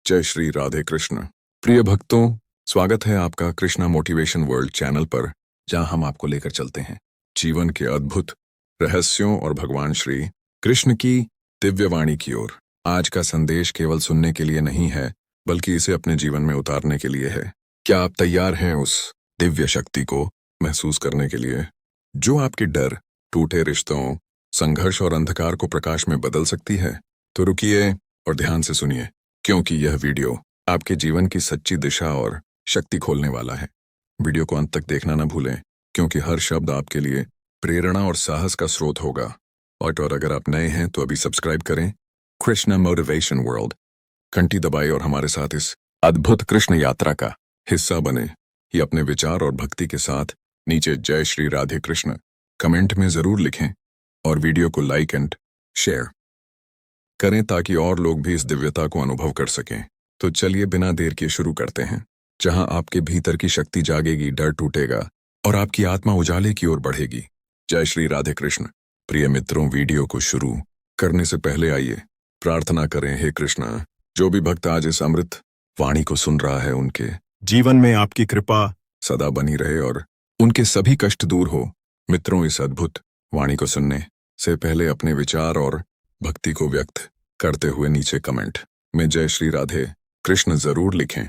जय श्री राधे कृष्ण। प्रिय भक्तों, स्वागत है आपका कृष्णा मोटिवेशन वर्ल्ड चैनल पर, जहां हम आपको लेकर चलते हैं जीवन के अद्भुत रहस्यों और भगवान श्री कृष्ण की दिव्य वाणी की ओर। आज का संदेश केवल सुनने के लिए नहीं है, बल्कि इसे अपने जीवन में उतारने के लिए है। क्या आप तैयार हैं उस दिव्य शक्ति को महसूस करने के लिए, जो आपके डर, टूटे रिश्तों, संघर्ष और अंधकार को प्रकाश में बदल सकती है? तो रुकिए और ध्यान से सुनिए, क्योंकि यह वीडियो आपके जीवन की सच्ची दिशा और शक्ति खोलने वाला है। वीडियो को अंत तक देखना न भूलें, क्योंकि हर शब्द आपके लिए प्रेरणा और साहस का स्रोत होगा। और अगर आप नए हैं तो अभी सब्सक्राइब करें कृष्णा मोटिवेशन वर्ल्ड, घंटी दबाएं और हमारे साथ इस अद्भुत कृष्ण यात्रा का हिस्सा बने। ही अपने विचार और भक्ति के साथ नीचे जय श्री राधे कृष्ण कमेंट में जरूर लिखें और वीडियो को लाइक एंड शेयर करें, ताकि और लोग भी इस दिव्यता को अनुभव कर सकें। तो चलिए बिना देर किए शुरू करते हैं, जहां आपके भीतर की शक्ति जागेगी, डर टूटेगा और आपकी आत्मा उजाले की ओर बढ़ेगी। जय श्री राधे कृष्ण। प्रिय मित्रों, वीडियो को शुरू करने से पहले आइए प्रार्थना करें। हे कृष्ण, जो भी भक्त आज इस अमृत वाणी को सुन रहा है, उनके जीवन में आपकी कृपा सदा बनी रहे और उनके सभी कष्ट दूर हो। मित्रों, इस अद्भुत वाणी को सुनने से पहले अपने विचार और भक्ति को व्यक्त करते हुए नीचे कमेंट में जय श्री राधे कृष्ण जरूर लिखें।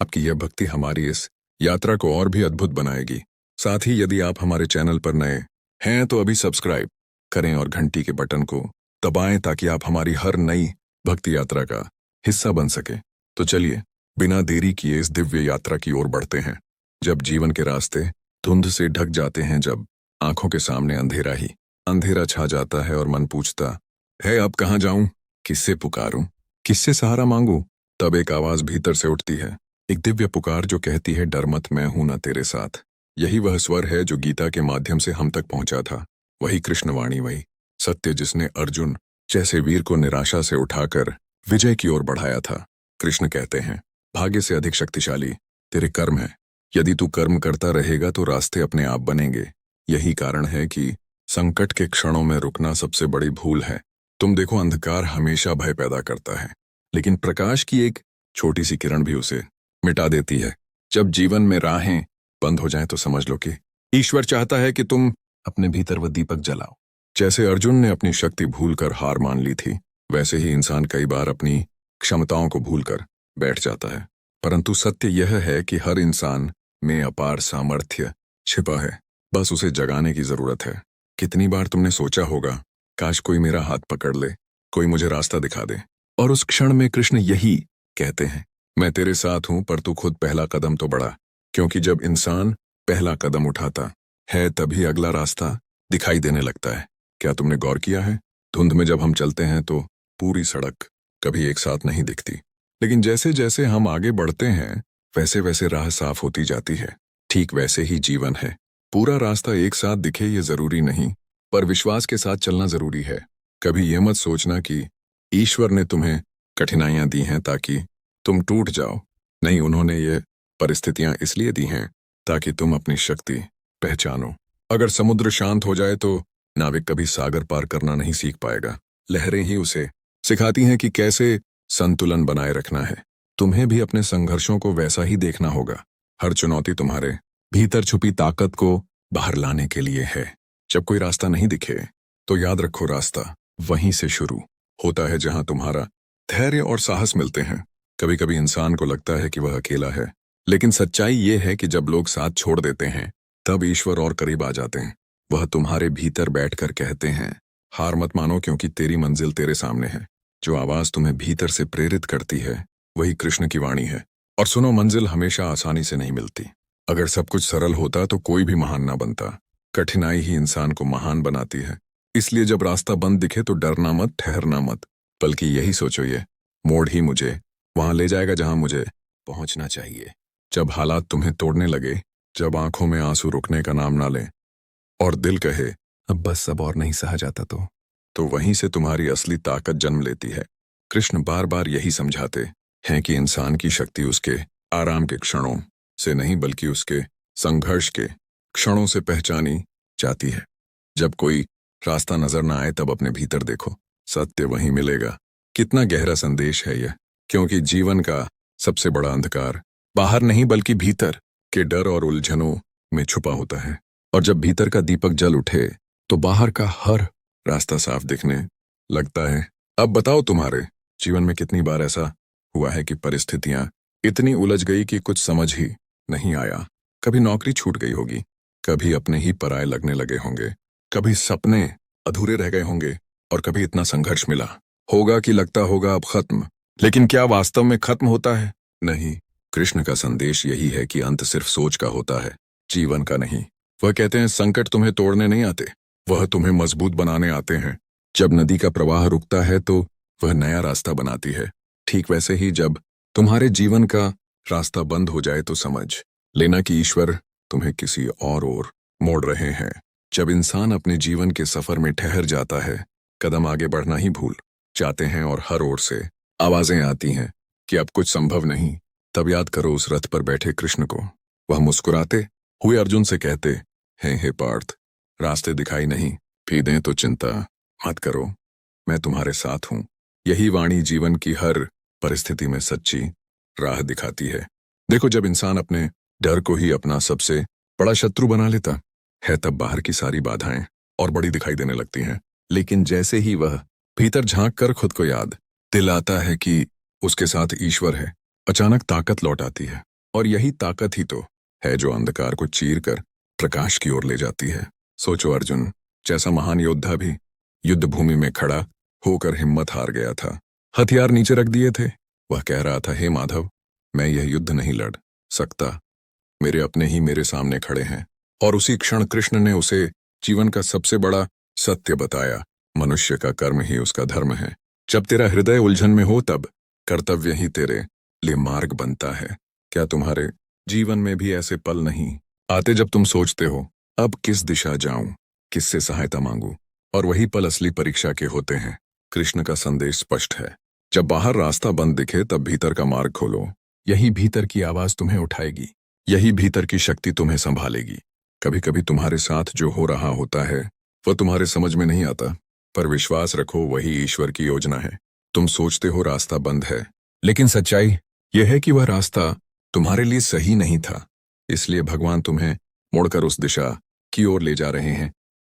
आपकी यह भक्ति हमारी इस यात्रा को और भी अद्भुत बनाएगी। साथ ही यदि आप हमारे चैनल पर नए हैं तो अभी सब्सक्राइब करें और घंटी के बटन को दबाएं, ताकि आप हमारी हर नई भक्ति यात्रा का हिस्सा बन सके। तो चलिए बिना देरी किए इस दिव्य यात्रा की ओर बढ़ते हैं। जब जीवन के रास्ते धुंध से ढक जाते हैं, जब आंखों के सामने अंधेरा ही अंधेरा छा जाता है और मन पूछता है अब कहाँ जाऊं, किससे पुकारूं, किससे सहारा मांगू, तब एक आवाज भीतर से उठती है, एक दिव्य पुकार जो कहती है डर मत, मैं हूं ना तेरे साथ। यही वह स्वर है जो गीता के माध्यम से हम तक पहुंचा था। वही कृष्णवाणी, वही सत्य जिसने अर्जुन जैसे वीर को निराशा से उठाकर विजय की ओर बढ़ाया था। कृष्ण कहते हैं, भाग्य से अधिक शक्तिशाली तेरे कर्म है। यदि तू कर्म करता रहेगा तो रास्ते अपने आप बनेंगे। यही कारण है कि संकट के क्षणों में रुकना सबसे बड़ी भूल है। तुम देखो, अंधकार हमेशा भय पैदा करता है, लेकिन प्रकाश की एक छोटी सी किरण भी उसे मिटा देती है। जब जीवन में राहें बंद हो जाएं तो समझ लो कि ईश्वर चाहता है कि तुम अपने भीतर वो दीपक जलाओ। जैसे अर्जुन ने अपनी शक्ति भूलकर हार मान ली थी, वैसे ही इंसान कई बार अपनी क्षमताओं को भूलकर बैठ जाता है। परंतु सत्य यह है कि हर इंसान में अपार सामर्थ्य छिपा है, बस उसे जगाने की जरूरत है। कितनी बार तुमने सोचा होगा, काश कोई मेरा हाथ पकड़ ले, कोई मुझे रास्ता दिखा दे। और उस क्षण में कृष्ण यही कहते हैं, मैं तेरे साथ हूं, पर तू खुद पहला कदम तो बढ़ा। क्योंकि जब इंसान पहला कदम उठाता है, तभी अगला रास्ता दिखाई देने लगता है। क्या तुमने गौर किया है, धुंध में जब हम चलते हैं तो पूरी सड़क कभी एक साथ नहीं दिखती, लेकिन जैसे जैसे हम आगे बढ़ते हैं वैसे वैसे राह साफ होती जाती है। ठीक वैसे ही जीवन है, पूरा रास्ता एक साथ दिखे ये जरूरी नहीं, पर विश्वास के साथ चलना जरूरी है। कभी ये मत सोचना कि ईश्वर ने तुम्हें कठिनाइयां दी हैं ताकि तुम टूट जाओ। नहीं, उन्होंने ये परिस्थितियां इसलिए दी हैं ताकि तुम अपनी शक्ति पहचानो। अगर समुद्र शांत हो जाए तो नाविक कभी सागर पार करना नहीं सीख पाएगा। लहरें ही उसे सिखाती हैं कि कैसे संतुलन बनाए रखना है। तुम्हें भी अपने संघर्षों को वैसा ही देखना होगा। हर चुनौती तुम्हारे भीतर छुपी ताकत को बाहर लाने के लिए है। जब कोई रास्ता नहीं दिखे तो याद रखो, रास्ता वहीं से शुरू होता है जहां तुम्हारा धैर्य और साहस मिलते हैं। कभी कभी इंसान को लगता है कि वह अकेला है, लेकिन सच्चाई ये है कि जब लोग साथ छोड़ देते हैं तब ईश्वर और करीब आ जाते हैं। वह तुम्हारे भीतर बैठकर कहते हैं, हार मत मानो, क्योंकि तेरी मंजिल तेरे सामने है। जो आवाज तुम्हें भीतर से प्रेरित करती है वही कृष्ण की वाणी है। और सुनो, मंजिल हमेशा आसानी से नहीं मिलती। अगर सब कुछ सरल होता तो कोई भी महान ना बनता। कठिनाई ही इंसान को महान बनाती है। इसलिए जब रास्ता बंद दिखे तो डरना मत, ठहरना मत, बल्कि यही सोचो, ये मोड़ ही मुझे वहां ले जाएगा जहां मुझे पहुंचना चाहिए। जब हालात तुम्हें तोड़ने लगे, जब आंखों में आंसू रुकने का नाम ना ले और दिल कहे अब बस अब और नहीं सहा जाता, तो वहीं से तुम्हारी असली ताकत जन्म लेती है। कृष्ण बार बार यही समझाते हैं कि इंसान की शक्ति उसके आराम के क्षणों से नहीं, बल्कि उसके संघर्ष के क्षणों से पहचानी जाती है। जब कोई रास्ता नजर ना आए तब अपने भीतर देखो, सत्य वहीं मिलेगा। कितना गहरा संदेश है यह। क्योंकि जीवन का सबसे बड़ा अंधकार बाहर नहीं बल्कि भीतर के डर और उलझनों में छुपा होता है। और जब भीतर का दीपक जल उठे तो बाहर का हर रास्ता साफ दिखने लगता है। अब बताओ, तुम्हारे जीवन में कितनी बार ऐसा हुआ है कि परिस्थितियां इतनी उलझ गई कि कुछ समझ ही नहीं आया। कभी नौकरी छूट गई होगी, कभी अपने ही पराये लगने लगे होंगे, कभी सपने अधूरे रह गए होंगे, और कभी इतना संघर्ष मिला होगा कि लगता होगा अब खत्म। लेकिन क्या वास्तव में खत्म होता है? नहीं। कृष्ण का संदेश यही है कि अंत सिर्फ सोच का होता है, जीवन का नहीं। वह कहते हैं संकट तुम्हें तोड़ने नहीं आते, वह तुम्हें मजबूत बनाने आते हैं। जब नदी का प्रवाह रुकता है तो वह नया रास्ता बनाती है। ठीक वैसे ही जब तुम्हारे जीवन का रास्ता बंद हो जाए तो समझ लेना कि ईश्वर तुम्हें किसी और ओर मोड़ रहे हैं। जब इंसान अपने जीवन के सफर में ठहर जाता है, कदम आगे बढ़ना ही भूल जाते हैं और हर ओर से आवाजें आती हैं कि अब कुछ संभव नहीं, तब याद करो उस रथ पर बैठे कृष्ण को। वह मुस्कुराते हुए अर्जुन से कहते हैं, हे पार्थ, रास्ते दिखाई नहीं भी दें तो चिंता मत करो, मैं तुम्हारे साथ हूं। यही वाणी जीवन की हर परिस्थिति में सच्ची राह दिखाती है। देखो, जब इंसान अपने डर को ही अपना सबसे बड़ा शत्रु बना लेता है, तब बाहर की सारी बाधाएं और बड़ी दिखाई देने लगती हैं। लेकिन जैसे ही वह भीतर झांक कर खुद को याद दिलाता है कि उसके साथ ईश्वर है, अचानक ताकत लौट आती है। और यही ताकत ही तो है जो अंधकार को चीर कर प्रकाश की ओर ले जाती है। सोचो, अर्जुन जैसा महान योद्धा भी युद्ध भूमि में खड़ा होकर हिम्मत हार गया था, हथियार नीचे रख दिए थे। वह कह रहा था, हे माधव, मैं यह युद्ध नहीं लड़ सकता, मेरे अपने ही मेरे सामने खड़े हैं। और उसी क्षण कृष्ण ने उसे जीवन का सबसे बड़ा सत्य बताया, मनुष्य का कर्म ही उसका धर्म है। जब तेरा हृदय उलझन में हो तब कर्तव्य ही तेरे लिए मार्ग बनता है। क्या तुम्हारे जीवन में भी ऐसे पल नहीं आते जब तुम सोचते हो अब किस दिशा जाऊं, किससे सहायता मांगूं? और वही पल असली परीक्षा के होते हैं। कृष्ण का संदेश स्पष्ट है, जब बाहर रास्ता बंद दिखे तब भीतर का मार्ग खोलो। यही भीतर की आवाज तुम्हें उठाएगी, यही भीतर की शक्ति तुम्हें संभालेगी। कभी कभी तुम्हारे साथ जो हो रहा होता है वह तुम्हारे समझ में नहीं आता, पर विश्वास रखो वही ईश्वर की योजना है। तुम सोचते हो रास्ता बंद है, लेकिन सच्चाई यह है कि वह रास्ता तुम्हारे लिए सही नहीं था। इसलिए भगवान तुम्हें मोड़कर उस दिशा की ओर ले जा रहे हैं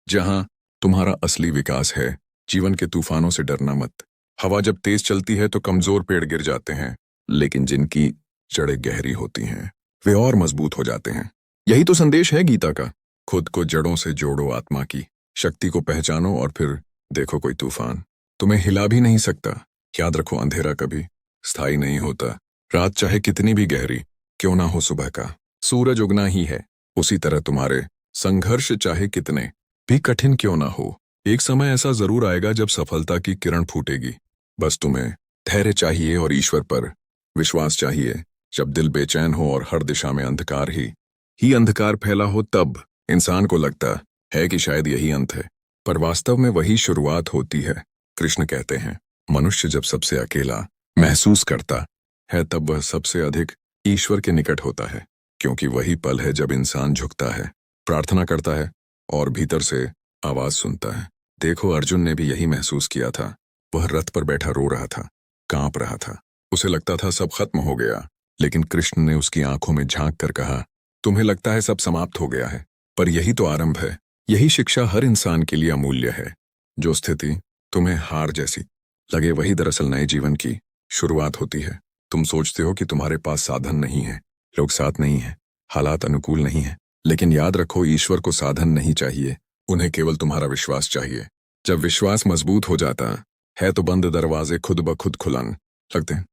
जहां तुम्हारा असली विकास है। जीवन के तूफानों से डरना मत। हवा जब तेज चलती है तो कमजोर पेड़ गिर जाते हैं, लेकिन जिनकी जड़ें गहरी होती हैं वे और मजबूत हो जाते हैं। यही तो संदेश है गीता का। खुद को जड़ों से जोड़ो, आत्मा की शक्ति को पहचानो और फिर देखो कोई तूफान तुम्हें हिला भी नहीं सकता। याद रखो, अंधेरा कभी स्थायी नहीं होता। रात चाहे कितनी भी गहरी क्यों ना हो, सुबह का सूरज उगना ही है। उसी तरह तुम्हारे संघर्ष चाहे कितने भी कठिन क्यों ना हो, एक समय ऐसा जरूर आएगा जब सफलता की किरण फूटेगी। बस तुम्हें धैर्य चाहिए और ईश्वर पर विश्वास चाहिए। जब दिल बेचैन हो और हर दिशा में अंधकार ही अंधकार फैला हो, तब इंसान को लगता है कि शायद यही अंत है, पर वास्तव में वही शुरुआत होती है। कृष्ण कहते हैं, मनुष्य जब सबसे अकेला महसूस करता है तब वह सबसे अधिक ईश्वर के निकट होता है, क्योंकि वही पल है जब इंसान झुकता है, प्रार्थना करता है और भीतर से आवाज सुनता है। देखो, अर्जुन ने भी यही महसूस किया था। वह रथ पर बैठा रो रहा था, कांप रहा था, उसे लगता था सब खत्म हो गया। लेकिन कृष्ण ने उसकी आंखों में झांक कर कहा, तुम्हें लगता है सब समाप्त हो गया है, पर यही तो आरंभ है। यही शिक्षा हर इंसान के लिए अमूल्य है। जो स्थिति तुम्हें हार जैसी लगे वही दरअसल नए जीवन की शुरुआत होती है। तुम सोचते हो कि तुम्हारे पास साधन नहीं है, लोग साथ नहीं है, हालात अनुकूल नहीं है, लेकिन याद रखो ईश्वर को साधन नहीं चाहिए, उन्हें केवल तुम्हारा विश्वास चाहिए। जब विश्वास मजबूत हो जाता है तो बंद दरवाजे खुद ब खुद खुलन लगते हैं।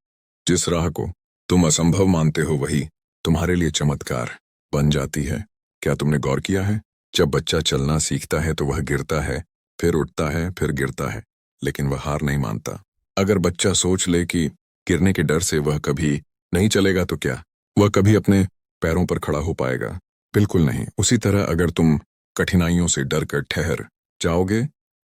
जिस राह को तुम असंभव मानते हो वही तुम्हारे लिए चमत्कार बन जाती है। क्या तुमने गौर किया है, जब बच्चा चलना सीखता है तो वह गिरता है, फिर उठता है, फिर गिरता है, लेकिन वह हार नहीं मानता। अगर बच्चा सोच ले कि गिरने के डर से वह कभी नहीं चलेगा तो क्या वह कभी अपने पैरों पर खड़ा हो पाएगा? बिल्कुल नहीं। उसी तरह अगर तुम कठिनाइयों से डर कर ठहर जाओगे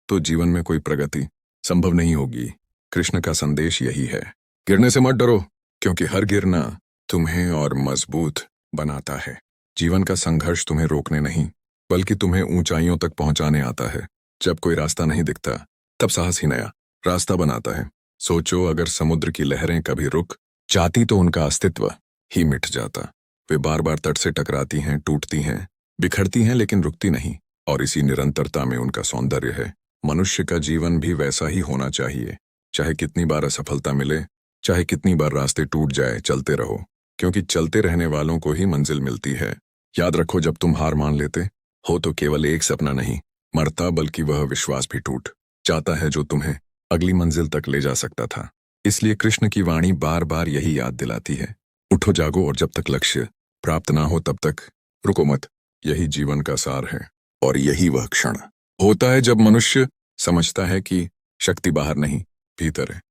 तो जीवन में कोई प्रगति संभव नहीं होगी। कृष्ण का संदेश यही है, गिरने से मत डरो, क्योंकि हर गिरना तुम्हें और मजबूत बनाता है। जीवन का संघर्ष तुम्हें रोकने नहीं बल्कि तुम्हें ऊंचाइयों तक पहुंचाने आता है। जब कोई रास्ता नहीं दिखता तब साहस ही नया रास्ता बनाता है। सोचो, अगर समुद्र की लहरें कभी रुक जाती तो उनका अस्तित्व ही मिट जाता। वे बार बार तट से टकराती हैं, टूटती हैं, बिखरती हैं, लेकिन रुकती नहीं। और इसी निरंतरता में उनका सौंदर्य है। मनुष्य का जीवन भी वैसा ही होना चाहिए। चाहे कितनी बार असफलता मिले, चाहे कितनी बार रास्ते टूट जाए, चलते रहो, क्योंकि चलते रहने वालों को ही मंजिल मिलती है। याद रखो, जब तुम हार मान लेते हो तो केवल एक सपना नहीं मरता, बल्कि वह विश्वास भी टूट जाता है जो तुम्हें अगली मंजिल तक ले जा सकता था। इसलिए कृष्ण की वाणी बार बार यही याद दिलाती है, उठो, जागो, और जब तक लक्ष्य प्राप्त ना हो तब तक रुको मत। यही जीवन का सार है। और यही वह क्षण होता है जब मनुष्य समझता है कि शक्ति बाहर नहीं, भीतर है।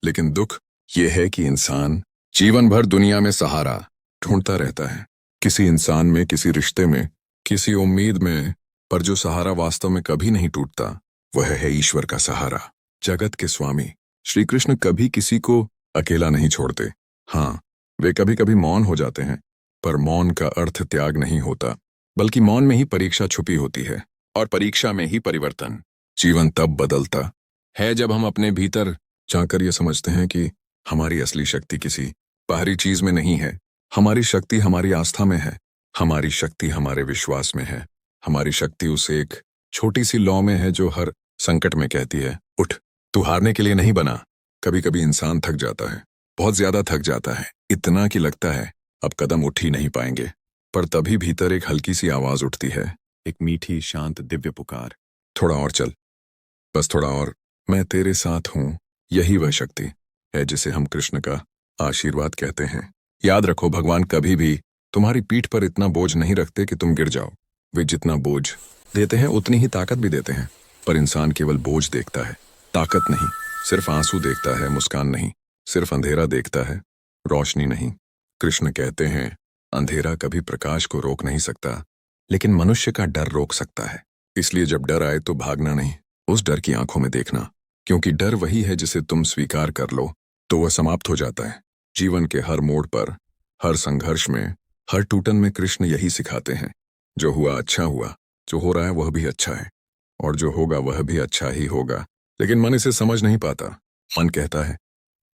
लेकिन दुख यह है कि इंसान जीवन भर दुनिया में सहारा ढूंढता रहता है, किसी इंसान में, किसी रिश्ते में, किसी उम्मीद में, पर जो सहारा वास्तव में कभी नहीं टूटता वह है ईश्वर का सहारा। जगत के स्वामी श्री कृष्ण कभी किसी को अकेला नहीं छोड़ते। हाँ, वे कभी कभी मौन हो जाते हैं, पर मौन का अर्थ त्याग नहीं होता, बल्कि मौन में ही परीक्षा छुपी होती है, और परीक्षा में ही परिवर्तन। जीवन तब बदलता है जब हम अपने भीतर जाकर यह समझते हैं कि हमारी असली शक्ति किसी बाहरी चीज में नहीं है। हमारी शक्ति हमारी आस्था में है, हमारी शक्ति हमारे विश्वास में है, हमारी शक्ति उस एक छोटी सी लौ में है जो हर संकट में कहती है, उठ, तू हारने के लिए नहीं बना। कभी कभी इंसान थक जाता है, बहुत ज्यादा थक जाता है, इतना कि लगता है अब कदम उठ ही नहीं पाएंगे। पर तभी भीतर एक हल्की सी आवाज उठती है, एक मीठी, शांत, दिव्य पुकार, थोड़ा और चल, बस थोड़ा और, मैं तेरे साथ हूं। यही वह शक्ति है जिसे हम कृष्ण का आशीर्वाद कहते हैं। याद रखो, भगवान कभी भी तुम्हारी पीठ पर इतना बोझ नहीं रखते कि तुम गिर जाओ। वे जितना बोझ देते हैं उतनी ही ताकत भी देते हैं। पर इंसान केवल बोझ देखता है, ताकत नहीं। सिर्फ आंसू देखता है, मुस्कान नहीं। सिर्फ अंधेरा देखता है, रोशनी नहीं। कृष्ण कहते हैं, अंधेरा कभी प्रकाश को रोक नहीं सकता, लेकिन मनुष्य का डर रोक सकता है। इसलिए जब डर आए तो भागना नहीं, उस डर की आंखों में देखना, क्योंकि डर वही है जिसे तुम स्वीकार कर लो तो वह समाप्त हो जाता है। जीवन के हर मोड़ पर, हर संघर्ष में, हर टूटन में कृष्ण यही सिखाते हैं, जो हुआ अच्छा हुआ, जो हो रहा है वह भी अच्छा है, और जो होगा वह भी अच्छा ही होगा। लेकिन मन इसे समझ नहीं पाता। मन कहता है,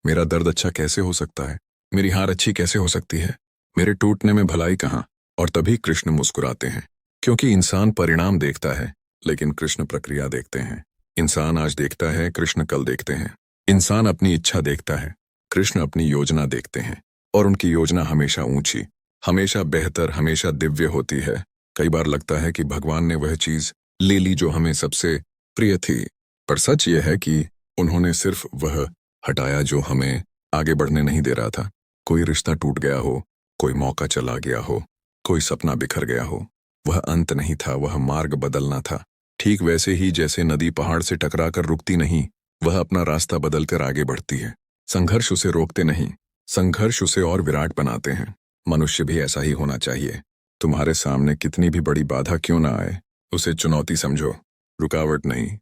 मेरा दर्द अच्छा कैसे हो सकता है, मेरी हार अच्छी कैसे हो सकती है, मेरे टूटने में भलाई कहाँ। और तभी कृष्ण मुस्कुराते हैं, क्योंकि इंसान परिणाम देखता है, लेकिन कृष्ण प्रक्रिया देखते हैं। इंसान आज देखता है, कृष्ण कल देखते हैं। इंसान अपनी इच्छा देखता है, कृष्ण अपनी योजना देखते हैं। और उनकी योजना हमेशा ऊंची, हमेशा बेहतर, हमेशा दिव्य होती है। कई बार लगता है कि भगवान ने वह चीज ले ली जो हमें सबसे प्रिय थी, पर सच यह है कि उन्होंने सिर्फ वह हटाया जो हमें आगे बढ़ने नहीं दे रहा था। कोई रिश्ता टूट गया हो, कोई मौका चला गया हो, कोई सपना बिखर गया हो, वह अंत नहीं था, वह मार्ग बदलना था। ठीक वैसे ही जैसे नदी पहाड़ से टकराकर रुकती नहीं, वह अपना रास्ता बदलकर आगे बढ़ती है। संघर्ष उसे रोकते नहीं, संघर्ष उसे और विराट बनाते हैं। मनुष्य भी ऐसा ही होना चाहिए। तुम्हारे सामने कितनी भी बड़ी बाधा क्यों ना आए, उसे चुनौती समझो, रुकावट नहीं।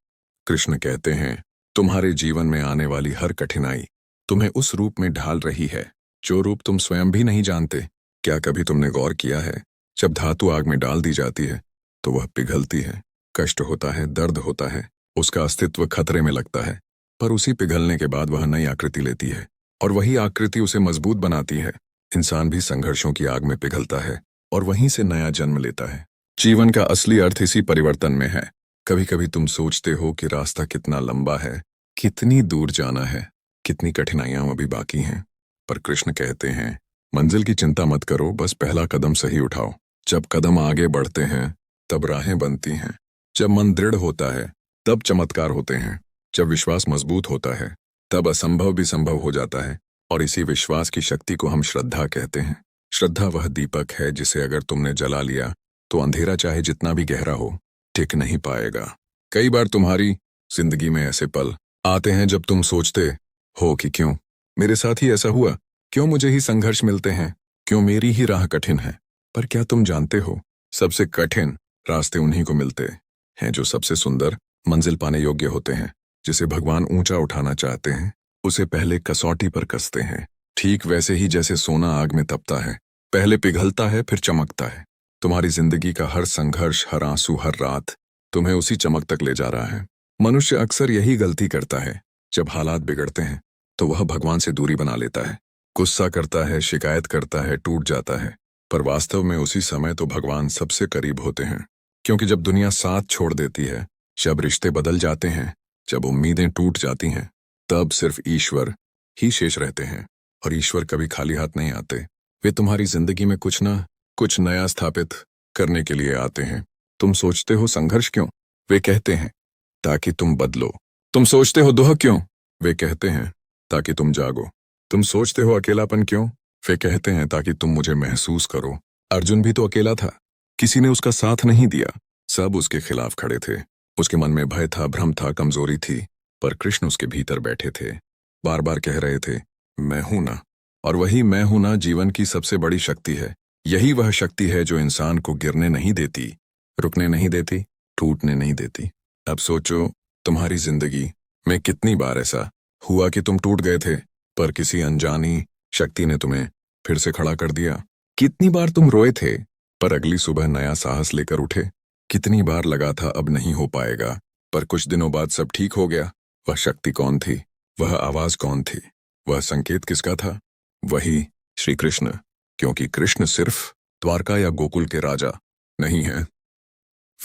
कृष्ण कहते हैं, तुम्हारे जीवन में आने वाली हर कठिनाई तुम्हें उस रूप में ढाल रही है जो रूप तुम स्वयं भी नहीं जानते। क्या कभी तुमने गौर किया है, जब धातु आग में डाल दी जाती है तो वह पिघलती है, कष्ट होता है, दर्द होता है, उसका अस्तित्व खतरे में लगता है, पर उसी पिघलने के बाद वह नई आकृति लेती है, और वही आकृति उसे मजबूत बनाती है। इंसान भी संघर्षों की आग में पिघलता है और वहीं से नया जन्म लेता है। जीवन का असली अर्थ इसी परिवर्तन में है। कभी कभी तुम सोचते हो कि रास्ता कितना लंबा है, कितनी दूर जाना है, कितनी कठिनाइयां अभी बाकी हैं, पर कृष्ण कहते हैं, मंजिल की चिंता मत करो, बस पहला कदम सही उठाओ। जब कदम आगे बढ़ते हैं तब राहें बनती हैं। जब मन दृढ़ होता है तब चमत्कार होते हैं। जब विश्वास मजबूत होता है तब असंभव भी संभव हो जाता है। और इसी विश्वास की शक्ति को हम श्रद्धा कहते हैं। श्रद्धा वह दीपक है जिसे अगर तुमने जला लिया तो अंधेरा चाहे जितना भी गहरा हो टिक नहीं पाएगा। कई बार तुम्हारी जिंदगी में ऐसे पल आते हैं जब तुम सोचते हो कि क्यों मेरे साथ ही ऐसा हुआ, क्यों मुझे ही संघर्ष मिलते हैं, क्यों मेरी ही राह कठिन है। पर क्या तुम जानते हो, सबसे कठिन रास्ते उन्हीं को मिलते हैं जो सबसे सुंदर मंजिल पाने योग्य होते हैं। जिसे भगवान ऊंचा उठाना चाहते हैं उसे पहले कसौटी पर कसते हैं। ठीक वैसे ही जैसे सोना आग में तपता है, पहले पिघलता है फिर चमकता है। तुम्हारी जिंदगी का हर संघर्ष, हर आंसू, हर रात तुम्हें उसी चमक तक ले जा रहा है। मनुष्य अक्सर यही गलती करता है, जब हालात बिगड़ते हैं तो वह भगवान से दूरी बना लेता है, गुस्सा करता है, शिकायत करता है, टूट जाता है। पर वास्तव में उसी समय तो भगवान सबसे करीब होते हैं, क्योंकि जब दुनिया साथ छोड़ देती है, जब रिश्ते बदल जाते हैं, जब उम्मीदें टूट जाती हैं, तब सिर्फ ईश्वर ही शेष रहते हैं। और ईश्वर कभी खाली हाथ नहीं आते। वे तुम्हारी जिंदगी में कुछ ना कुछ नया स्थापित करने के लिए आते हैं। तुम सोचते हो संघर्ष क्यों? वे कहते हैं ताकि तुम बदलो। तुम सोचते हो दुख क्यों? वे कहते हैं ताकि तुम जागो। तुम सोचते हो अकेलापन क्यों? वे कहते हैं ताकि तुम मुझे महसूस करो। अर्जुन भी तो अकेला था, किसी ने उसका साथ नहीं दिया, सब उसके खिलाफ खड़े थे। उसके मन में भय था, भ्रम था, कमजोरी थी, पर कृष्ण उसके भीतर बैठे थे, बार बार कह रहे थे, मैं हूं ना। और वही मैं हूं ना जीवन की सबसे बड़ी शक्ति है। यही वह शक्ति है जो इंसान को गिरने नहीं देती, रुकने नहीं देती, टूटने नहीं देती। अब सोचो, तुम्हारी जिंदगी में कितनी बार ऐसा हुआ कि तुम टूट गए थे, पर किसी अनजानी शक्ति ने तुम्हें फिर से खड़ा कर दिया। कितनी बार तुम रोए थे, पर अगली सुबह नया साहस लेकर उठे। कितनी बार लगा था अब नहीं हो पाएगा, पर कुछ दिनों बाद सब ठीक हो गया। वह शक्ति कौन थी? वह आवाज कौन थी? वह संकेत किसका था? वही श्री कृष्ण। क्योंकि कृष्ण सिर्फ द्वारका या गोकुल के राजा नहीं हैं,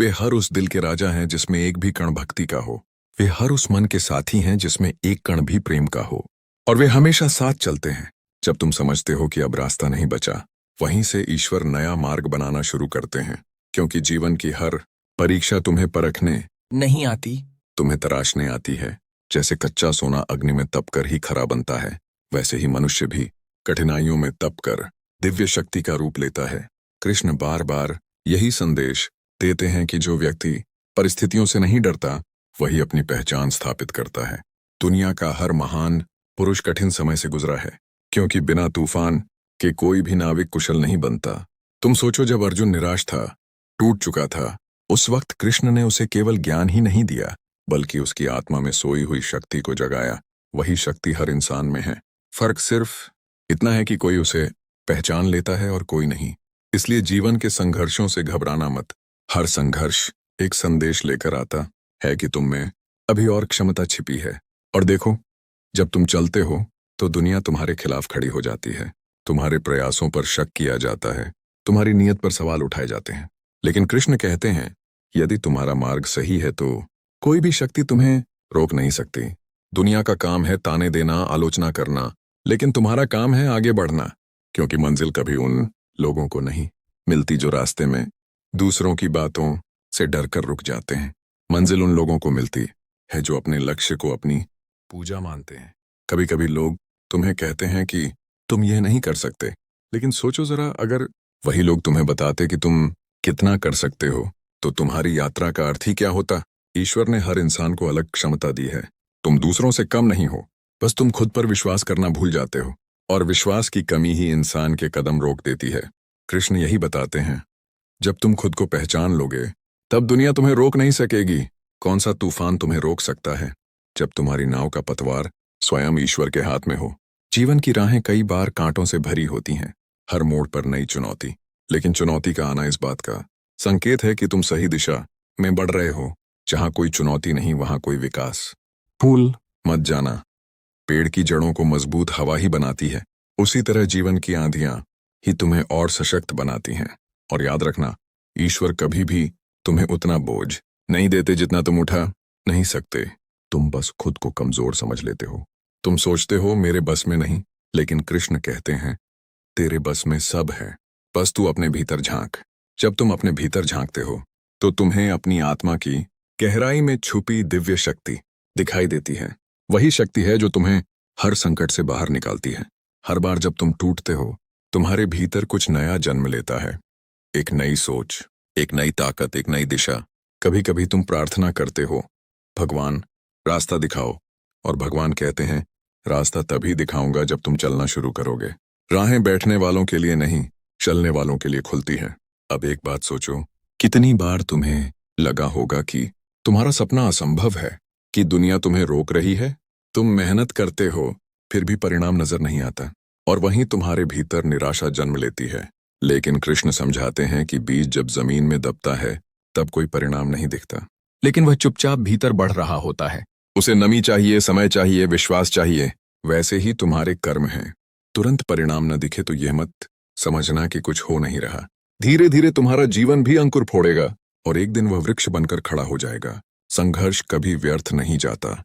वे हर उस दिल के राजा हैं जिसमें एक भी कण भक्ति का हो। वे हर उस मन के साथी हैं जिसमें एक कण भी प्रेम का हो। और वे हमेशा साथ चलते हैं जब तुम समझते हो कि अब रास्ता नहीं बचा। वहीं से ईश्वर नया मार्ग बनाना शुरू करते हैं, क्योंकि जीवन की हर परीक्षा तुम्हें परखने नहीं आती, तुम्हें तराशने आती है। जैसे कच्चा सोना अग्नि में तपकर ही खरा बनता है, वैसे ही मनुष्य भी कठिनाइयों में तपकर दिव्य शक्ति का रूप लेता है। कृष्ण बार बार यही संदेश देते हैं कि जो व्यक्ति परिस्थितियों से नहीं डरता, वही अपनी पहचान स्थापित करता है। दुनिया का हर महान पुरुष कठिन समय से गुजरा है, क्योंकि बिना तूफान के कोई भी नाविक कुशल नहीं बनता। तुम सोचो, जब अर्जुन निराश था, टूट चुका था, उस वक्त कृष्ण ने उसे केवल ज्ञान ही नहीं दिया, बल्कि उसकी आत्मा में सोई हुई शक्ति को जगाया। वही शक्ति हर इंसान में है। फर्क सिर्फ इतना है कि कोई उसे पहचान लेता है और कोई नहीं। इसलिए जीवन के संघर्षों से घबराना मत। हर संघर्ष एक संदेश लेकर आता है कि तुम में अभी और क्षमता छिपी है। और देखो, जब तुम चलते हो तो दुनिया तुम्हारे खिलाफ खड़ी हो जाती है, तुम्हारे प्रयासों पर शक किया जाता है, तुम्हारी नीयत पर सवाल उठाए जाते हैं। लेकिन कृष्ण कहते हैं, यदि तुम्हारा मार्ग सही है तो कोई भी शक्ति तुम्हें रोक नहीं सकती। दुनिया का काम है ताने देना, आलोचना करना, लेकिन तुम्हारा काम है आगे बढ़ना, क्योंकि मंजिल कभी उन लोगों को नहीं मिलती जो रास्ते में दूसरों की बातों से डरकर रुक जाते हैं। मंजिल उन लोगों को मिलती है जो अपने लक्ष्य को अपनी पूजा मानते हैं। कभी कभी लोग तुम्हें कहते हैं कि तुम यह नहीं कर सकते, लेकिन सोचो जरा, अगर वही लोग तुम्हें बताते कि तुम कितना कर सकते हो, तो तुम्हारी यात्रा का अर्थ ही क्या होता? ईश्वर ने हर इंसान को अलग क्षमता दी है। तुम दूसरों से कम नहीं हो, बस तुम खुद पर विश्वास करना भूल जाते हो, और विश्वास की कमी ही इंसान के कदम रोक देती है। कृष्ण यही बताते हैं, जब तुम खुद को पहचान लोगे, तब दुनिया तुम्हें रोक नहीं सकेगी। कौन सा तूफान तुम्हें रोक सकता है, जब तुम्हारी नाव का पतवार स्वयं ईश्वर के हाथ में हो। जीवन की राहें कई बार कांटों से भरी होती हैं, हर मोड़ पर नई चुनौती, लेकिन चुनौती का आना इस बात का संकेत है कि तुम सही दिशा में बढ़ रहे हो। जहां कोई चुनौती नहीं, वहां कोई विकास। भूल मत जाना, पेड़ की जड़ों को मजबूत हवा ही बनाती है, उसी तरह जीवन की आंधियां ही तुम्हें और सशक्त बनाती हैं। और याद रखना, ईश्वर कभी भी तुम्हें उतना बोझ नहीं देते जितना तुम उठा नहीं सकते। तुम बस खुद को कमजोर समझ लेते हो। तुम सोचते हो मेरे बस में नहीं, लेकिन कृष्ण कहते हैं, तेरे बस में सब है, बस तू अपने भीतर झांक। जब तुम अपने भीतर झांकते हो, तो तुम्हें अपनी आत्मा की गहराई में छुपी दिव्य शक्ति दिखाई देती है। वही शक्ति है जो तुम्हें हर संकट से बाहर निकालती है। हर बार जब तुम टूटते हो, तुम्हारे भीतर कुछ नया जन्म लेता है, एक नई सोच, एक नई ताकत, एक नई दिशा। कभी कभी तुम प्रार्थना करते हो, भगवान रास्ता दिखाओ, और भगवान कहते हैं, रास्ता तभी दिखाऊंगा जब तुम चलना शुरू करोगे। राहें बैठने वालों के लिए नहीं, चलने वालों के लिए खुलती है। अब एक बात सोचो, कितनी बार तुम्हें लगा होगा कि तुम्हारा सपना असंभव है, कि दुनिया तुम्हें रोक रही है। तुम मेहनत करते हो, फिर भी परिणाम नजर नहीं आता, और वहीं तुम्हारे भीतर निराशा जन्म लेती है। लेकिन कृष्ण समझाते हैं कि बीज जब जमीन में दबता है, तब कोई परिणाम नहीं दिखता, लेकिन वह चुपचाप भीतर बढ़ रहा होता है। उसे नमी चाहिए, समय चाहिए, विश्वास चाहिए। वैसे ही तुम्हारे कर्म हैं। तुरंत परिणाम न दिखे तो यह मत समझना कि कुछ हो नहीं रहा। धीरे धीरे तुम्हारा जीवन भी अंकुर फोड़ेगा और एक दिन वह वृक्ष बनकर खड़ा हो जाएगा। संघर्ष कभी व्यर्थ नहीं जाता।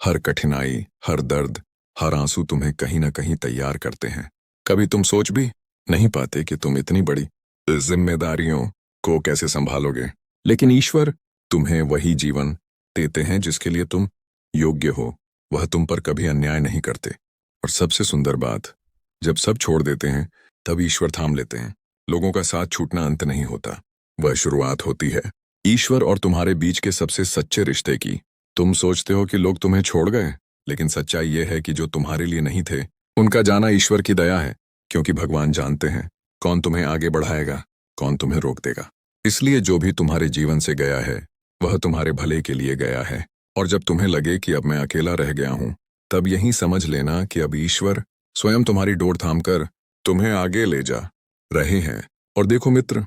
हर कठिनाई, हर दर्द, हर आंसू तुम्हें कहीं न कहीं तैयार करते हैं। कभी तुम सोच भी नहीं पाते कि तुम इतनी बड़ी जिम्मेदारियों को कैसे संभालोगे, लेकिन ईश्वर तुम्हें वही जीवन देते हैं जिसके लिए तुम योग्य हो। वह तुम पर कभी अन्याय नहीं करते। और सबसे सुंदर बात, जब सब छोड़ देते हैं तब ईश्वर थाम लेते हैं। लोगों का साथ छूटना अंत नहीं होता, वह शुरुआत होती है ईश्वर और तुम्हारे बीच के सबसे सच्चे रिश्ते की। तुम सोचते हो कि लोग तुम्हें छोड़ गए, लेकिन सच्चाई यह है कि जो तुम्हारे लिए नहीं थे उनका जाना ईश्वर की दया है, क्योंकि भगवान जानते हैं कौन तुम्हें आगे बढ़ाएगा, कौन तुम्हें रोक देगा। इसलिए जो भी तुम्हारे जीवन से गया है वह तुम्हारे भले के लिए गया है। और जब तुम्हें लगे कि अब मैं अकेला रह गया हूं, तब यही समझ लेना कि अब ईश्वर स्वयं तुम्हारी डोर थामकर तुम्हें आगे ले जा रहे हैं। और देखो मित्र,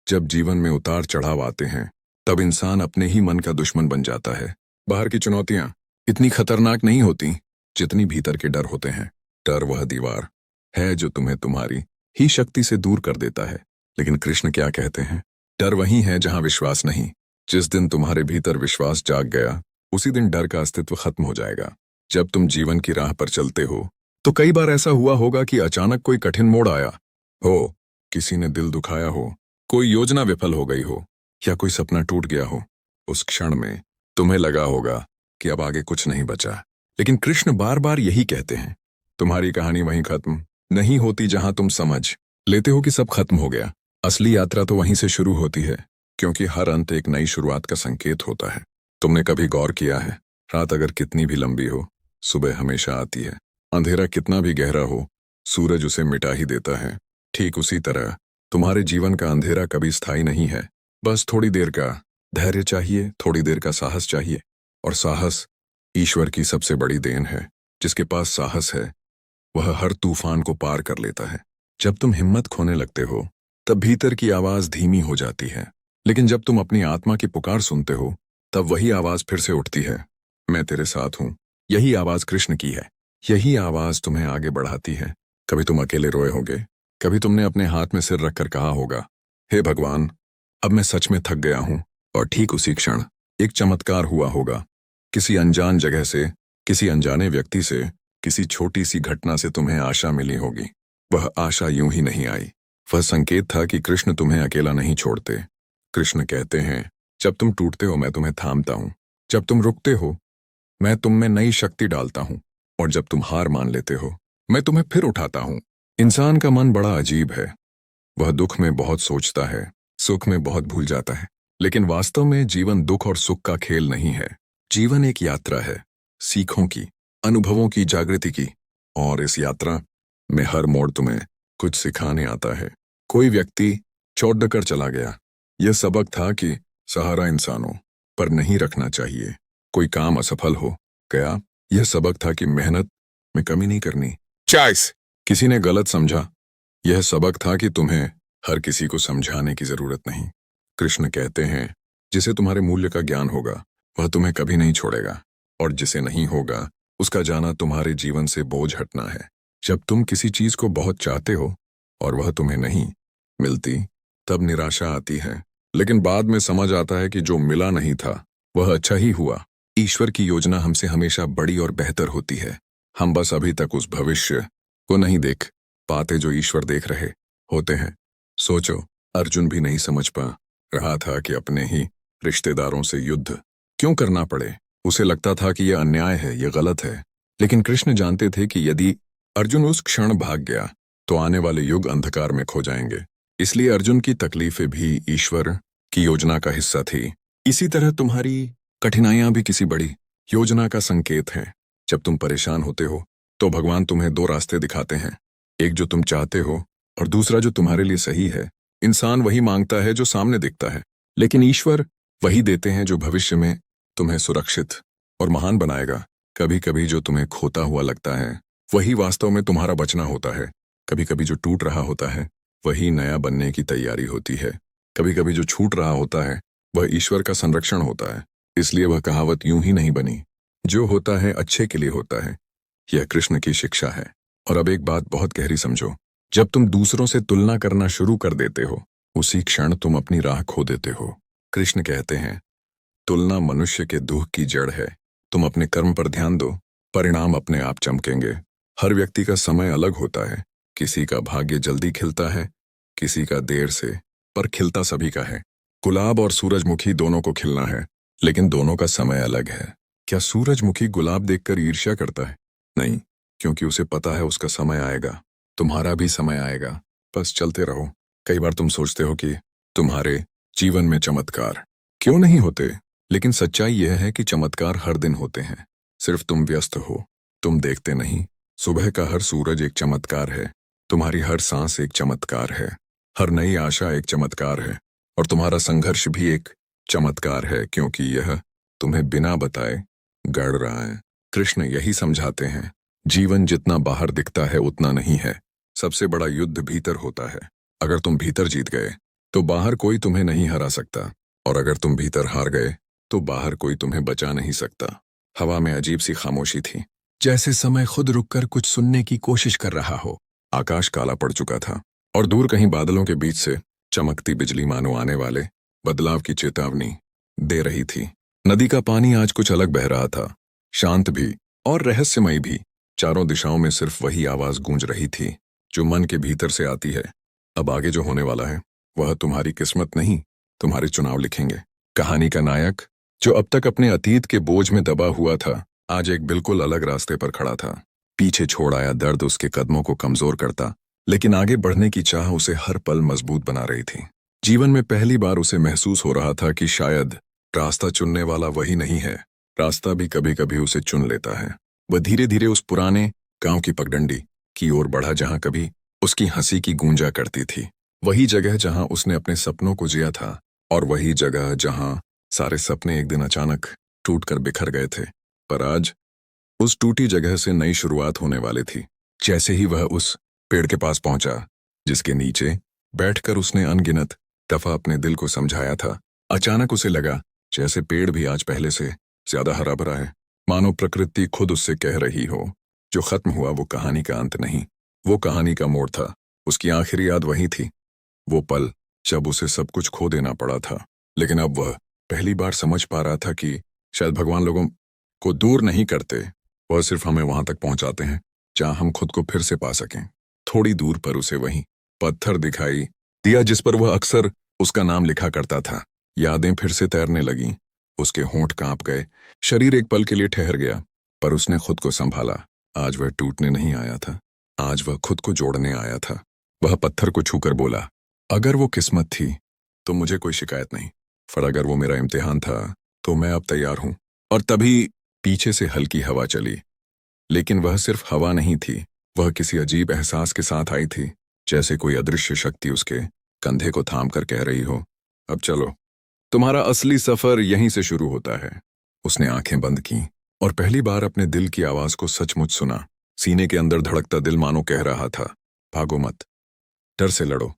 जब जीवन में उतार चढ़ाव आते हैं तब इंसान अपने ही मन का दुश्मन बन जाता है। बाहर की चुनौतियां इतनी खतरनाक नहीं होती जितनी भीतर के डर होते हैं। डर वह दीवार है जो तुम्हें तुम्हारी ही शक्ति से दूर कर देता है। लेकिन कृष्ण क्या कहते हैं? डर वही है जहां विश्वास नहीं। जिस दिन तुम्हारे भीतर विश्वास जाग गया, उसी दिन डर का अस्तित्व खत्म हो जाएगा। जब तुम जीवन की राह पर चलते हो तो कई बार ऐसा हुआ होगा कि अचानक कोई कठिन मोड़ आया हो, किसी ने दिल दुखाया हो, कोई योजना विफल हो गई हो, या कोई सपना टूट गया हो। उस क्षण में तुम्हें लगा होगा कि अब आगे कुछ नहीं बचा। लेकिन कृष्ण बार बार यही कहते हैं, तुम्हारी कहानी वहीं खत्म नहीं होती जहां तुम समझ लेते हो कि सब खत्म हो गया। असली यात्रा तो वहीं से शुरू होती है, क्योंकि हर अंत एक नई शुरुआत का संकेत होता है। तुमने कभी गौर किया है, रात अगर कितनी भी लंबी हो, सुबह हमेशा आती है। अंधेरा कितना भी गहरा हो, सूरज उसे मिटा ही देता है। ठीक उसी तरह तुम्हारे जीवन का अंधेरा कभी स्थायी नहीं है। बस थोड़ी देर का धैर्य चाहिए, थोड़ी देर का साहस चाहिए। और साहस ईश्वर की सबसे बड़ी देन है। जिसके पास साहस है वह हर तूफान को पार कर लेता है। जब तुम हिम्मत खोने लगते हो तब भीतर की आवाज धीमी हो जाती है, लेकिन जब तुम अपनी आत्मा की पुकार सुनते हो तब वही आवाज फिर से उठती है, मैं तेरे साथ हूं। यही आवाज कृष्ण की है। यही आवाज तुम्हें आगे बढ़ाती है। कभी तुम अकेले रोए होगे, कभी तुमने अपने हाथ में सिर रखकर कहा होगा, हे भगवान, अब मैं सच में थक गया हूं। और ठीक उसी क्षण एक चमत्कार हुआ होगा। किसी अनजान जगह से, किसी अनजाने व्यक्ति से, किसी छोटी सी घटना से तुम्हें आशा मिली होगी। वह आशा यूं ही नहीं आई, वह संकेत था कि कृष्ण तुम्हें अकेला नहीं छोड़ते। कृष्ण कहते हैं, जब तुम टूटते हो मैं तुम्हें थामता हूं, जब तुम रुकते हो मैं तुम में नई शक्ति डालता हूं, और जब तुम हार मान लेते हो मैं तुम्हें फिर उठाता हूं। इंसान का मन बड़ा अजीब है। वह दुख में बहुत सोचता है, सुख में बहुत भूल जाता है। लेकिन वास्तव में जीवन दुख और सुख का खेल नहीं है। जीवन एक यात्रा है, सीखों की, अनुभवों की, जागृति की। और इस यात्रा में हर मोड़ तुम्हें कुछ सिखाने आता है। कोई व्यक्ति चोट कर चला गया, यह सबक था कि सहारा इंसानों पर नहीं रखना चाहिए। कोई काम असफल हो गया, यह सबक था कि मेहनत में कमी नहीं करनी। चॉइस किसी ने गलत समझा, यह सबक था कि तुम्हें हर किसी को समझाने की जरूरत नहीं। कृष्ण कहते हैं, जिसे तुम्हारे मूल्य का ज्ञान होगा वह तुम्हें कभी नहीं छोड़ेगा, और जिसे नहीं होगा उसका जाना तुम्हारे जीवन से बोझ हटना है। जब तुम किसी चीज को बहुत चाहते हो और वह तुम्हें नहीं मिलती, तब निराशा आती है। लेकिन बाद में समझ आता है कि जो मिला नहीं था वह अच्छा ही हुआ। ईश्वर की योजना हमसे हमेशा बड़ी और बेहतर होती है। हम बस अभी तक उस भविष्य को नहीं देख पाते जो ईश्वर देख रहे होते हैं। सोचो, अर्जुन भी नहीं समझ पा रहा था कि अपने ही रिश्तेदारों से युद्ध क्यों करना पड़े। उसे लगता था कि यह अन्याय है, यह गलत है। लेकिन कृष्ण जानते थे कि यदि अर्जुन उस क्षण भाग गया तो आने वाले युग अंधकार में खो जाएंगे। इसलिए अर्जुन की तकलीफें भी ईश्वर की योजना का हिस्सा थी। इसी तरह तुम्हारी कठिनाइयां भी किसी बड़ी योजना का संकेत हैं। जब तुम परेशान होते हो तो भगवान तुम्हें दो रास्ते दिखाते हैं, एक जो तुम चाहते हो और दूसरा जो तुम्हारे लिए सही है। इंसान वही मांगता है जो सामने दिखता है, लेकिन ईश्वर वही देते हैं जो भविष्य में तुम्हें सुरक्षित और महान बनाएगा। कभी कभी जो तुम्हें खोता हुआ लगता है वही वास्तव में तुम्हारा बचना होता है। कभी कभी जो टूट रहा होता है वही नया बनने की तैयारी होती है। कभी कभी जो छूट रहा होता है वह ईश्वर का संरक्षण होता है। इसलिए वह कहावत यूं ही नहीं बनी, जो होता है अच्छे के लिए होता है, यह कृष्ण की शिक्षा है। और अब एक बात बहुत गहरी समझो, जब तुम दूसरों से तुलना करना शुरू कर देते हो, उसी क्षण तुम अपनी राह खो देते हो। कृष्ण कहते हैं, तुलना मनुष्य के दुख की जड़ है। तुम अपने कर्म पर ध्यान दो, परिणाम अपने आप चमकेंगे। हर व्यक्ति का समय अलग होता है। किसी का भाग्य जल्दी खिलता है, किसी का देर से, पर खिलता सभी का है। गुलाब और सूरजमुखी दोनों को खिलना है, लेकिन दोनों का समय अलग है। क्या सूरजमुखी गुलाब देखकर ईर्ष्या करता है? नहीं, क्योंकि उसे पता है उसका समय आएगा। तुम्हारा भी समय आएगा, बस चलते रहो। कई बार तुम सोचते हो कि तुम्हारे जीवन में चमत्कार क्यों नहीं होते, लेकिन सच्चाई यह है कि चमत्कार हर दिन होते हैं। सिर्फ तुम व्यस्त हो, तुम देखते नहीं। सुबह का हर सूरज एक चमत्कार है, तुम्हारी हर सांस एक चमत्कार है, हर नई आशा एक चमत्कार है, और तुम्हारा संघर्ष भी एक चमत्कार है, क्योंकि यह तुम्हें बिना बताए गढ़ रहा है। कृष्ण यही समझाते हैं, जीवन जितना बाहर दिखता है उतना नहीं है। सबसे बड़ा युद्ध भीतर होता है। अगर तुम भीतर जीत गए तो बाहर कोई तुम्हें नहीं हरा सकता, और अगर तुम भीतर हार गए तो बाहर कोई तुम्हें बचा नहीं सकता। हवा में अजीब सी खामोशी थी, जैसे समय खुद रुककर कुछ सुनने की कोशिश कर रहा हो। आकाश काला पड़ चुका था, और दूर कहीं बादलों के बीच से चमकती बिजली मानो आने वाले बदलाव की चेतावनी दे रही थी। नदी का पानी आज कुछ अलग बह रहा था, शांत भी और रहस्यमय भी। चारों दिशाओं में सिर्फ वही आवाज गूंज रही थी जो मन के भीतर से आती है। अब आगे जो होने वाला है वह तुम्हारी किस्मत नहीं, तुम्हारे चुनाव लिखेंगे। कहानी का नायक, जो अब तक अपने अतीत के बोझ में दबा हुआ था, आज एक बिल्कुल अलग रास्ते पर खड़ा था। पीछे छोड़ आया दर्द उसके कदमों को कमजोर करता, लेकिन आगे बढ़ने की चाह उसे हर पल मजबूत बना रही थी। जीवन में पहली बार उसे महसूस हो रहा था कि शायद रास्ता चुनने वाला वही नहीं है, रास्ता भी कभी कभी उसे चुन लेता है। वह धीरे धीरे उस पुराने गांव की पगडंडी की ओर बढ़ा जहां कभी उसकी हंसी की गूंजा करती थी। वही जगह जहां उसने अपने सपनों को जिया था, और वही जगह जहां सारे सपने एक दिन अचानक टूटकर बिखर गए थे। पर आज उस टूटी जगह से नई शुरुआत होने वाली थी। जैसे ही वह उस पेड़ के पास पहुंचा जिसके नीचे बैठकर उसने अनगिनत दफा अपने दिल को समझाया था, अचानक उसे लगा जैसे पेड़ भी आज पहले से ज्यादा हरा भरा है। मानो प्रकृति खुद उससे कह रही हो, जो खत्म हुआ वो कहानी का अंत नहीं, वो कहानी का मोड़ था। उसकी आखिरी याद वही थी, वो पल जब उसे सब कुछ खो देना पड़ा था। लेकिन अब वह पहली बार समझ पा रहा था कि शायद भगवान लोगों को दूर नहीं करते, वह सिर्फ हमें वहां तक पहुंचाते हैं जहां हम खुद को फिर से पा सकें। थोड़ी दूर पर उसे वही पत्थर दिखाई दिया जिस पर वह अक्सर उसका नाम लिखा करता था। यादें फिर से तैरने लगीं, उसके होंठ कांप गए, शरीर एक पल के लिए ठहर गया, पर उसने खुद को संभाला। आज वह टूटने नहीं आया था, आज वह खुद को जोड़ने आया था। वह पत्थर को छूकर बोला, अगर वो किस्मत थी तो मुझे कोई शिकायत नहीं, पर अगर वो मेरा इम्तिहान था तो मैं अब तैयार हूं। और तभी पीछे से हल्की हवा चली, लेकिन वह सिर्फ हवा नहीं थी, वह किसी अजीब एहसास के साथ आई थी, जैसे कोई अदृश्य शक्ति उसके कंधे को थाम कर कह रही हो, अब चलो, तुम्हारा असली सफर यहीं से शुरू होता है। उसने आंखें बंद की और पहली बार अपने दिल की आवाज को सचमुच सुना। सीने के अंदर धड़कता दिल मानो कह रहा था, भागो मत, डर से लड़ो,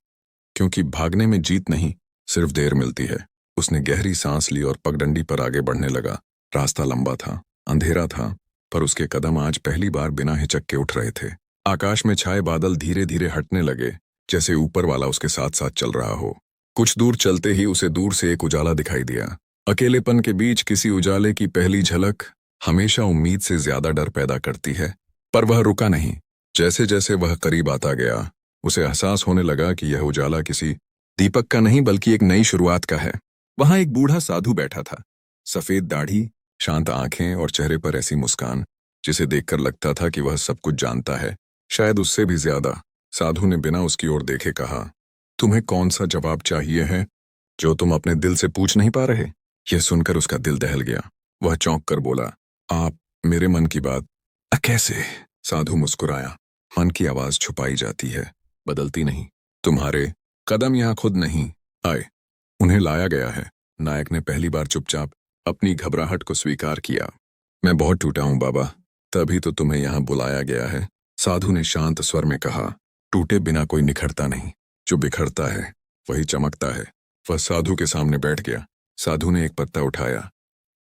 क्योंकि भागने में जीत नहीं, सिर्फ देर मिलती है। उसने गहरी सांस ली और पगडंडी पर आगे बढ़ने लगा। रास्ता लंबा था, अंधेरा था, पर उसके कदम आज पहली बार बिना हिचक के उठ रहे थे। आकाश में छाए बादल धीरे धीरे हटने लगे, जैसे ऊपर वाला उसके साथ साथ चल रहा हो। कुछ दूर चलते ही उसे दूर से एक उजाला दिखाई दिया। अकेलेपन के बीच किसी उजाले की पहली झलक हमेशा उम्मीद से ज्यादा डर पैदा करती है। पर वह रुका नहीं। जैसे जैसे वह करीब आता गया, उसे एहसास होने लगा कि यह उजाला किसी दीपक का नहीं बल्कि एक नई शुरुआत का है। वहां एक बूढ़ा साधु बैठा था, सफेद दाढ़ी, शांत आंखें और चेहरे पर ऐसी मुस्कान जिसे देखकर लगता था कि वह सब कुछ जानता है, शायद उससे भी ज्यादा। साधु ने बिना उसकी ओर देखे कहा, तुम्हें कौन सा जवाब चाहिए है जो तुम अपने दिल से पूछ नहीं पा रहे? यह सुनकर उसका दिल दहल गया। वह चौंक कर बोला, आप मेरे मन की बात कैसे? साधु मुस्कुराया, मन की आवाज छुपाई जाती है, बदलती नहीं। तुम्हारे कदम यहां खुद नहीं आए, उन्हें लाया गया है। नायक ने पहली बार चुपचाप अपनी घबराहट को स्वीकार किया। मैं बहुत टूटा हूं बाबा, तभी तो तुम्हें यहां बुलाया गया है। साधु ने शांत स्वर में कहा, टूटे बिना कोई निखरता नहीं, जो बिखरता है वही चमकता है। वह साधु के सामने बैठ गया। साधु ने एक पत्ता उठाया,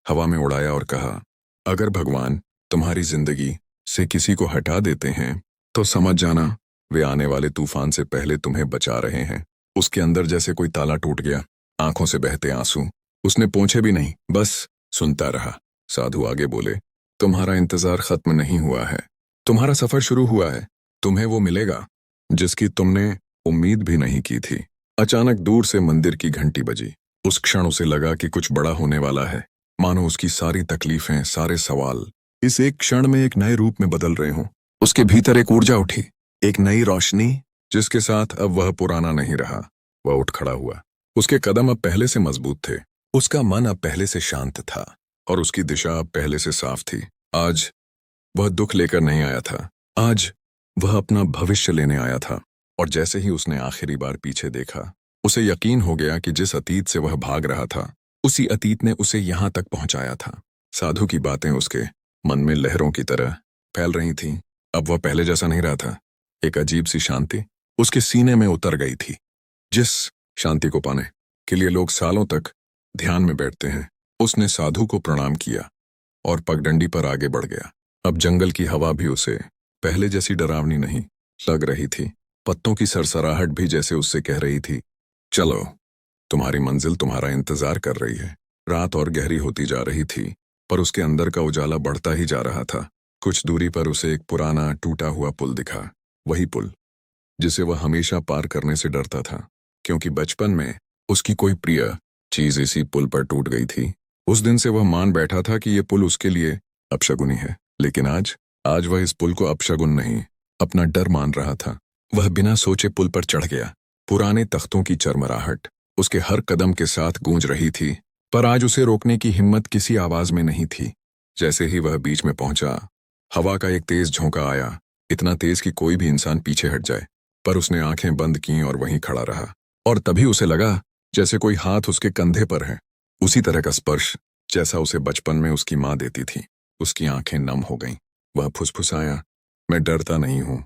हवा में उड़ाया और कहा, अगर भगवान तुम्हारी जिंदगी से किसी को हटा देते हैं तो समझ जाना वे आने वाले तूफान से पहले तुम्हें बचा रहे हैं। उसके अंदर जैसे कोई ताला टूट गया, आंखों से बहते आंसू। उसने पूछे भी नहीं, बस सुनता रहा। साधु आगे बोले, तुम्हारा इंतजार खत्म नहीं हुआ है, तुम्हारा सफर शुरू हुआ है। तुम्हें वो मिलेगा जिसकी तुमने उम्मीद भी नहीं की थी। अचानक दूर से मंदिर की घंटी बजी। उस क्षण उसे लगा कि कुछ बड़ा होने वाला है, मानो उसकी सारी तकलीफें, सारे सवाल इस एक क्षण में एक नए रूप में बदल रहे हों। उसके भीतर एक ऊर्जा उठी, एक नई रोशनी, जिसके साथ अब वह पुराना नहीं रहा। वह उठ खड़ा हुआ। उसके कदम अब पहले से मजबूत थे, उसका मन अब पहले से शांत था और उसकी दिशा अब पहले से साफ थी। आज वह दुख लेकर नहीं आया था, आज वह अपना भविष्य लेने आया था। और जैसे ही उसने आखिरी बार पीछे देखा, उसे यकीन हो गया कि जिस अतीत से वह भाग रहा था, उसी अतीत ने उसे यहां तक पहुंचाया था। साधु की बातें उसके मन में लहरों की तरह फैल रही थीं। अब वह पहले जैसा नहीं रहा था। एक अजीब सी शांति उसके सीने में उतर गई थी, जिस शांति को पाने के लिए लोग सालों तक ध्यान में बैठते हैं। उसने साधु को प्रणाम किया और पगडंडी पर आगे बढ़ गया। अब जंगल की हवा भी उसे पहले जैसी डरावनी नहीं लग रही थी। पत्तों की सरसराहट भी जैसे उससे कह रही थी, चलो, तुम्हारी मंजिल तुम्हारा इंतजार कर रही है। रात और गहरी होती जा रही थी, पर उसके अंदर का उजाला बढ़ता ही जा रहा था। कुछ दूरी पर उसे एक पुराना टूटा हुआ पुल दिखा, वही पुल जिसे वह हमेशा पार करने से डरता था, क्योंकि बचपन में उसकी कोई प्रिय चीज इसी पुल पर टूट गई थी। उस दिन से वह मान बैठा था कि यह पुल उसके लिए अपशगुनी है, लेकिन आज वह इस पुल को अपशगुन नहीं, अपना डर मान रहा था। वह बिना सोचे पुल पर चढ़ गया। पुराने तख्तों की चरमराहट उसके हर कदम के साथ गूंज रही थी, पर आज उसे रोकने की हिम्मत किसी आवाज में नहीं थी। जैसे ही वह बीच में पहुंचा, हवा का एक तेज झोंका आया, इतना तेज कि कोई भी इंसान पीछे हट जाए। पर उसने आंखें बंद कीं और वहीं खड़ा रहा। और तभी उसे लगा जैसे कोई हाथ उसके कंधे पर है, उसी तरह का स्पर्श जैसा उसे बचपन में उसकी माँ देती थी। उसकी आंखें नम हो गईं। वह फुसफुसाया, मैं डरता नहीं हूं,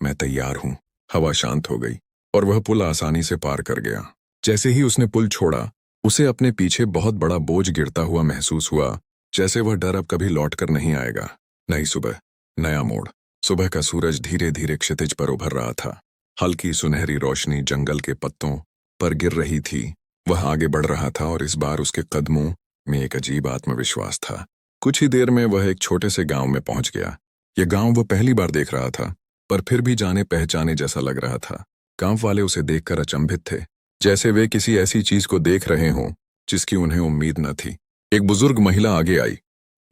मैं तैयार हूं। हवा शांत हो गई और वह पुल आसानी से पार कर गया। जैसे ही उसने पुल छोड़ा, उसे अपने पीछे बहुत बड़ा बोझ गिरता हुआ महसूस हुआ, जैसे वह डर अब कभी लौटकर नहीं आएगा। नई सुबह, नया मोड़। सुबह का सूरज धीरे धीरे क्षितिज पर उभर रहा था। हल्की सुनहरी रोशनी जंगल के पत्तों पर गिर रही थी। वह आगे बढ़ रहा था और इस बार उसके कदमों में एक अजीब आत्मविश्वास था। कुछ ही देर में वह एक छोटे से गांव में पहुंच गया। यह गांव वह पहली बार देख रहा था, पर फिर भी जाने पहचाने जैसा लग रहा था। गांव वाले उसे देखकर अचंभित थे, जैसे वे किसी ऐसी चीज को देख रहे हों जिसकी उन्हें उम्मीद न थी। एक बुजुर्ग महिला आगे आई,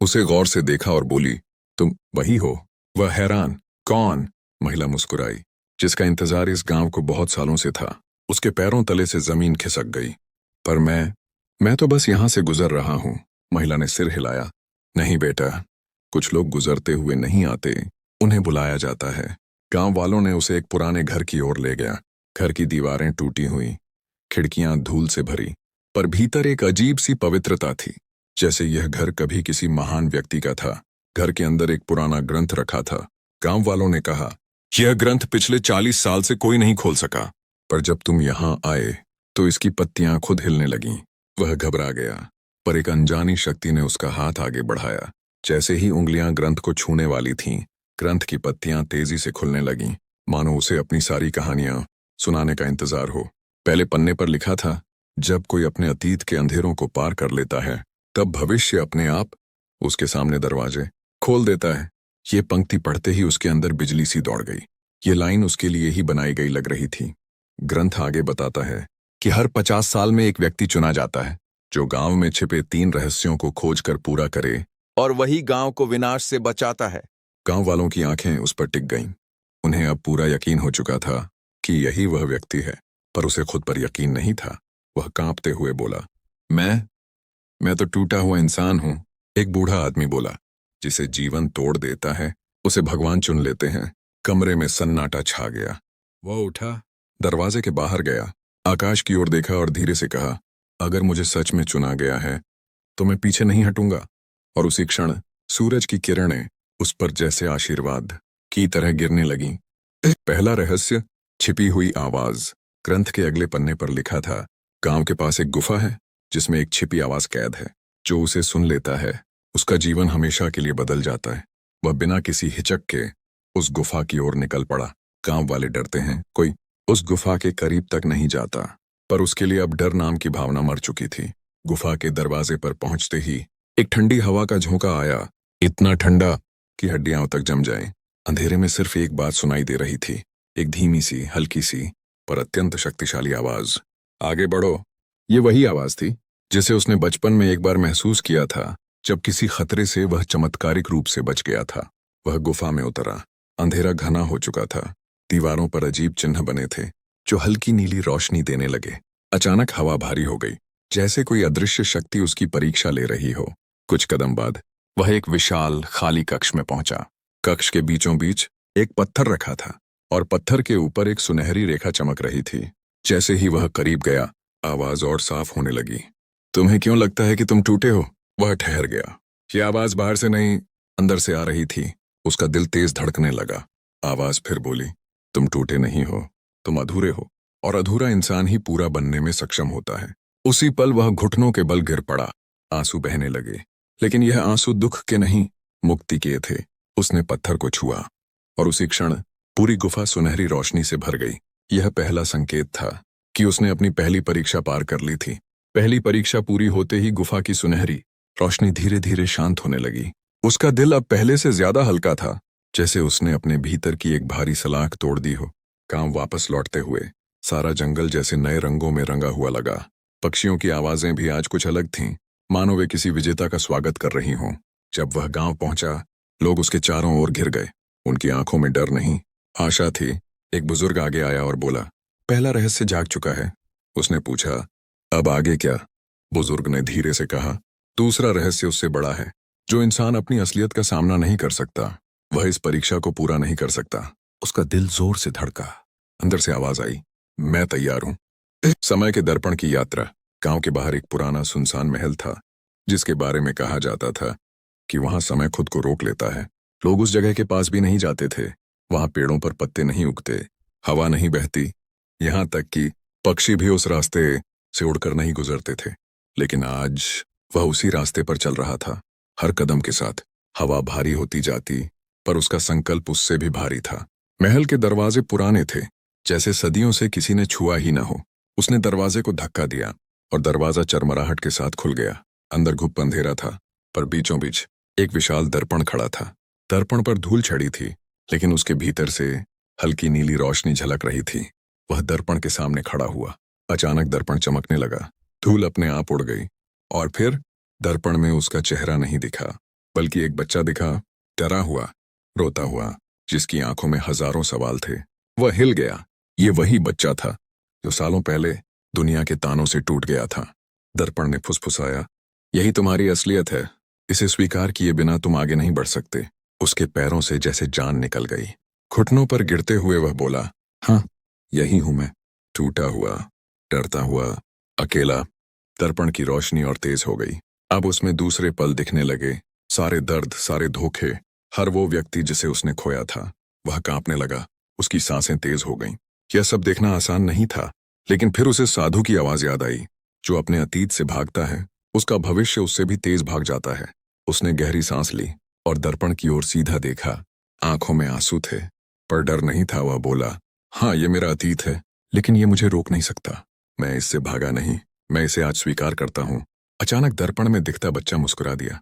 उसे गौर से देखा और बोली, तुम वही हो? वह हैरान, कौन? महिला मुस्कुराई, जिसका इंतजार इस गांव को बहुत सालों से था। उसके पैरों तले से जमीन खिसक गई। पर मैं तो बस यहां से गुजर रहा हूं। महिला ने सिर हिलाया। नहीं बेटा, कुछ लोग गुजरते हुए नहीं आते, उन्हें बुलाया जाता है। गांव वालों ने उसे एक पुराने घर की ओर ले गया। घर की दीवारें टूटी हुई, खिड़कियां धूल से भरी, पर भीतर एक अजीब सी पवित्रता थी, जैसे यह घर कभी किसी महान व्यक्ति का था। घर के अंदर एक पुराना ग्रंथ रखा था। गांव वालों ने कहा, यह ग्रंथ पिछले 40 साल से कोई नहीं खोल सका, पर जब तुम यहां आए तो इसकी पत्तियां खुद हिलने लगीं। वह घबरा गया, पर एक अनजानी शक्ति ने उसका हाथ आगे बढ़ाया। जैसे ही उंगलियां ग्रंथ को छूने वाली थीं, ग्रंथ की पत्तियां तेजी से खुलने लगीं, मानो उसे अपनी सारी कहानियां सुनाने का इंतजार हो। पहले पन्ने पर लिखा था, जब कोई अपने अतीत के अंधेरों को पार कर लेता है, तब भविष्य अपने आप उसके सामने दरवाजे खोल देता है। ये पंक्ति पढ़ते ही उसके अंदर बिजली सी दौड़ गई। ये लाइन उसके लिए ही बनाई गई लग रही थी। ग्रंथ आगे बताता है कि हर 50 साल में एक व्यक्ति चुना जाता है, जो गांव में छिपे 3 रहस्यों को खोजकर पूरा करे, और वही गांव को विनाश से बचाता है। गांव वालों की आंखें उस पर टिक गईं। उन्हें अब पूरा यकीन हो चुका था कि यही वह व्यक्ति है, पर उसे खुद पर यकीन नहीं था। वह कांपते हुए बोला, मैं तो टूटा हुआ इंसान हूं। एक बूढ़ा आदमी बोला, जिसे जीवन तोड़ देता है उसे भगवान चुन लेते हैं। कमरे में सन्नाटा छा गया। वह उठा, दरवाजे के बाहर गया, आकाश की ओर देखा और धीरे से कहा, अगर मुझे सच में चुना गया है तो मैं पीछे नहीं हटूंगा। और उसी क्षण सूरज की किरणें उस पर जैसे आशीर्वाद की तरह गिरने लगीं। पहला रहस्य, छिपी हुई आवाज। ग्रंथ के अगले पन्ने पर लिखा था, गांव के पास एक गुफा है जिसमें एक छिपी आवाज कैद है। जो उसे सुन लेता है उसका जीवन हमेशा के लिए बदल जाता है। वह बिना किसी हिचक के उस गुफा की ओर निकल पड़ा। गांव वाले डरते हैं, कोई उस गुफा के करीब तक नहीं जाता, पर उसके लिए अब डर नाम की भावना मर चुकी थी। गुफा के दरवाजे पर पहुंचते ही एक ठंडी हवा का झोंका आया, इतना ठंडा कि हड्डियां तक जम जाएं। अंधेरे में सिर्फ एक बात सुनाई दे रही थी, एक धीमी सी, हल्की सी पर अत्यंत शक्तिशाली आवाज, आगे बढ़ो। ये वही आवाज थी जिसे उसने बचपन में एक बार महसूस किया था, जब किसी खतरे से वह चमत्कारिक रूप से बच गया था। वह गुफा में उतरा। अंधेरा घना हो चुका था। दीवारों पर अजीब चिन्ह बने थे जो हल्की नीली रोशनी देने लगे। अचानक हवा भारी हो गई, जैसे कोई अदृश्य शक्ति उसकी परीक्षा ले रही हो। कुछ कदम बाद वह एक विशाल खाली कक्ष में पहुंचा। कक्ष के बीचों बीच एक पत्थर रखा था और पत्थर के ऊपर एक सुनहरी रेखा चमक रही थी। जैसे ही वह करीब गया, आवाज और साफ होने लगी। तुम्हें क्यों लगता है कि तुम टूटे हो? वह ठहर गया। ये आवाज बाहर से नहीं, अंदर से आ रही थी। उसका दिल तेज धड़कने लगा। आवाज फिर बोली, तुम टूटे नहीं हो, तुम अधूरे हो, और अधूरा इंसान ही पूरा बनने में सक्षम होता है। उसी पल वह घुटनों के बल गिर पड़ा। आंसू बहने लगे, लेकिन यह आंसू दुख के नहीं, मुक्ति के थे। उसने पत्थर को छुआ और उसी क्षण पूरी गुफा सुनहरी रोशनी से भर गई। यह पहला संकेत था कि उसने अपनी पहली परीक्षा पार कर ली थी। पहली परीक्षा पूरी होते ही गुफा की सुनहरी रोशनी धीरे धीरे शांत होने लगी। उसका दिल अब पहले से ज्यादा हल्का था, जैसे उसने अपने भीतर की एक भारी सलाख तोड़ दी हो। गांव वापस लौटते हुए सारा जंगल जैसे नए रंगों में रंगा हुआ लगा। पक्षियों की आवाजें भी आज कुछ अलग थीं, मानो वे किसी विजेता का स्वागत कर रही हों। जब वह गांव पहुंचा, लोग उसके चारों ओर घिर गए। उनकी आंखों में डर नहीं, आशा थी। एक बुजुर्ग आगे आया और बोला, पहला रहस्य जाग चुका है। उसने पूछा, अब आगे क्या? बुजुर्ग ने धीरे से कहा, दूसरा रहस्य उससे बड़ा है। जो इंसान अपनी असलियत का सामना नहीं कर सकता, वह इस परीक्षा को पूरा नहीं कर सकता। उसका दिल जोर से धड़का। अंदर से आवाज आई, मैं तैयार हूं। समय के दर्पण की यात्रा। गांव के बाहर एक पुराना सुनसान महल था, जिसके बारे में कहा जाता था कि वहां समय खुद को रोक लेता है। लोग उस जगह के पास भी नहीं जाते थे। वहां पेड़ों पर पत्ते नहीं उगते, हवा नहीं बहती, यहां तक कि पक्षी भी उस रास्ते से उड़कर नहीं गुजरते थे। लेकिन आज वह उसी रास्ते पर चल रहा था। हर कदम के साथ हवा भारी होती जाती, पर उसका संकल्प उससे भी भारी था। महल के दरवाजे पुराने थे, जैसे सदियों से किसी ने छुआ ही न हो। उसने दरवाजे को धक्का दिया और दरवाजा चरमराहट के साथ खुल गया। अंदर घुप अंधेरा था, पर बीचों बीच एक विशाल दर्पण खड़ा था। दर्पण पर धूल छड़ी थी, लेकिन उसके भीतर से हल्की नीली रोशनी झलक रही थी। वह दर्पण के सामने खड़ा हुआ। अचानक दर्पण चमकने लगा, धूल अपने आप उड़ गई, और फिर दर्पण में उसका चेहरा नहीं दिखा, बल्कि एक बच्चा दिखा, डरा हुआ, रोता हुआ, जिसकी आंखों में हजारों सवाल थे। वह हिल गया। ये वही बच्चा था जो सालों पहले दुनिया के तानों से टूट गया था। दर्पण ने फुसफुसाया, यही तुम्हारी असलियत है। इसे स्वीकार किए बिना तुम आगे नहीं बढ़ सकते। उसके पैरों से जैसे जान निकल गई। घुटनों पर गिरते हुए वह बोला, हाँ, यही हूं मैं, टूटा हुआ, डरता हुआ, अकेला। दर्पण की रोशनी और तेज हो गई। अब उसमें दूसरे पल दिखने लगे, सारे दर्द, सारे धोखे, हर वो व्यक्ति जिसे उसने खोया था। वह कांपने लगा, उसकी सांसें तेज हो गईं। यह सब देखना आसान नहीं था, लेकिन फिर उसे साधु की आवाज याद आई, जो अपने अतीत से भागता है, उसका भविष्य उससे भी तेज भाग जाता है। उसने गहरी सांस ली और दर्पण की ओर सीधा देखा। आंखों में आंसू थे, पर डर नहीं था। वह बोला, हाँ, ये मेरा अतीत है, लेकिन ये मुझे रोक नहीं सकता। मैं इससे भागा नहीं, मैं इसे आज स्वीकार करता हूं। अचानक दर्पण में दिखता बच्चा मुस्कुरा दिया,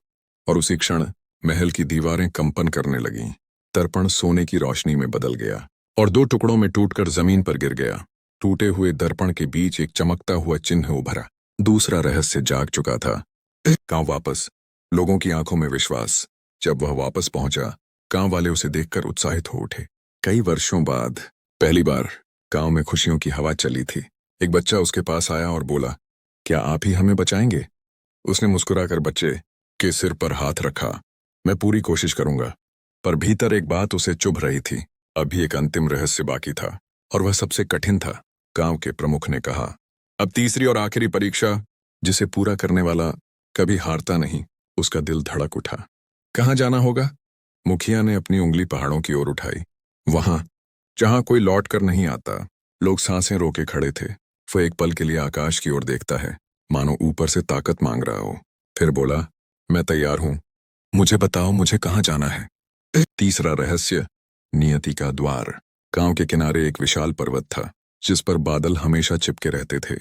और उसी क्षण महल की दीवारें कंपन करने लगीं। दर्पण सोने की रोशनी में बदल गया और दो टुकड़ों में टूटकर जमीन पर गिर गया। टूटे हुए दर्पण के बीच एक चमकता हुआ चिन्ह उभरा। दूसरा रहस्य जाग चुका था। गांव वापस। लोगों की आंखों में विश्वास। जब वह वापस पहुंचा, गांव वाले उसे देखकर उत्साहित हो उठे। कई वर्षों बाद पहली बार गांव में खुशियों की हवा चली थी। एक बच्चा उसके पास आया और बोला, क्या आप ही हमें बचाएंगे? उसने मुस्कुराकर बच्चे के सिर पर हाथ रखा। मैं पूरी कोशिश करूंगा। पर भीतर एक बात उसे चुभ रही थी। अभी एक अंतिम रहस्य बाकी था, और वह सबसे कठिन था। गांव के प्रमुख ने कहा, अब तीसरी और आखिरी परीक्षा, जिसे पूरा करने वाला कभी हारता नहीं। उसका दिल धड़क उठा। कहाँ जाना होगा? मुखिया ने अपनी उंगली पहाड़ों की ओर उठाई। वहां जहां कोई लौट कर नहीं आता। लोग सांसें रोके खड़े थे। वह एक पल के लिए आकाश की ओर देखता है, मानो ऊपर से ताकत मांग रहा हो। फिर बोला, मैं तैयार हूं। मुझे बताओ, मुझे कहाँ जाना है? तीसरा रहस्य, नियति का द्वार। गांव के किनारे एक विशाल पर्वत था जिस पर बादल हमेशा चिपके रहते थे।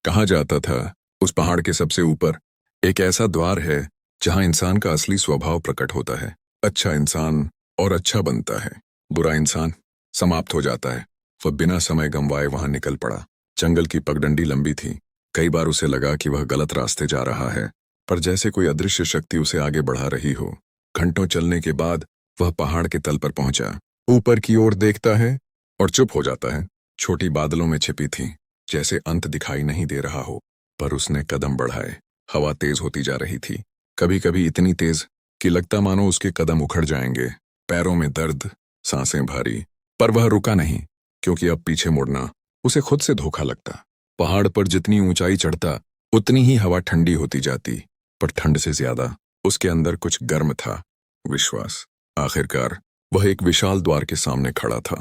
कहा जाता था उस पहाड़ के सबसे ऊपर एक ऐसा द्वार है जहां इंसान का असली स्वभाव प्रकट होता है। अच्छा इंसान और अच्छा बनता है, बुरा इंसान समाप्त हो जाता है। वह बिना समय गंवाए वहां निकल पड़ा। जंगल की पगडंडी लंबी थी। कई बार उसे लगा कि वह गलत रास्ते जा रहा है, पर जैसे कोई अदृश्य शक्ति उसे आगे बढ़ा रही हो। घंटों चलने के बाद वह पहाड़ के तल पर पहुंचा। ऊपर की ओर देखता है और चुप हो जाता है। छोटी बादलों में छिपी थी, जैसे अंत दिखाई नहीं दे रहा हो। पर उसने कदम बढ़ाए। हवा तेज होती जा रही थी, कभी कभी इतनी तेज कि लगता मानो उसके कदम उखड़ जाएंगे। पैरों में दर्द, सांसें भारी। पर वह रुका नहीं, क्योंकि अब पीछे मुड़ना उसे खुद से धोखा लगता। पहाड़ पर जितनी ऊंचाई चढ़ता उतनी ही हवा ठंडी होती जाती, पर ठंड से ज्यादा उसके अंदर कुछ गर्म था, विश्वास। आखिरकार वह एक विशाल द्वार के सामने खड़ा था।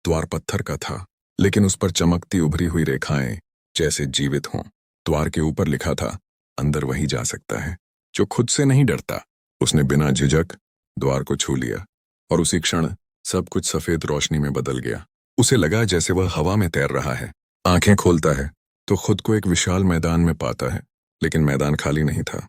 द्वार पत्थर का था, लेकिन उस पर चमकती उभरी हुई रेखाएं जैसे जीवित हों। द्वार के ऊपर लिखा था, अंदर वही जा सकता है जो खुद से नहीं डरता। उसने बिना झिझक द्वार को छू लिया और उसी क्षण सब कुछ सफेद रोशनी में बदल गया। उसे लगा जैसे वह हवा में तैर रहा है। आंखें खोलता है तो खुद को एक विशाल मैदान में पाता है, लेकिन मैदान खाली नहीं था।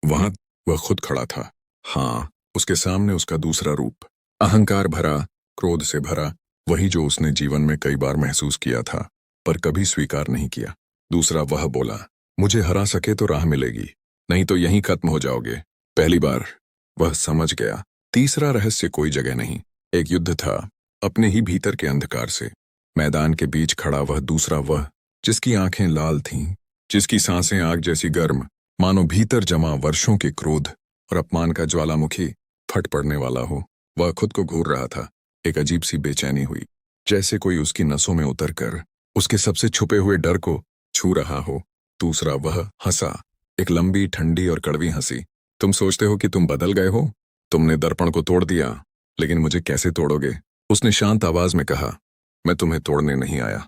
वहां वह खुद खड़ा था। हाँ, उसके सामने उसका दूसरा रूप, अहंकार भरा, क्रोध से भरा, वही जो उसने जीवन में कई बार महसूस किया था पर कभी स्वीकार नहीं किया। दूसरा वह बोला, मुझे हरा सके तो राह मिलेगी, नहीं तो यहीं खत्म हो जाओगे। पहली बार वह समझ गया, तीसरा रहस्य कोई जगह नहीं। एक युद्ध था अपने ही भीतर के अंधकार से। मैदान के बीच खड़ा वह दूसरा, वह जिसकी आंखें लाल थीं, जिसकी सांसें आग जैसी गर्म, मानो भीतर जमा वर्षों के क्रोध और अपमान का ज्वालामुखी फट पड़ने वाला हो। वह खुद को घूर रहा था। एक अजीब सी बेचैनी हुई, जैसे कोई उसकी नसों में उतरकर उसके सबसे छुपे हुए डर को छू रहा हो। दूसरा वह हंसा, एक लंबी, ठंडी और कड़वी हंसी। तुम सोचते हो कि तुम बदल गए हो, तुमने दर्पण को तोड़ दिया, लेकिन मुझे कैसे तोड़ोगे? उसने शांत आवाज में कहा, मैं तुम्हें तोड़ने नहीं आया,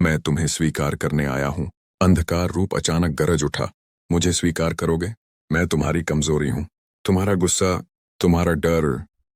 मैं तुम्हें स्वीकार करने आया हूं। अंधकार रूप अचानक गरज उठा, मुझे स्वीकार करोगे? मैं तुम्हारी कमजोरी हूं, तुम्हारा गुस्सा, तुम्हारा डर,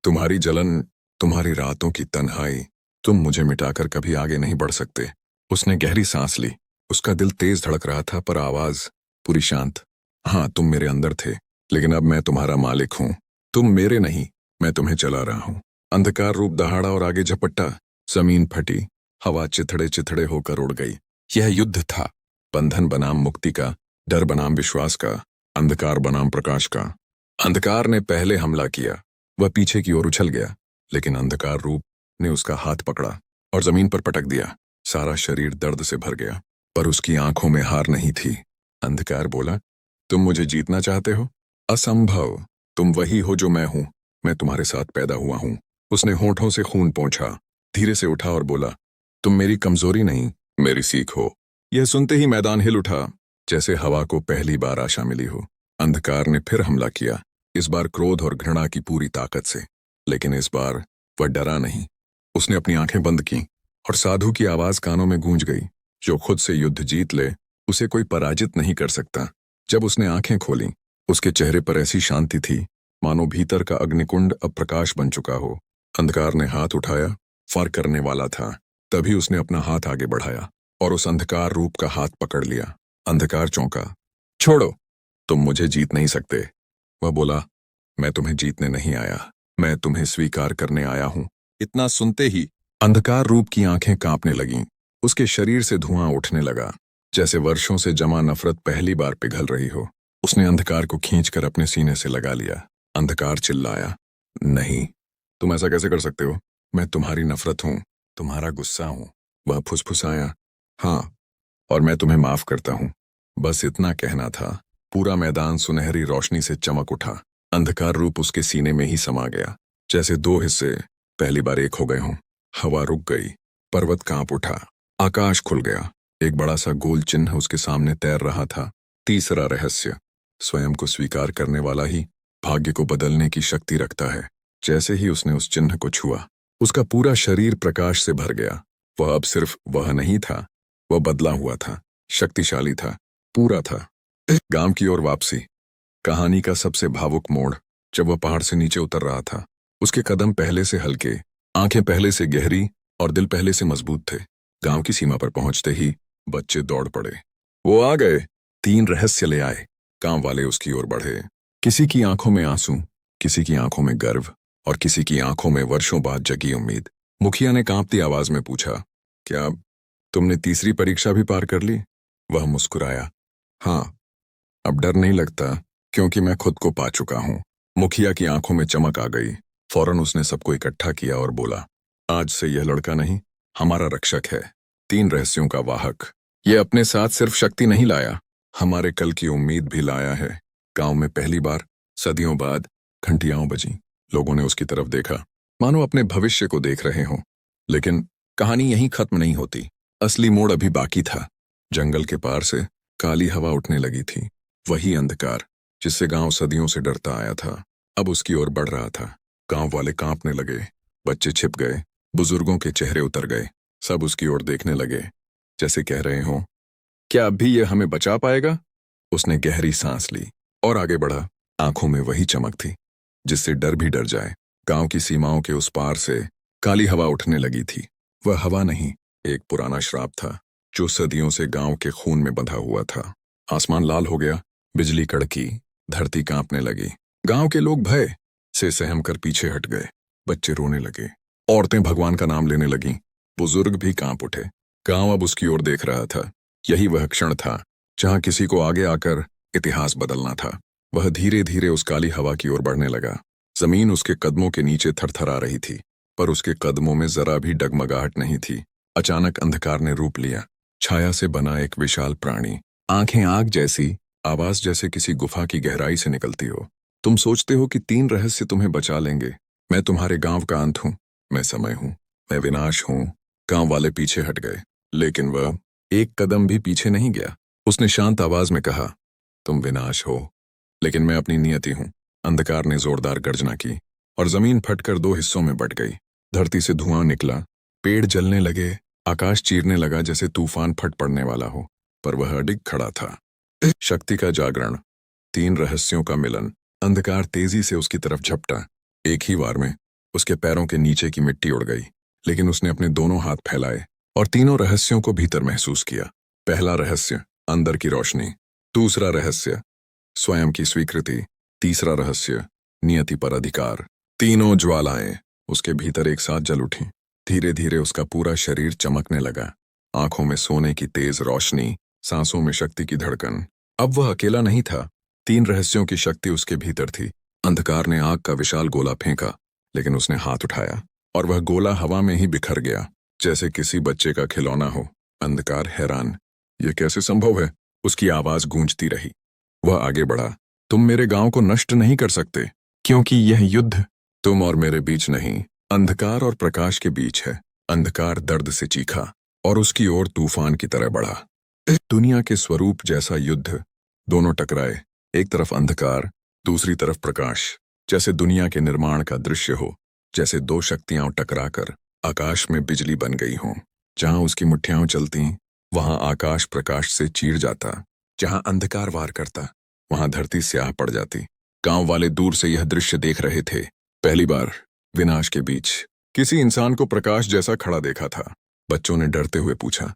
तुम्हारी जलन, तुम्हारी रातों की तन्हाई। तुम मुझे मिटाकर कभी आगे नहीं बढ़ सकते। उसने गहरी सांस ली। उसका दिल तेज धड़क रहा था, पर आवाज पूरी शांत। हाँ, तुम मेरे अंदर थे, लेकिन अब मैं तुम्हारा मालिक हूं। तुम मेरे नहीं, मैं तुम्हें चला रहा हूं। अंधकार रूप दहाड़ा और आगे झपट्टा। जमीन फटी, हवा चिथड़े चिथड़े होकर उड़ गई। यह युद्ध था, बंधन बनाम मुक्ति का, डर बनाम विश्वास का, अंधकार बनाम प्रकाश का। अंधकार ने पहले हमला किया, वह पीछे की ओर उछल गया, लेकिन अंधकार रूप ने उसका हाथ पकड़ा और जमीन पर पटक दिया। सारा शरीर दर्द से भर गया, पर उसकी आंखों में हार नहीं थी। अंधकार बोला, तुम मुझे जीतना चाहते हो? असंभव, तुम वही हो जो मैं हूं, मैं तुम्हारे साथ पैदा हुआ हूं। उसने होठों से खून पोंछा, धीरे से उठा और बोला, तुम मेरी कमजोरी नहीं, मेरी सीख हो। यह सुनते ही मैदान हिल उठा, जैसे हवा को पहली बार आशा मिली हो। अंधकार ने फिर हमला किया, इस बार क्रोध और घृणा की पूरी ताकत से, लेकिन इस बार वह डरा नहीं। उसने अपनी आंखें बंद की और साधु की आवाज कानों में गूंज गई, जो खुद से युद्ध जीत ले उसे कोई पराजित नहीं कर सकता। जब उसने आंखें खोली, उसके चेहरे पर ऐसी शांति थी मानो भीतर का अग्निकुंड अब प्रकाश बन चुका हो। अंधकार ने हाथ उठाया, फार करने वाला था, तभी उसने अपना हाथ आगे बढ़ाया और उस अंधकार रूप का हाथ पकड़ लिया। अंधकार चौंका, छोड़ो, तुम मुझे जीत नहीं सकते। वह बोला, मैं तुम्हें जीतने नहीं आया, मैं तुम्हें स्वीकार करने आया हूं। इतना सुनते ही अंधकार रूप की आंखें कांपने लगीं, उसके शरीर से धुआं उठने लगा, जैसे वर्षों से जमा नफरत पहली बार पिघल रही हो। उसने अंधकार को खींचकर अपने सीने से लगा लिया। अंधकार चिल्लाया, नहीं, तुम ऐसा कैसे कर सकते हो? मैं तुम्हारी नफरत हूं, तुम्हारा गुस्सा हूं। वह फुसफुसाया, हाँ, और मैं तुम्हें माफ करता हूं। बस इतना कहना था। पूरा मैदान सुनहरी रोशनी से चमक उठा। अंधकार रूप उसके सीने में ही समा गया, जैसे दो हिस्से पहली बार एक हो गए हों। हवा रुक गई, पर्वत कांप उठा, आकाश खुल गया। एक बड़ा सा गोल चिन्ह उसके सामने तैर रहा था। तीसरा रहस्य, स्वयं को स्वीकार करने वाला ही भाग्य को बदलने की शक्ति रखता है। जैसे ही उसने उस चिन्ह को छुआ, उसका पूरा शरीर प्रकाश से भर गया। वह अब सिर्फ वह नहीं था, वह बदला हुआ था, शक्तिशाली था, पूरा था। गांव की ओर वापसी। कहानी का सबसे भावुक मोड़, जब वह पहाड़ से नीचे उतर रहा था उसके कदम पहले से हल्के, आंखें पहले से गहरी और दिल पहले से मजबूत थे। गांव की सीमा पर पहुंचते ही बच्चे दौड़ पड़े। वो आ गए। 3 रहस्य ले आए। गांव वाले उसकी ओर बढ़े। किसी की आंखों में आंसू, किसी की आंखों में गर्व और किसी की आंखों में वर्षों बाद जगी उम्मीद। मुखिया ने कांपती आवाज में पूछा, क्या तुमने तीसरी परीक्षा भी पार कर ली? वह मुस्कुराया, हाँ, अब डर नहीं लगता क्योंकि मैं खुद को पा चुका हूं। मुखिया की आंखों में चमक आ गई। फौरन उसने सबको इकट्ठा किया और बोला, आज से यह लड़का नहीं, हमारा रक्षक है, 3 रहस्यों का वाहक। ये अपने साथ सिर्फ शक्ति नहीं लाया, हमारे कल की उम्मीद भी लाया है। गांव में पहली बार सदियों बाद घंटियां बजीं। लोगों ने उसकी तरफ देखा, मानो अपने भविष्य को देख रहे हों। लेकिन कहानी यहीं खत्म नहीं होती। असली मोड़ अभी बाकी था। जंगल के पार से काली हवा उठने लगी थी। वही अंधकार जिससे गांव सदियों से डरता आया था, अब उसकी ओर बढ़ रहा था। गांव वाले कांपने लगे, बच्चे छिप गए, बुजुर्गों के चेहरे उतर गए। सब उसकी ओर देखने लगे, जैसे कह रहे हों, क्या अब भी ये हमें बचा पाएगा? उसने गहरी सांस ली और आगे बढ़ा। आंखों में वही चमक थी जिससे डर भी डर जाए। गांव की सीमाओं के उस पार से काली हवा उठने लगी थी। वह हवा नहीं, एक पुराना श्राप था जो सदियों से गांव के खून में बंधा हुआ था। आसमान लाल हो गया, बिजली कड़की, धरती कांपने लगी। गांव के लोग भय से सहम कर पीछे हट गए। बच्चे रोने लगे, औरतें भगवान का नाम लेने लगीं, बुजुर्ग भी कांप उठे। गांव अब उसकी ओर देख रहा था। यही वह क्षण था जहां किसी को आगे आकर इतिहास बदलना था। वह धीरे धीरे उस काली हवा की ओर बढ़ने लगा। जमीन उसके कदमों के नीचे थरथरा रही थी, पर उसके कदमों में जरा भी डगमगाहट नहीं थी। अचानक अंधकार ने रूप लिया। छाया से बना एक विशाल प्राणी, आंखें आग जैसी, आवाज जैसे किसी गुफा की गहराई से निकलती हो। तुम सोचते हो कि 3 रहस्य तुम्हें बचा लेंगे। मैं तुम्हारे गांव का अंत हूं, मैं समय हूं, मैं विनाश हूं। गांव वाले पीछे हट गए, लेकिन वह एक कदम भी पीछे नहीं गया। उसने शांत आवाज में कहा, तुम विनाश हो, लेकिन मैं अपनी नियति हूं। अंधकार ने जोरदार गर्जना की और जमीन फटकर 2 हिस्सों में बट गई। धरती से धुआं निकला, पेड़ जलने लगे, आकाश चीरने लगा जैसे तूफान फट पड़ने वाला हो, पर वह अडिग खड़ा था। शक्ति का जागरण, 3 रहस्यों का मिलन। अंधकार तेजी से उसकी तरफ झपटा। एक ही वार में उसके पैरों के नीचे की मिट्टी उड़ गई, लेकिन उसने अपने दोनों हाथ फैलाए और तीनों रहस्यों को भीतर महसूस किया। पहला रहस्य, अंदर की रोशनी। दूसरा रहस्य, स्वयं की स्वीकृति। तीसरा रहस्य, नियति पर अधिकार। तीनों ज्वालाएं उसके भीतर एक साथ जल उठी। धीरे धीरे उसका पूरा शरीर चमकने लगा। आंखों में सोने की तेज रोशनी, सांसों में शक्ति की धड़कन। अब वह अकेला नहीं था, 3 रहस्यों की शक्ति उसके भीतर थी। अंधकार ने आग का विशाल गोला फेंका, लेकिन उसने हाथ उठाया और वह गोला हवा में ही बिखर गया, जैसे किसी बच्चे का खिलौना हो। अंधकार हैरान, यह कैसे संभव है? उसकी आवाज गूंजती रही। वह आगे बढ़ा, तुम मेरे गांव को नष्ट नहीं कर सकते, क्योंकि यह युद्ध तुम और मेरे बीच नहीं, अंधकार और प्रकाश के बीच है। अंधकार दर्द से चीखा और उसकी ओर तूफान की तरह बढ़ा। दुनिया के स्वरूप जैसा युद्ध, दोनों टकराए। एक तरफ अंधकार, दूसरी तरफ प्रकाश, जैसे दुनिया के निर्माण का दृश्य हो। जैसे 2 शक्तियां टकराकर आकाश में बिजली बन गई हों। जहां उसकी मुट्ठियां चलती, वहां आकाश प्रकाश से चीर जाता। जहां अंधकार वार करता, वहां धरती स्याह पड़ जाती। गांव वाले दूर से यह दृश्य देख रहे थे। पहली बार विनाश के बीच किसी इंसान को प्रकाश जैसा खड़ा देखा था। बच्चों ने डरते हुए पूछा,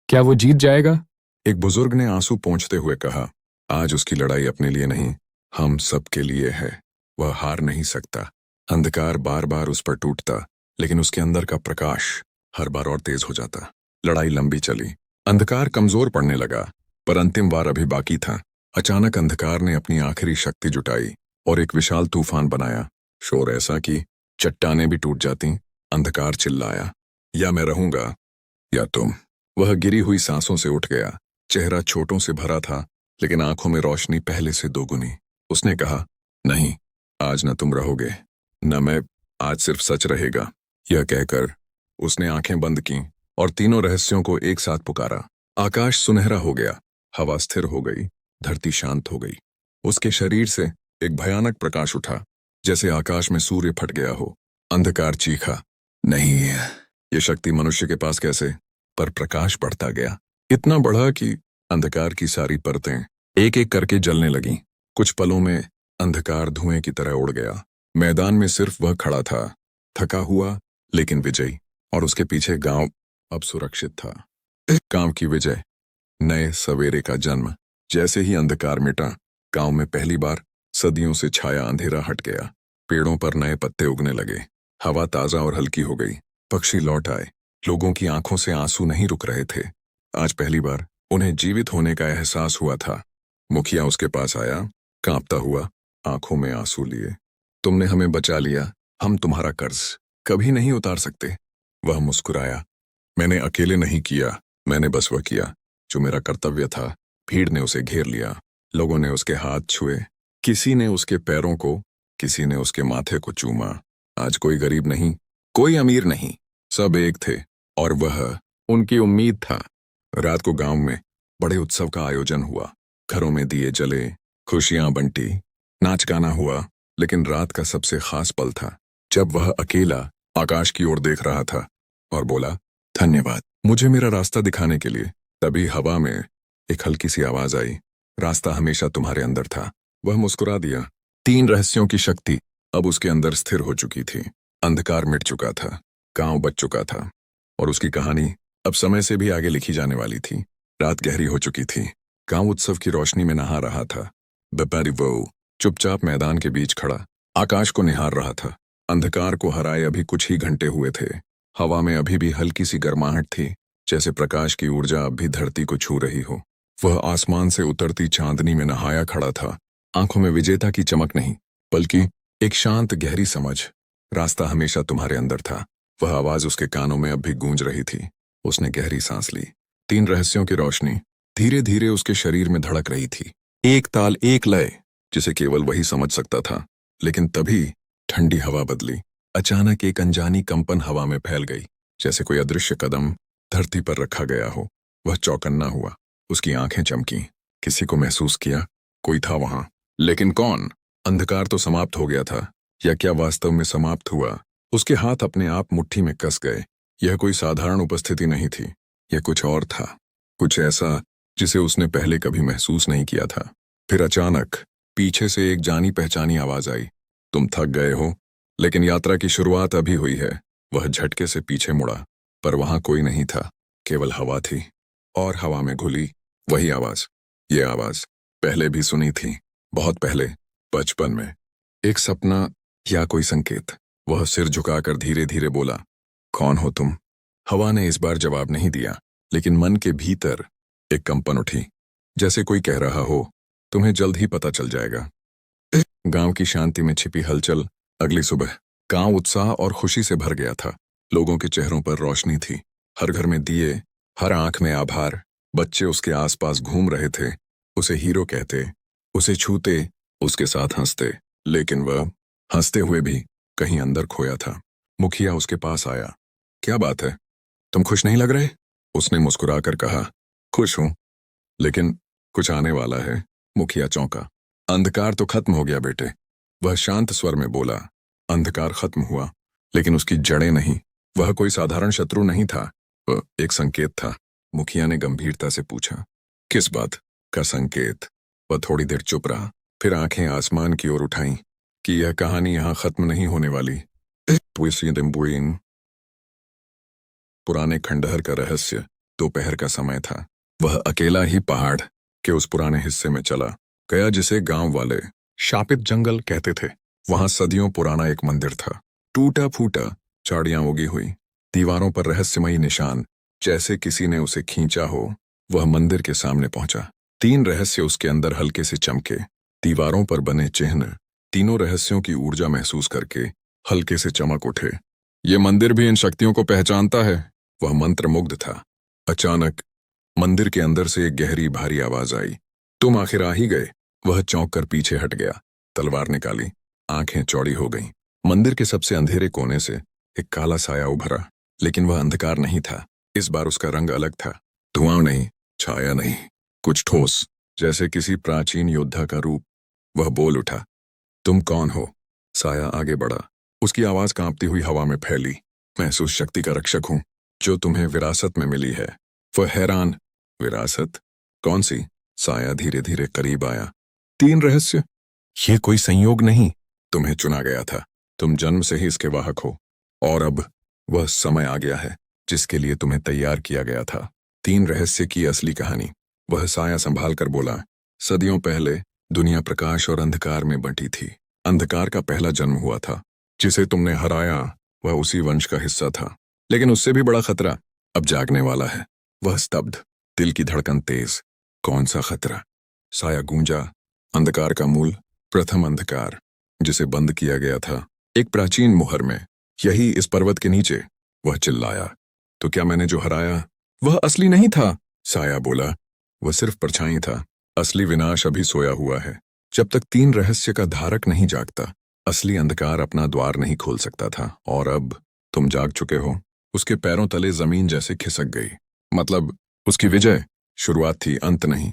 क्या वो जीत जाएगा? एक बुजुर्ग ने आंसू पोंछते हुए कहा, आज उसकी लड़ाई अपने लिए नहीं, हम सबके लिए है। वह हार नहीं सकता। अंधकार बार बार उस पर टूटता, लेकिन उसके अंदर का प्रकाश हर बार और तेज हो जाता। लड़ाई लंबी चली। अंधकार कमजोर पड़ने लगा, पर अंतिम वार अभी बाकी था। अचानक अंधकार ने अपनी आखिरी शक्ति जुटाई और एक विशाल तूफान बनाया। शोर ऐसा कि चट्टानें भी टूट जाती। अंधकार चिल्लाया, या मैं रहूंगा या तुम। वह गिरी हुई सांसों से उठ गया। चेहरा छोटों से भरा था, लेकिन आंखों में रोशनी पहले से दोगुनी। उसने कहा, नहीं, आज न तुम रहोगे, न मैं, आज सिर्फ सच रहेगा। यह कहकर उसने आंखें बंद की और तीनों रहस्यों को एक साथ पुकारा। आकाश सुनहरा हो गया, हवा स्थिर हो गई, धरती शांत हो गई। उसके शरीर से एक भयानक प्रकाश उठा, जैसे आकाश में सूर्य फट गया हो। अंधकार चीखा, नहीं, ये शक्ति मनुष्य के पास कैसे? पर प्रकाश बढ़ता गया, इतना बढ़ा कि अंधकार की सारी परतें एक एक करके जलने लगीं। कुछ पलों में अंधकार धुएं की तरह उड़ गया मैदान में सिर्फ वह खड़ा था, थका हुआ लेकिन विजयी, और उसके पीछे गांव अब सुरक्षित था। गांव की विजय, नए सवेरे का जन्म। जैसे ही अंधकार मिटा, गांव में पहली बार सदियों से छाया अंधेरा हट गया। पेड़ों पर नए पत्ते उगने लगे, हवा ताजा और हल्की हो गई, पक्षी लौट आए, लोगों की आंखों से आंसू नहीं रुक रहे थे। आज पहली बार उन्हें जीवित होने का एहसास हुआ था। मुखिया उसके पास आया, कांपता हुआ, आंखों में आंसू लिए। तुमने हमें बचा लिया, हम तुम्हारा कर्ज कभी नहीं उतार सकते। वह मुस्कुराया। मैंने अकेले नहीं किया, मैंने बस वह किया जो मेरा कर्तव्य था। भीड़ ने उसे घेर लिया, लोगों ने उसके हाथ छुए, किसी ने उसके पैरों को, किसी ने उसके माथे को चूमा। आज कोई गरीब नहीं, कोई अमीर नहीं, सब एक थे, और वह उनकी उम्मीद था। रात को गांव में बड़े उत्सव का आयोजन हुआ। घरों में दिए जले, खुशियां बंटी, नाच गाना हुआ। लेकिन रात का सबसे खास पल था जब वह अकेला आकाश की ओर देख रहा था और बोला, धन्यवाद मुझे मेरा रास्ता दिखाने के लिए। तभी हवा में एक हल्की सी आवाज आई, रास्ता हमेशा तुम्हारे अंदर था। वह मुस्कुरा दिया। 3 रहस्यों की शक्ति अब उसके अंदर स्थिर हो चुकी थी। अंधकार मिट चुका था, गांव बच चुका था, और उसकी कहानी अब समय से भी आगे लिखी जाने वाली थी। रात गहरी हो चुकी थी, गांव उत्सव की रोशनी में नहा रहा था। व्यापारी वो चुपचाप मैदान के बीच खड़ा आकाश को निहार रहा था। अंधकार को हराए अभी कुछ ही घंटे हुए थे। हवा में अभी भी हल्की सी गर्माहट थी, जैसे प्रकाश की ऊर्जा अब भी धरती को छू रही हो। वह आसमान से उतरती चांदनी में नहाया खड़ा था, आंखों में विजेता की चमक नहीं, बल्कि एक शांत गहरी समझ। रास्ता हमेशा तुम्हारे अंदर था। वह आवाज उसके कानों में अब भी गूंज रही थी। उसने गहरी सांस ली। 3 रहस्यों की रोशनी धीरे धीरे उसके शरीर में धड़क रही थी। एक ताल, एक लय, जिसे केवल वही समझ सकता था। लेकिन तभी ठंडी हवा बदली। अचानक एक अनजानी कंपन हवा में फैल गई, जैसे कोई अदृश्य कदम धरती पर रखा गया हो। वह चौकन्ना हुआ, उसकी आंखें चमकी। किसी को महसूस किया, कोई था वहां, लेकिन कौन? अंधकार तो समाप्त हो गया था, या क्या वास्तव में समाप्त हुआ? उसके हाथ अपने आप मुट्ठी में कस गए। यह कोई साधारण उपस्थिति नहीं थी, यह कुछ और था, कुछ ऐसा जिसे उसने पहले कभी महसूस नहीं किया था। फिर अचानक पीछे से एक जानी पहचानी आवाज आई, तुम थक गए हो, लेकिन यात्रा की शुरुआत अभी हुई है। वह झटके से पीछे मुड़ा, पर वहां कोई नहीं था, केवल हवा थी, और हवा में घुली वही आवाज। ये आवाज पहले भी सुनी थी, बहुत पहले, बचपन में। एक सपना या कोई संकेत। वह सिर झुकाकर धीरे धीरे बोला, कौन हो तुम? हवा ने इस बार जवाब नहीं दिया, लेकिन मन के भीतर एक कंपन उठी, जैसे कोई कह रहा हो, तुम्हें जल्द ही पता चल जाएगा। गांव की शांति में छिपी हलचल। अगली सुबह गांव उत्साह और खुशी से भर गया था। लोगों के चेहरों पर रोशनी थी, हर घर में दिए, हर आंख में आभार। बच्चे उसके आसपास घूम रहे थे, उसे हीरो कहते, उसे छूते, उसके साथ हंसते। लेकिन वह हंसते हुए भी कहीं अंदर खोया था। मुखिया उसके पास आया। क्या बात है, तुम खुश नहीं लग रहे? उसने मुस्कुराकर कहा, खुश हूं, लेकिन कुछ आने वाला है। मुखिया चौंका। अंधकार तो खत्म हो गया बेटे, वह शांत स्वर में बोला। अंधकार खत्म हुआ, लेकिन उसकी जड़ें नहीं। वह कोई साधारण शत्रु नहीं था, वह एक संकेत था। मुखिया ने गंभीरता से पूछा, किस बात का संकेत? वह थोड़ी देर चुप रहा, फिर आंखें आसमान की ओर उठाईं कि यह कहानी यहां खत्म नहीं होने वाली। पुराने खंडहर का रहस्य। दोपहर का समय था। वह अकेला ही पहाड़ के उस पुराने हिस्से में चला गया जिसे गांव वाले शापित जंगल कहते थे। वहां सदियों पुराना एक मंदिर था, टूटा फूटा, झाड़ियां उगी हुई, दीवारों पर रहस्यमयी निशान, जैसे किसी ने उसे खींचा हो। वह मंदिर के सामने पहुंचा। 3 रहस्य उसके अंदर हल्के से चमके, दीवारों पर बने चिन्ह। तीनों रहस्यों की ऊर्जा महसूस करके हल्के से चमक उठे। ये मंदिर भी इन शक्तियों को पहचानता है। वह मंत्रमुग्ध था। अचानक मंदिर के अंदर से एक गहरी भारी आवाज आई, तुम आखिर आ ही गए। वह चौंक कर पीछे हट गया, तलवार निकाली, आंखें चौड़ी हो गईं। मंदिर के सबसे अंधेरे कोने से एक काला साया उभरा, लेकिन वह अंधकार नहीं था। इस बार उसका रंग अलग था। धुआं नहीं, छाया नहीं, कुछ ठोस, जैसे किसी प्राचीन योद्धा का रूप। वह बोल उठा, तुम कौन हो? साया आगे बढ़ा, उसकी आवाज कांपती हुई हवा में फैली, मैं उस शक्ति का रक्षक हूं जो तुम्हें विरासत में मिली है। वह हैरान, विरासत? कौन सी? साया धीरे धीरे करीब आया। 3 रहस्य, ये कोई संयोग नहीं, तुम्हें चुना गया था, तुम जन्म से ही इसके वाहक हो, और अब वह समय आ गया है जिसके लिए तुम्हें तैयार किया गया था। 3 रहस्य की असली कहानी। वह साया संभाल कर बोला, सदियों पहले दुनिया प्रकाश और अंधकार में बंटी थी। अंधकार का पहला जन्म हुआ था, जिसे तुमने हराया वह उसी वंश का हिस्सा था, लेकिन उससे भी बड़ा खतरा अब जागने वाला है। वह स्तब्ध, दिल की धड़कन तेज। कौन सा खतरा? साया गूंजा, अंधकार का मूल, प्रथम अंधकार, जिसे बंद किया गया था एक प्राचीन मुहर में, यही इस पर्वत के नीचे। वह चिल्लाया, तो क्या मैंने जो हराया वह असली नहीं था? साया बोला, वह सिर्फ परछाई था। असली विनाश अभी सोया हुआ है। जब तक 3 रहस्य का धारक नहीं जागता, असली अंधकार अपना द्वार नहीं खोल सकता था। और अब तुम जाग चुके हो। उसके पैरों तले जमीन जैसे खिसक गई। मतलब उसकी विजय शुरुआत थी, अंत नहीं।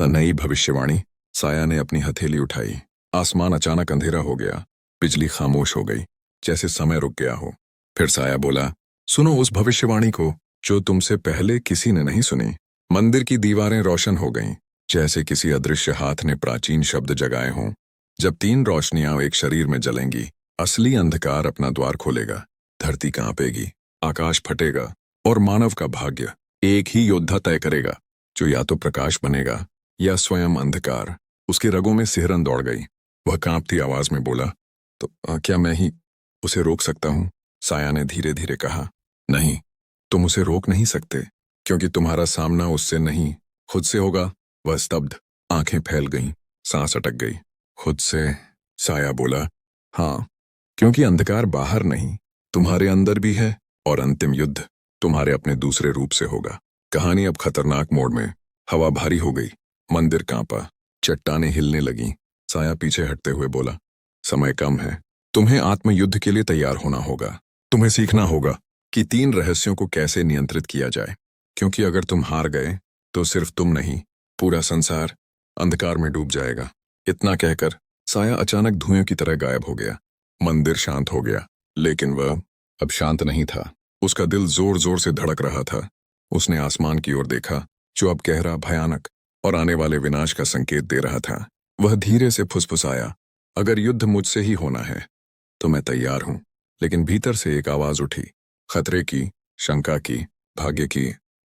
नई भविष्यवाणी। साया ने अपनी हथेली उठाई। आसमान अचानक अंधेरा हो गया, बिजली खामोश हो गई, जैसे समय रुक गया हो। फिर साया बोला, सुनो उस भविष्यवाणी को जो तुमसे पहले किसी ने नहीं सुनी। मंदिर की दीवारें रोशन हो गईं, जैसे किसी अदृश्य हाथ ने प्राचीन शब्द जगाए हों। जब 3 रोशनियां एक शरीर में जलेंगी, असली अंधकार अपना द्वार खोलेगा। धरती कांपेगी, आकाश फटेगा, और मानव का भाग्य एक ही योद्धा तय करेगा, जो या तो प्रकाश बनेगा या स्वयं अंधकार। उसके रगों में सिहरन दौड़ गई। वह कांपती आवाज में बोला, तो क्या मैं ही उसे रोक सकता हूं? साया ने धीरे धीरे कहा, नहीं, तुम उसे रोक नहीं सकते, क्योंकि तुम्हारा सामना उससे नहीं, खुद से होगा। वह स्तब्ध, आंखें फैल गईं, सांस अटक गई। खुद से? साया बोला, हाँ, क्योंकि अंधकार बाहर नहीं, तुम्हारे अंदर भी है, और अंतिम युद्ध तुम्हारे अपने दूसरे रूप से होगा। कहानी अब खतरनाक मोड़ में। हवा भारी हो गई, मंदिर कांपा, चट्टानें हिलने लगीं। साया पीछे हटते हुए बोला, समय कम है, तुम्हें आत्मयुद्ध के लिए तैयार होना होगा। तुम्हें सीखना होगा कि 3 रहस्यों को कैसे नियंत्रित किया जाए, क्योंकि अगर तुम हार गए तो सिर्फ तुम नहीं, पूरा संसार अंधकार में डूब जाएगा। इतना कहकर साया अचानक धुएं की तरह गायब हो गया। मंदिर शांत हो गया, लेकिन वह अब शांत नहीं था। उसका दिल जोर जोर से धड़क रहा था। उसने आसमान की ओर देखा, जो अब गहरा, भयानक और आने वाले विनाश का संकेत दे रहा था। वह धीरे से फुसफुसाया, अगर युद्ध मुझसे ही होना है तो मैं तैयार हूं। लेकिन भीतर से एक आवाज उठी, खतरे की, शंका की, भाग्य की।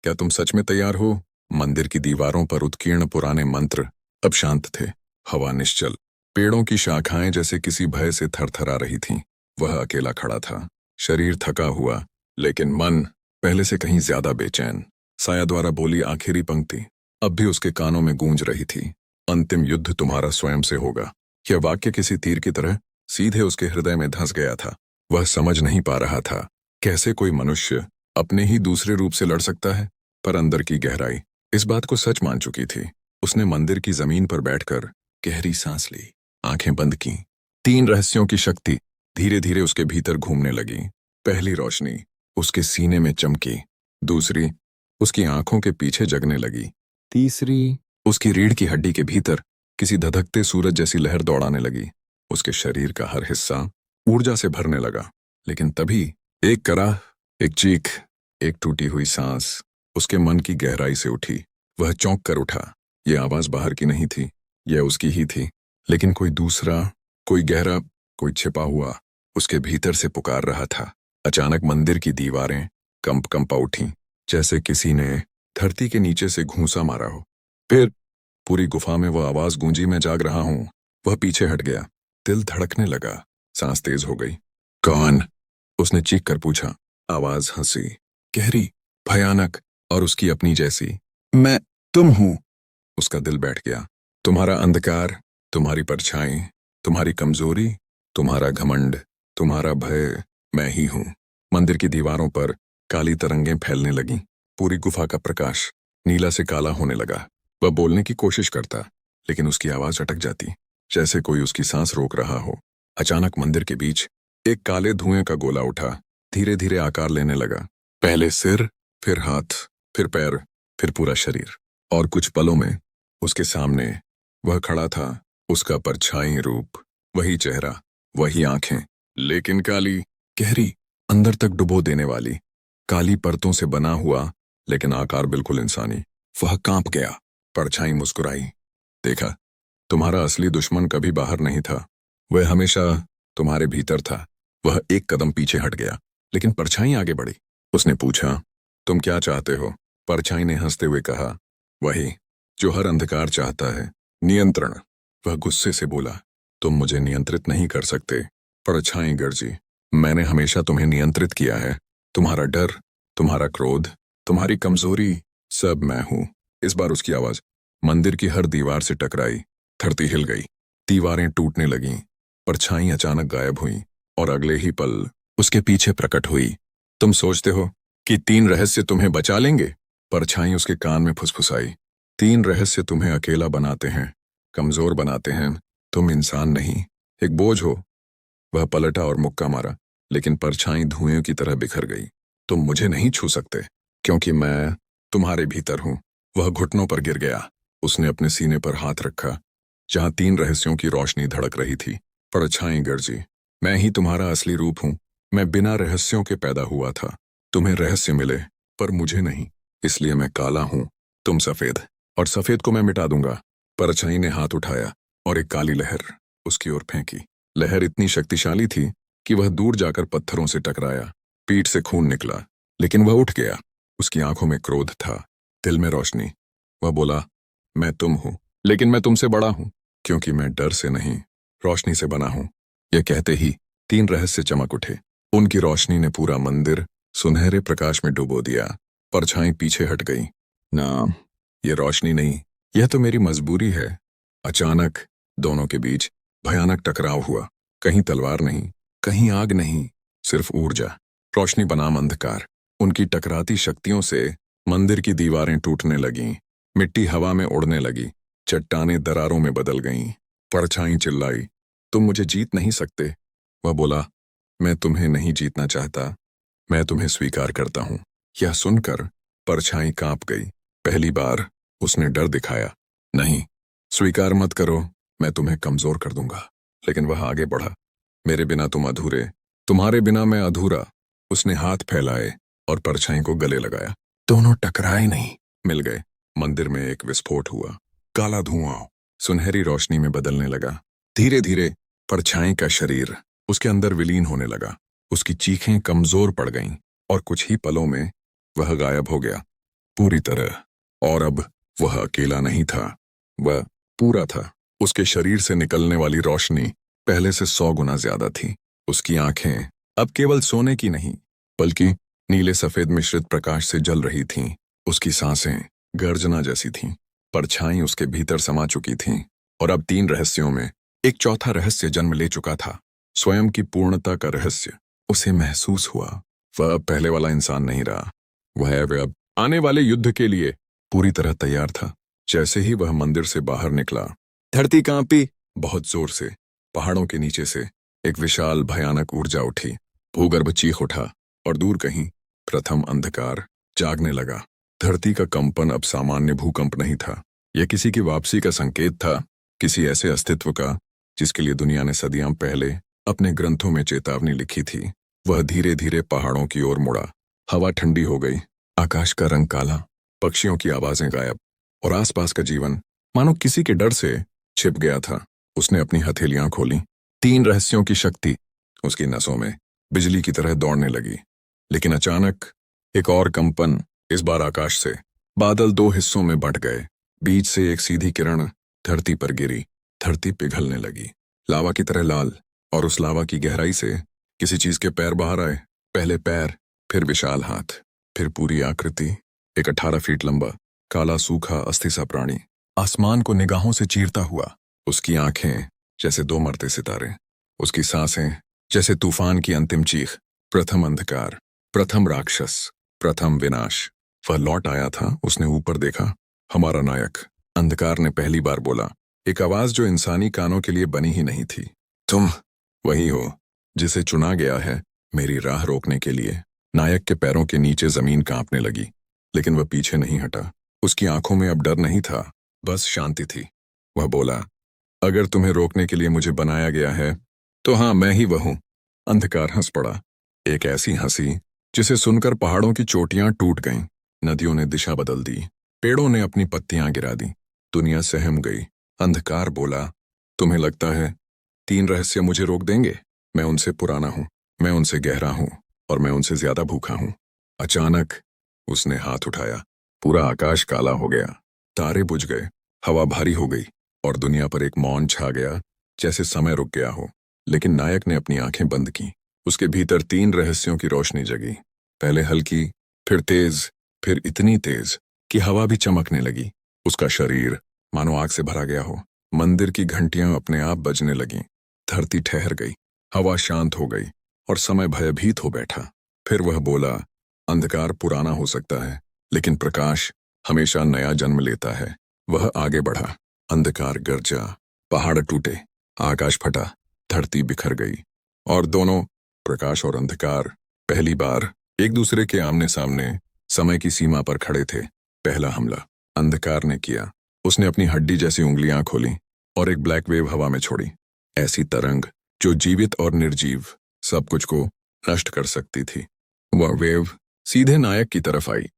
क्या तुम सच में तैयार हो? मंदिर की दीवारों पर उत्कीर्ण पुराने मंत्र अब शांत थे। हवा निश्चल, पेड़ों की शाखाएं जैसे किसी भय से थरथरा रही थीं। वह अकेला खड़ा था, शरीर थका हुआ, लेकिन मन पहले से कहीं ज्यादा बेचैन। साया द्वारा बोली आखिरी पंक्ति अब भी उसके कानों में गूंज रही थी, अंतिम युद्ध तुम्हारा स्वयं से होगा। यह वाक्य किसी तीर की तरह सीधे उसके हृदय में धंस गया था। वह समझ नहीं पा रहा था कैसे कोई मनुष्य अपने ही दूसरे रूप से लड़ सकता है, पर अंदर की गहराई इस बात को सच मान चुकी थी। उसने मंदिर की जमीन पर बैठकर गहरी सांस ली, आंखें बंद की। 3 रहस्यों की शक्ति धीरे धीरे उसके भीतर घूमने लगी। पहली रोशनी उसके सीने में चमकी, दूसरी उसकी आंखों के पीछे जगने लगी, तीसरी उसकी रीढ़ की हड्डी के भीतर किसी धधकते सूरज जैसी लहर दौड़ाने लगी। उसके शरीर का हर हिस्सा ऊर्जा से भरने लगा। लेकिन तभी एक कराह, एक चीख, एक टूटी हुई सांस उसके मन की गहराई से उठी। वह चौंक कर उठा। यह आवाज बाहर की नहीं थी, यह उसकी ही थी, लेकिन कोई दूसरा, कोई गहरा, कोई छिपा हुआ उसके भीतर से पुकार रहा था। अचानक मंदिर की दीवारें कंपा उठीं, जैसे किसी ने धरती के नीचे से घूंसा मारा हो। फिर पूरी गुफा में वह आवाज गूंजी, मैं जाग रहा हूं। वह पीछे हट गया, दिल धड़कने लगा, सांस तेज हो गई। कौन? उसने चीख कर पूछा। आवाज हंसी, गहरी, भयानक और उसकी अपनी जैसी। मैं तुम हूं। उसका दिल बैठ गया। तुम्हारा अंधकार, तुम्हारी परछाई, तुम्हारी कमजोरी, तुम्हारा घमंड, तुम्हारा भय, मैं ही हूं। मंदिर की दीवारों पर काली तरंगें फैलने लगीं। पूरी गुफा का प्रकाश नीला से काला होने लगा। वह बोलने की कोशिश करता, लेकिन उसकी आवाज अटक जाती, जैसे कोई उसकी सांस रोक रहा हो। अचानक मंदिर के बीच एक काले धुएं का गोला उठा, धीरे धीरे आकार लेने लगा। पहले सिर, फिर हाथ, फिर पैर, फिर पूरा शरीर। और कुछ पलों में उसके सामने वह खड़ा था, उसका परछाई रूप, वही चेहरा, वही आंखें, लेकिन काली, गहरी, अंदर तक डुबो देने वाली। काली परतों से बना हुआ, लेकिन आकार बिल्कुल इंसानी। वह कांप गया। परछाई मुस्कुराई, देखा, तुम्हारा असली दुश्मन कभी बाहर नहीं था, वह हमेशा तुम्हारे भीतर था। वह एक कदम पीछे हट गया, लेकिन परछाई आगे बढ़ी। उसने पूछा, तुम क्या चाहते हो? परछाई ने हंसते हुए कहा, वही जो हर अंधकार चाहता है, नियंत्रण। वह गुस्से से बोला, तुम मुझे नियंत्रित नहीं कर सकते। परछाई गरजी, मैंने हमेशा तुम्हें नियंत्रित किया है। तुम्हारा डर, तुम्हारा क्रोध, तुम्हारी कमजोरी, सब मैं हूं। इस बार उसकी आवाज मंदिर की हर दीवार से टकराई। धरती हिल गई, दीवारें टूटने लगीं। परछाई अचानक गायब हुई और अगले ही पल उसके पीछे प्रकट हुई। तुम सोचते हो कि 3 रहस्य तुम्हें बचा लेंगे? परछाई उसके कान में फुसफुसाई। 3 रहस्य तुम्हें अकेला बनाते हैं, कमजोर बनाते हैं। तुम इंसान नहीं, एक बोझ हो। वह पलटा और मुक्का मारा, लेकिन परछाई धुएं की तरह बिखर गई। तुम मुझे नहीं छू सकते, क्योंकि मैं तुम्हारे भीतर हूं। वह घुटनों पर गिर गया। उसने अपने सीने पर हाथ रखा, जहां 3 रहस्यों की रोशनी धड़क रही थी। परछाई गरजी, मैं ही तुम्हारा असली रूप हूं। मैं बिना रहस्यों के पैदा हुआ था। तुम्हें रहस्य मिले, पर मुझे नहीं। इसलिए मैं काला हूं, तुम सफेद, और सफेद को मैं मिटा दूंगा। परछाई ने हाथ उठाया और एक काली लहर उसकी ओर फेंकी। लहर इतनी शक्तिशाली थी कि वह दूर जाकर पत्थरों से टकराया। पीठ से खून निकला, लेकिन वह उठ गया। उसकी आंखों में क्रोध था, दिल में रोशनी। वह बोला, मैं तुम हूं, लेकिन मैं तुमसे बड़ा हूं, क्योंकि मैं डर से नहीं, रोशनी से बना हूं। यह कहते ही 3 रहस्य चमक उठे। उनकी रोशनी ने पूरा मंदिर सुनहरे प्रकाश में डुबो दिया। परछाई पीछे हट गई। ना, ये रोशनी नहीं, यह तो मेरी मजबूरी है। अचानक दोनों के बीच भयानक टकराव हुआ। कहीं तलवार नहीं, कहीं आग नहीं, सिर्फ ऊर्जा। रोशनी बनाम अंधकार। उनकी टकराती शक्तियों से मंदिर की दीवारें टूटने लगीं, मिट्टी हवा में उड़ने लगी, चट्टानें दरारों में बदल गईं। परछाई चिल्लाई, तुम मुझे जीत नहीं सकते। वह बोला, मैं तुम्हें नहीं जीतना चाहता, मैं तुम्हें स्वीकार करता हूं। यह सुनकर परछाई कांप गई। पहली बार उसने डर दिखाया। नहीं, स्वीकार मत करो, मैं तुम्हें कमजोर कर दूंगा। लेकिन वह आगे बढ़ा, मेरे बिना तुम अधूरे, तुम्हारे बिना मैं अधूरा। उसने हाथ फैलाए और परछाई को गले लगाया। दोनों टकराए नहीं, मिल गए। मंदिर में एक विस्फोट हुआ। काला धुआं सुनहरी रोशनी में बदलने लगा। धीरे धीरे परछाई का शरीर उसके अंदर विलीन होने लगा। उसकी चीखें कमजोर पड़ गईं और कुछ ही पलों में वह गायब हो गया, पूरी तरह। और अब वह अकेला नहीं था, वह पूरा था। उसके शरीर से निकलने वाली रोशनी पहले से 100 गुना ज्यादा थी। उसकी आंखें अब केवल सोने की नहीं, बल्कि नीले सफेद मिश्रित प्रकाश से जल रही थीं। उसकी सांसें गर्जना जैसी थीं। परछाई उसके भीतर समा चुकी थीं, और अब 3 रहस्यों में एक चौथा रहस्य जन्म ले चुका था, स्वयं की पूर्णता का रहस्य। उसे महसूस हुआ वह अब पहले वाला इंसान नहीं रहा। वह अब आने वाले युद्ध के लिए पूरी तरह तैयार था। जैसे ही वह मंदिर से बाहर निकला, धरती कांपी बहुत जोर से। पहाड़ों के नीचे से एक विशाल भयानक ऊर्जा उठी। भूगर्भ चीख उठा, और दूर कहीं प्रथम अंधकार जागने लगा। धरती का कंपन अब सामान्य भूकंप नहीं था, यह किसी की वापसी का संकेत था, किसी ऐसे अस्तित्व का जिसके लिए दुनिया ने सदियां पहले अपने ग्रंथों में चेतावनी लिखी थी। वह धीरे धीरे पहाड़ों की ओर मुड़ा। हवा ठंडी हो गई, आकाश का रंग काला, पक्षियों की आवाजें गायब, और आसपास का जीवन मानो किसी के डर से छिप गया था। उसने अपनी हथेलियां खोली। 3 रहस्यों की शक्ति उसकी नसों में बिजली की तरह दौड़ने लगी। लेकिन अचानक एक और कंपन, इस बार आकाश से। बादल 2 हिस्सों में बंट गए। बीच से एक सीधी किरण धरती पर गिरी। धरती पिघलने लगी, लावा की तरह लाल, और उस लावा की गहराई से किसी चीज के पैर बाहर आए। पहले पैर, फिर विशाल हाथ, फिर पूरी आकृति। एक 18 फीट लंबा, काला सूखा अस्थि सा प्राणी आसमान को निगाहों से चीरता हुआ। उसकी आंखें जैसे 2 मरते सितारे, उसकी सांसें जैसे तूफान की अंतिम चीख। प्रथम अंधकार, प्रथम राक्षस, प्रथम विनाश। वह लौट आया था। उसने ऊपर देखा। हमारा नायक। अंधकार ने पहली बार बोला, एक आवाज जो इंसानी कानों के लिए बनी ही नहीं थी। तुम वही हो जिसे चुना गया है मेरी राह रोकने के लिए। नायक के पैरों के नीचे जमीन कांपने लगी, लेकिन वह पीछे नहीं हटा। उसकी आंखों में अब डर नहीं था, बस शांति थी। वह बोला, अगर तुम्हें रोकने के लिए मुझे बनाया गया है, तो हाँ, मैं ही वह हूं। अंधकार हंस पड़ा, एक ऐसी हंसी जिसे सुनकर पहाड़ों की चोटियां टूट गईं। नदियों ने दिशा बदल दी, पेड़ों ने अपनी पत्तियां गिरा दी, दुनिया सहम गई। अंधकार बोला, तुम्हें लगता है 3 रहस्य मुझे रोक देंगे। मैं उनसे पुराना हूँ, मैं उनसे गहरा हूँ और मैं उनसे ज्यादा भूखा हूँ। अचानक उसने हाथ उठाया। पूरा आकाश काला हो गया, तारे बुझ गए, हवा भारी हो गई और दुनिया पर एक मौन छा गया, जैसे समय रुक गया हो। लेकिन नायक ने अपनी आंखें बंद की। उसके भीतर 3 रहस्यों की रोशनी जगी। पहले हल्की, फिर तेज, फिर इतनी तेज कि हवा भी चमकने लगी। उसका शरीर मानो आग से भरा गया हो। मंदिर की घंटियां अपने आप बजने लगीं। धरती ठहर गई, हवा शांत हो गई और समय भयभीत हो बैठा। फिर वह बोला, अंधकार पुराना हो सकता है, लेकिन प्रकाश हमेशा नया जन्म लेता है। वह आगे बढ़ा। अंधकार गरजा, पहाड़ टूटे, आकाश फटा, धरती बिखर गई और दोनों, प्रकाश और अंधकार, पहली बार एक दूसरे के आमने सामने समय की सीमा पर खड़े थे। पहला हमला अंधकार ने किया। उसने अपनी हड्डी जैसी उंगलियां खोली और एक ब्लैक वेव हवा में छोड़ी। ऐसी तरंग जो जीवित और निर्जीव सब कुछ को नष्ट कर सकती थी। वह वेव सीधे नायक की तरफ आई,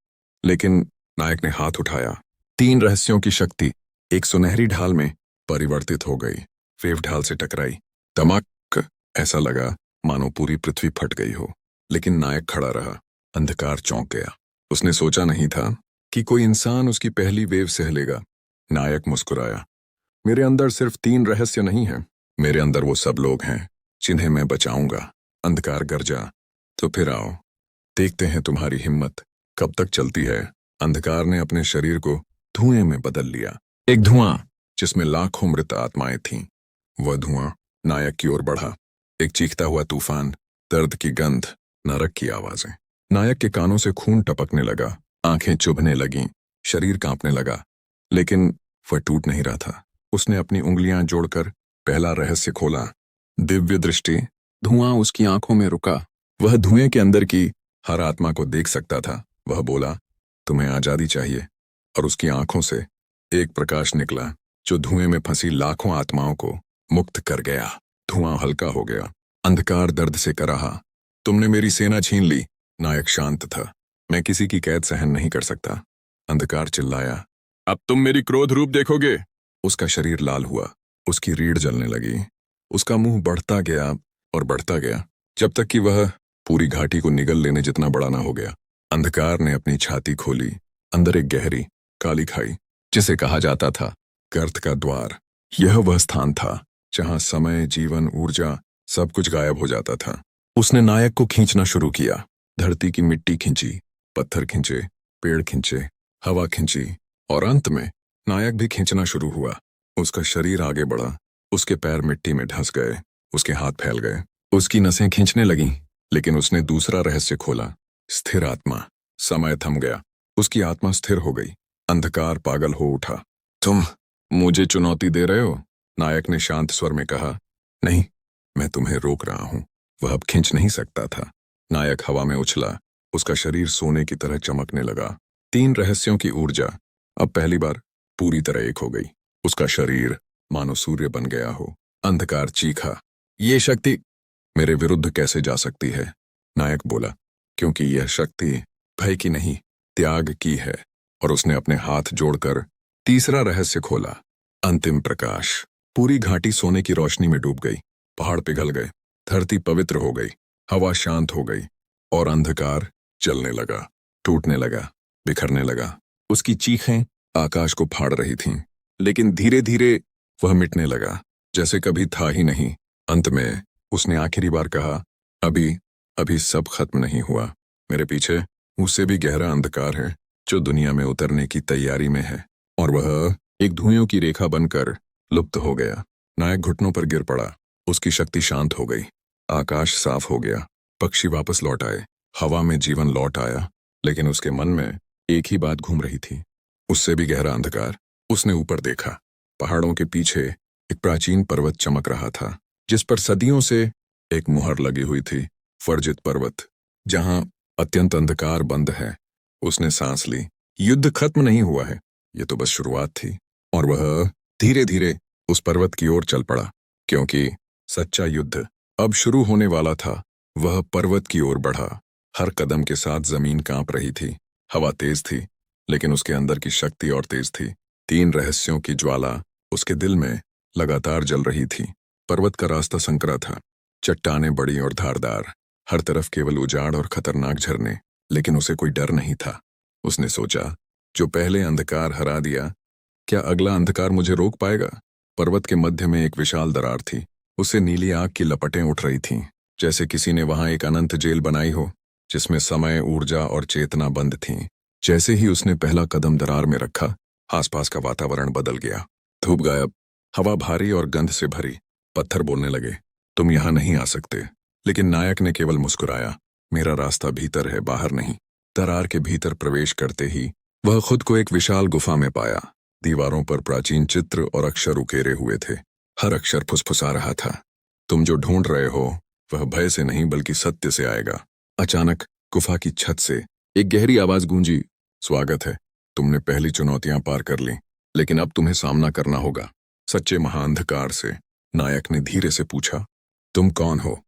लेकिन नायक ने हाथ उठाया। 3 रहस्यों की शक्ति एक सुनहरी ढाल में परिवर्तित हो गई। वेव ढाल से टकराई, धमाक, ऐसा लगा मानो पूरी पृथ्वी फट गई हो। लेकिन नायक खड़ा रहा। अंधकार चौंक गया। उसने सोचा नहीं था कि कोई इंसान उसकी पहली वेव सह लेगा। नायक मुस्कुराया। मेरे अंदर सिर्फ 3 रहस्य नहीं हैं, मेरे अंदर वो सब लोग हैं जिन्हें मैं बचाऊंगा। अंधकार गरजा, तो फिर आओ, देखते हैं तुम्हारी हिम्मत कब तक चलती है। अंधकार ने अपने शरीर को धुएं में बदल लिया, एक धुआं जिसमें लाखों मृत आत्माएं थीं। वह धुआं नायक की ओर बढ़ा। एक चीखता हुआ तूफान, दर्द की गंध, नरक की आवाजें। नायक के कानों से खून टपकने लगा, आंखें चुभने लगीं, शरीर कांपने लगा। लेकिन वह टूट नहीं रहा था। उसने अपनी उंगलियां जोड़कर पहला रहस्य खोला। दिव्य दृष्टि। धुआं उसकी आंखों में रुका। वह धुएं के अंदर की हर आत्मा को देख सकता था। वह बोला, तुम्हें आजादी चाहिए। और उसकी आंखों से एक प्रकाश निकला जो धुएं में फंसी लाखों आत्माओं को मुक्त कर गया। धुआं हल्का हो गया। अंधकार दर्द से कराहा, तुमने मेरी सेना छीन ली। नायक शांत था। मैं किसी की कैद सहन नहीं कर सकता। अंधकार चिल्लाया, अब तुम मेरी क्रोध रूप देखोगे। उसका शरीर लाल हुआ, उसकी रीढ़ जलने लगी। उसका मुंह बढ़ता गया और बढ़ता गया, जब तक कि वह पूरी घाटी को निगल लेने जितना बड़ा ना हो गया। अंधकार ने अपनी छाती खोली। अंदर एक गहरी काली खाई, जिसे कहा जाता था गर्त का द्वार। यह वह स्थान था जहां समय, जीवन, ऊर्जा, सब कुछ गायब हो जाता था। उसने नायक को खींचना शुरू किया। धरती की मिट्टी खींची, पत्थर खींचे, पेड़ खींचे, हवा खींची और अंत में नायक भी खींचना शुरू हुआ। उसका शरीर आगे बढ़ा। उसके पैर मिट्टी में धंस गए, उसके हाथ फैल गए, उसकी नसें खींचने लगीं। लेकिन उसने दूसरा रहस्य खोला। स्थिर आत्मा। समय थम गया। उसकी आत्मा स्थिर हो गई। अंधकार पागल हो उठा। तुम मुझे चुनौती दे रहे हो? नायक ने शांत स्वर में कहा। नहीं, मैं तुम्हें रोक रहा हूं। वह अब खींच नहीं सकता था। नायक हवा में उछला। उसका शरीर सोने की तरह चमकने लगा। 3 रहस्यों की ऊर्जा अब पहली बार पूरी तरह एक हो गई। उसका शरीर मानो सूर्य बन गया हो। अंधकार चीखा, ये शक्ति मेरे विरुद्ध कैसे जा सकती है? नायक बोला, क्योंकि यह शक्ति भय की नहीं, त्याग की है। और उसने अपने हाथ जोड़कर तीसरा रहस्य खोला। अंतिम प्रकाश। पूरी घाटी सोने की रोशनी में डूब गई। पहाड़ पिघल गए, धरती पवित्र हो गई, हवा शांत हो गई और अंधकार जलने लगा, टूटने लगा, बिखरने लगा। उसकी चीखें आकाश को फाड़ रही थीं, लेकिन धीरे धीरे वह मिटने लगा, जैसे कभी था ही नहीं। अंत में उसने आखिरी बार कहा, अभी अभी सब खत्म नहीं हुआ। मेरे पीछे उससे भी गहरा अंधकार है जो दुनिया में उतरने की तैयारी में है। और वह एक धुएं की रेखा बनकर लुप्त हो गया। नायक घुटनों पर गिर पड़ा। उसकी शक्ति शांत हो गई। आकाश साफ हो गया। पक्षी वापस लौट आए। हवा में जीवन लौट आया। लेकिन उसके मन में एक ही बात घूम रही थी, उससे भी गहरा अंधकार। उसने ऊपर देखा। पहाड़ों के पीछे एक प्राचीन पर्वत चमक रहा था, जिस पर सदियों से एक मुहर लगी हुई थी। फर्जित पर्वत, जहां अत्यंत अंधकार बंद है। उसने सांस ली। युद्ध खत्म नहीं हुआ है, ये तो बस शुरुआत थी। और वह धीरे धीरे उस पर्वत की ओर चल पड़ा, क्योंकि सच्चा युद्ध अब शुरू होने वाला था। वह पर्वत की ओर बढ़ा। हर कदम के साथ जमीन कांप रही थी। हवा तेज थी, लेकिन उसके अंदर की शक्ति और तेज थी। 3 रहस्यों की ज्वाला उसके दिल में लगातार जल रही थी। पर्वत का रास्ता संकरा था, चट्टानें बड़ी और धारदार, हर तरफ केवल उजाड़ और खतरनाक झरने, लेकिन उसे कोई डर नहीं था। उसने सोचा, जो पहले अंधकार हरा दिया, क्या अगला अंधकार मुझे रोक पाएगा? पर्वत के मध्य में एक विशाल दरार थी, उससे नीली आग की लपटें उठ रही थीं, जैसे किसी ने वहां एक अनंत जेल बनाई हो, जिसमें समय, ऊर्जा और चेतना बंद थीं। जैसे ही उसने पहला कदम दरार में रखा, आसपास का वातावरण बदल गया। धूप गायब, हवा भारी और गंध से भरी। पत्थर बोलने लगे, तुम यहां नहीं आ सकते। लेकिन नायक ने केवल मुस्कुराया, मेरा रास्ता भीतर है, बाहर नहीं। दरार के भीतर प्रवेश करते ही वह खुद को एक विशाल गुफा में पाया। दीवारों पर प्राचीन चित्र और अक्षर उकेरे हुए थे। हर अक्षर फुसफुसा रहा था, तुम जो ढूंढ रहे हो वह भय से नहीं बल्कि सत्य से आएगा। अचानक गुफा की छत से एक गहरी आवाज गूंजी, स्वागत है, तुमने पहली चुनौतियां पार कर ली, लेकिन अब तुम्हें सामना करना होगा सच्चे महाअंधकार से। नायक ने धीरे से पूछा, तुम कौन हो?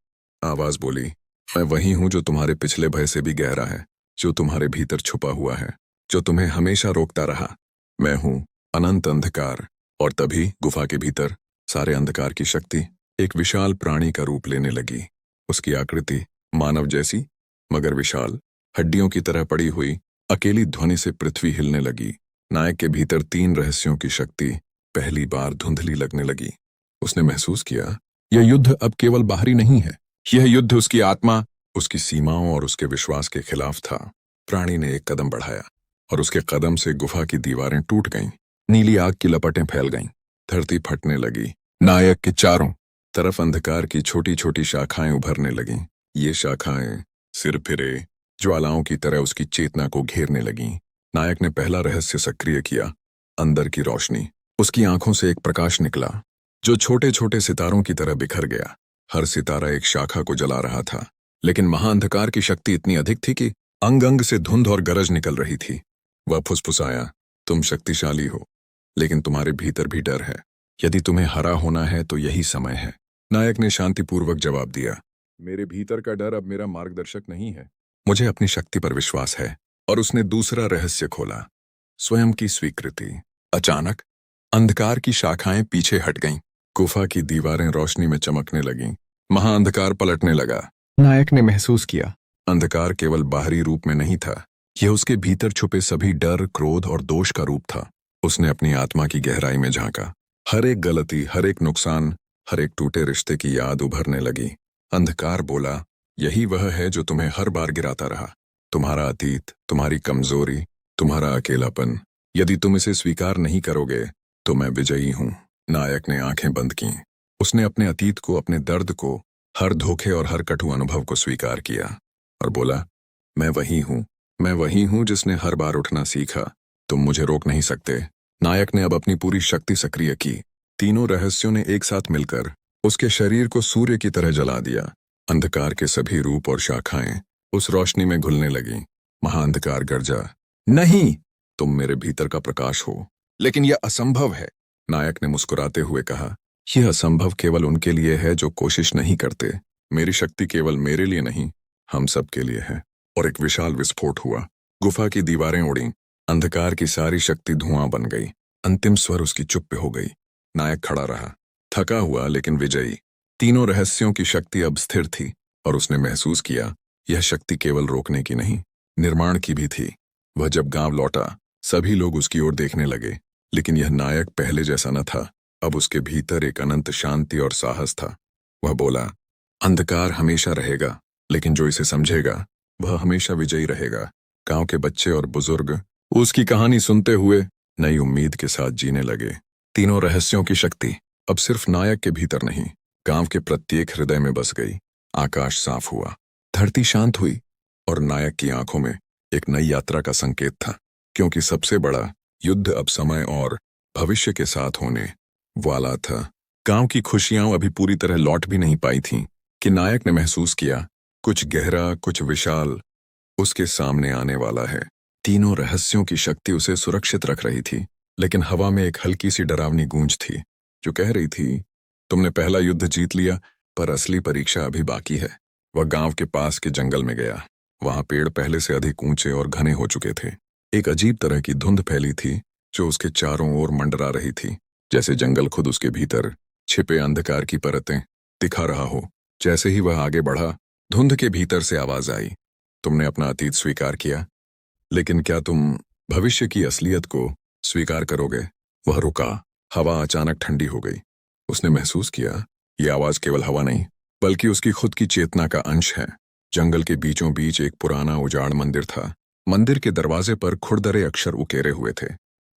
आवाज बोली, मैं वही हूं जो तुम्हारे पिछले भय से भी गहरा है, जो तुम्हारे भीतर छुपा हुआ है, जो तुम्हें हमेशा रोकता रहा। मैं हूं अनंत अंधकार। और तभी गुफा के भीतर सारे अंधकार की शक्ति एक विशाल प्राणी का रूप लेने लगी। उसकी आकृति मानव जैसी, मगर विशाल, हड्डियों की तरह पड़ी हुई। अकेली ध्वनि से पृथ्वी हिलने लगी। नायक के भीतर 3 रहस्यों की शक्ति पहली बार धुंधली लगने लगी। उसने महसूस किया, यह युद्ध अब केवल बाहरी नहीं है, यह युद्ध उसकी आत्मा, उसकी सीमाओं और उसके विश्वास के खिलाफ था। प्राणी ने एक कदम बढ़ाया और उसके कदम से गुफा की दीवारें टूट गईं। नीली आग की लपटें फैल गईं, धरती फटने लगी। नायक के चारों तरफ अंधकार की छोटी छोटी शाखाएं उभरने लगीं। ये शाखाएं सिर फिरे ज्वालाओं की तरह उसकी चेतना को घेरने लगीं। नायक ने पहला रहस्य सक्रिय किया, अंदर की रोशनी। उसकी आंखों से एक प्रकाश निकला जो छोटे छोटे सितारों की तरह बिखर गया। हर सितारा एक शाखा को जला रहा था, लेकिन महाअंधकार की शक्ति इतनी अधिक थी कि अंग अंग से धुंध और गरज निकल रही थी। वह फुसफुसाया, तुम शक्तिशाली हो, लेकिन तुम्हारे भीतर भी डर है। यदि तुम्हें हरा होना है तो यही समय है। नायक ने शांतिपूर्वक जवाब दिया, मेरे भीतर का डर अब मेरा मार्गदर्शक नहीं है, मुझे अपनी शक्ति पर विश्वास है। और उसने दूसरा रहस्य खोला, स्वयं की स्वीकृति। अचानक अंधकार की शाखाएं पीछे हट गईं। गुफा की दीवारें रोशनी में चमकने लगीं। महाअंधकार पलटने लगा। नायक ने महसूस किया, अंधकार केवल बाहरी रूप में नहीं था, यह उसके भीतर छुपे सभी डर, क्रोध और दोष का रूप था। उसने अपनी आत्मा की गहराई में झांका। हर एक गलती, हर एक नुकसान, हर एक टूटे रिश्ते की याद उभरने लगी। अंधकार बोला, यही वह है जो तुम्हें हर बार गिराता रहा, तुम्हारा अतीत, तुम्हारी कमजोरी, तुम्हारा अकेलापन। यदि तुम इसे स्वीकार नहीं करोगे तो मैं विजयी हूं। नायक ने आंखें बंद कीं। उसने अपने अतीत को, अपने दर्द को, हर धोखे और हर कटु अनुभव को स्वीकार किया और बोला, मैं वही हूं जिसने हर बार उठना सीखा। तुम मुझे रोक नहीं सकते। नायक ने अब अपनी पूरी शक्ति सक्रिय की। तीनों रहस्यों ने एक साथ मिलकर उसके शरीर को सूर्य की तरह जला दिया। अंधकार के सभी रूप और शाखाएं उस रोशनी में घुलने लगीं। महाअंधकार गरजा, नहीं, तुम मेरे भीतर का प्रकाश हो। लेकिन यह असंभव है, नायक ने मुस्कुराते हुए कहा, यह असंभव केवल उनके लिए है जो कोशिश नहीं करते। मेरी शक्ति केवल मेरे लिए नहीं, हम सब के लिए है। और एक विशाल विस्फोट हुआ। गुफा की दीवारें उड़ीं। अंधकार की सारी शक्ति धुआं बन गई। अंतिम स्वर उसकी चुप पे हो गई। नायक खड़ा रहा, थका हुआ लेकिन विजयी। तीनों रहस्यों की शक्ति अब स्थिर थी और उसने महसूस किया, यह शक्ति केवल रोकने की नहीं, निर्माण की भी थी। वह जब गांव लौटा, सभी लोग उसकी ओर देखने लगे, लेकिन यह नायक पहले जैसा न था। अब उसके भीतर एक अनंत शांति और साहस था। वह बोला, अंधकार हमेशा रहेगा, लेकिन जो इसे समझेगा वह हमेशा विजयी रहेगा। गांव के बच्चे और बुजुर्ग उसकी कहानी सुनते हुए नई उम्मीद के साथ जीने लगे। तीनों रहस्यों की शक्ति अब सिर्फ नायक के भीतर नहीं, गांव के प्रत्येक हृदय में बस गई। आकाश साफ हुआ, धरती शांत हुई और नायक की आंखों में एक नई यात्रा का संकेत था, क्योंकि सबसे बड़ा युद्ध अब समय और भविष्य के साथ होने वाला था। गांव की खुशियां अभी पूरी तरह लौट भी नहीं पाई थीं कि नायक ने महसूस किया, कुछ गहरा, कुछ विशाल उसके सामने आने वाला है। तीनों रहस्यों की शक्ति उसे सुरक्षित रख रही थी, लेकिन हवा में एक हल्की सी डरावनी गूंज थी जो कह रही थी, तुमने पहला युद्ध जीत लिया, पर असली परीक्षा अभी बाकी है। वह गांव के पास के जंगल में गया। वहां पेड़ पहले से अधिक ऊंचे और घने हो चुके थे। एक अजीब तरह की धुंध फैली थी जो उसके चारों ओर मंडरा रही थी, जैसे जंगल खुद उसके भीतर छिपे अंधकार की परतें दिखा रहा हो। जैसे ही वह आगे बढ़ा, धुंध के भीतर से आवाज आई, तुमने अपना अतीत स्वीकार किया, लेकिन क्या तुम भविष्य की असलियत को स्वीकार करोगे? वह रुका। हवा अचानक ठंडी हो गई। उसने महसूस किया, यह आवाज केवल हवा नहीं, बल्कि उसकी खुद की चेतना का अंश है। जंगल के बीचों बीच एक पुराना उजाड़ मंदिर था। मंदिर के दरवाजे पर खुरदरे अक्षर उकेरे हुए थे,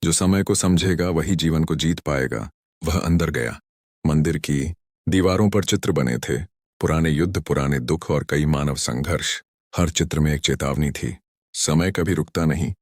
जो समय को समझेगा वही जीवन को जीत पाएगा। वह अंदर गया। मंदिर की दीवारों पर चित्र बने थे, पुराने युद्ध, पुराने दुख और कई मानव संघर्ष। हर चित्र में एक चेतावनी थी, समय कभी रुकता नहीं,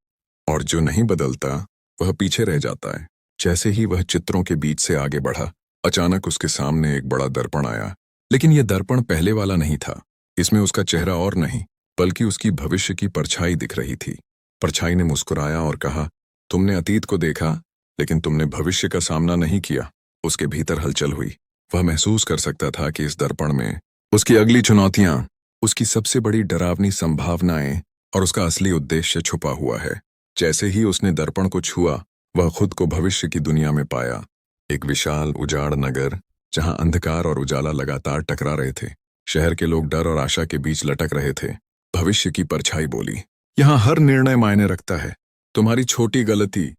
और जो नहीं बदलता वह पीछे रह जाता है। जैसे ही वह चित्रों के बीच से आगे बढ़ा, अचानक उसके सामने एक बड़ा दर्पण आया। लेकिन यह दर्पण पहले वाला नहीं था। इसमें उसका चेहरा और नहीं, बल्कि उसकी भविष्य की परछाई दिख रही थी। परछाई ने मुस्कुराया और कहा, तुमने अतीत को देखा, लेकिन तुमने भविष्य का सामना नहीं किया। उसके भीतर हलचल हुई। वह महसूस कर सकता था कि इस दर्पण में उसकी अगली चुनौतियां, उसकी सबसे बड़ी डरावनी संभावनाएं और उसका असली उद्देश्य छुपा हुआ है। जैसे ही उसने दर्पण को छुआ, वह खुद को भविष्य की दुनिया में पाया। एक विशाल उजाड़ नगर, जहां अंधकार और उजाला लगातार टकरा रहे थे। शहर के लोग डर और आशा के बीच लटक रहे थे। भविष्य की परछाई बोली, यहां हर निर्णय मायने रखता है। तुम्हारी छोटी गलती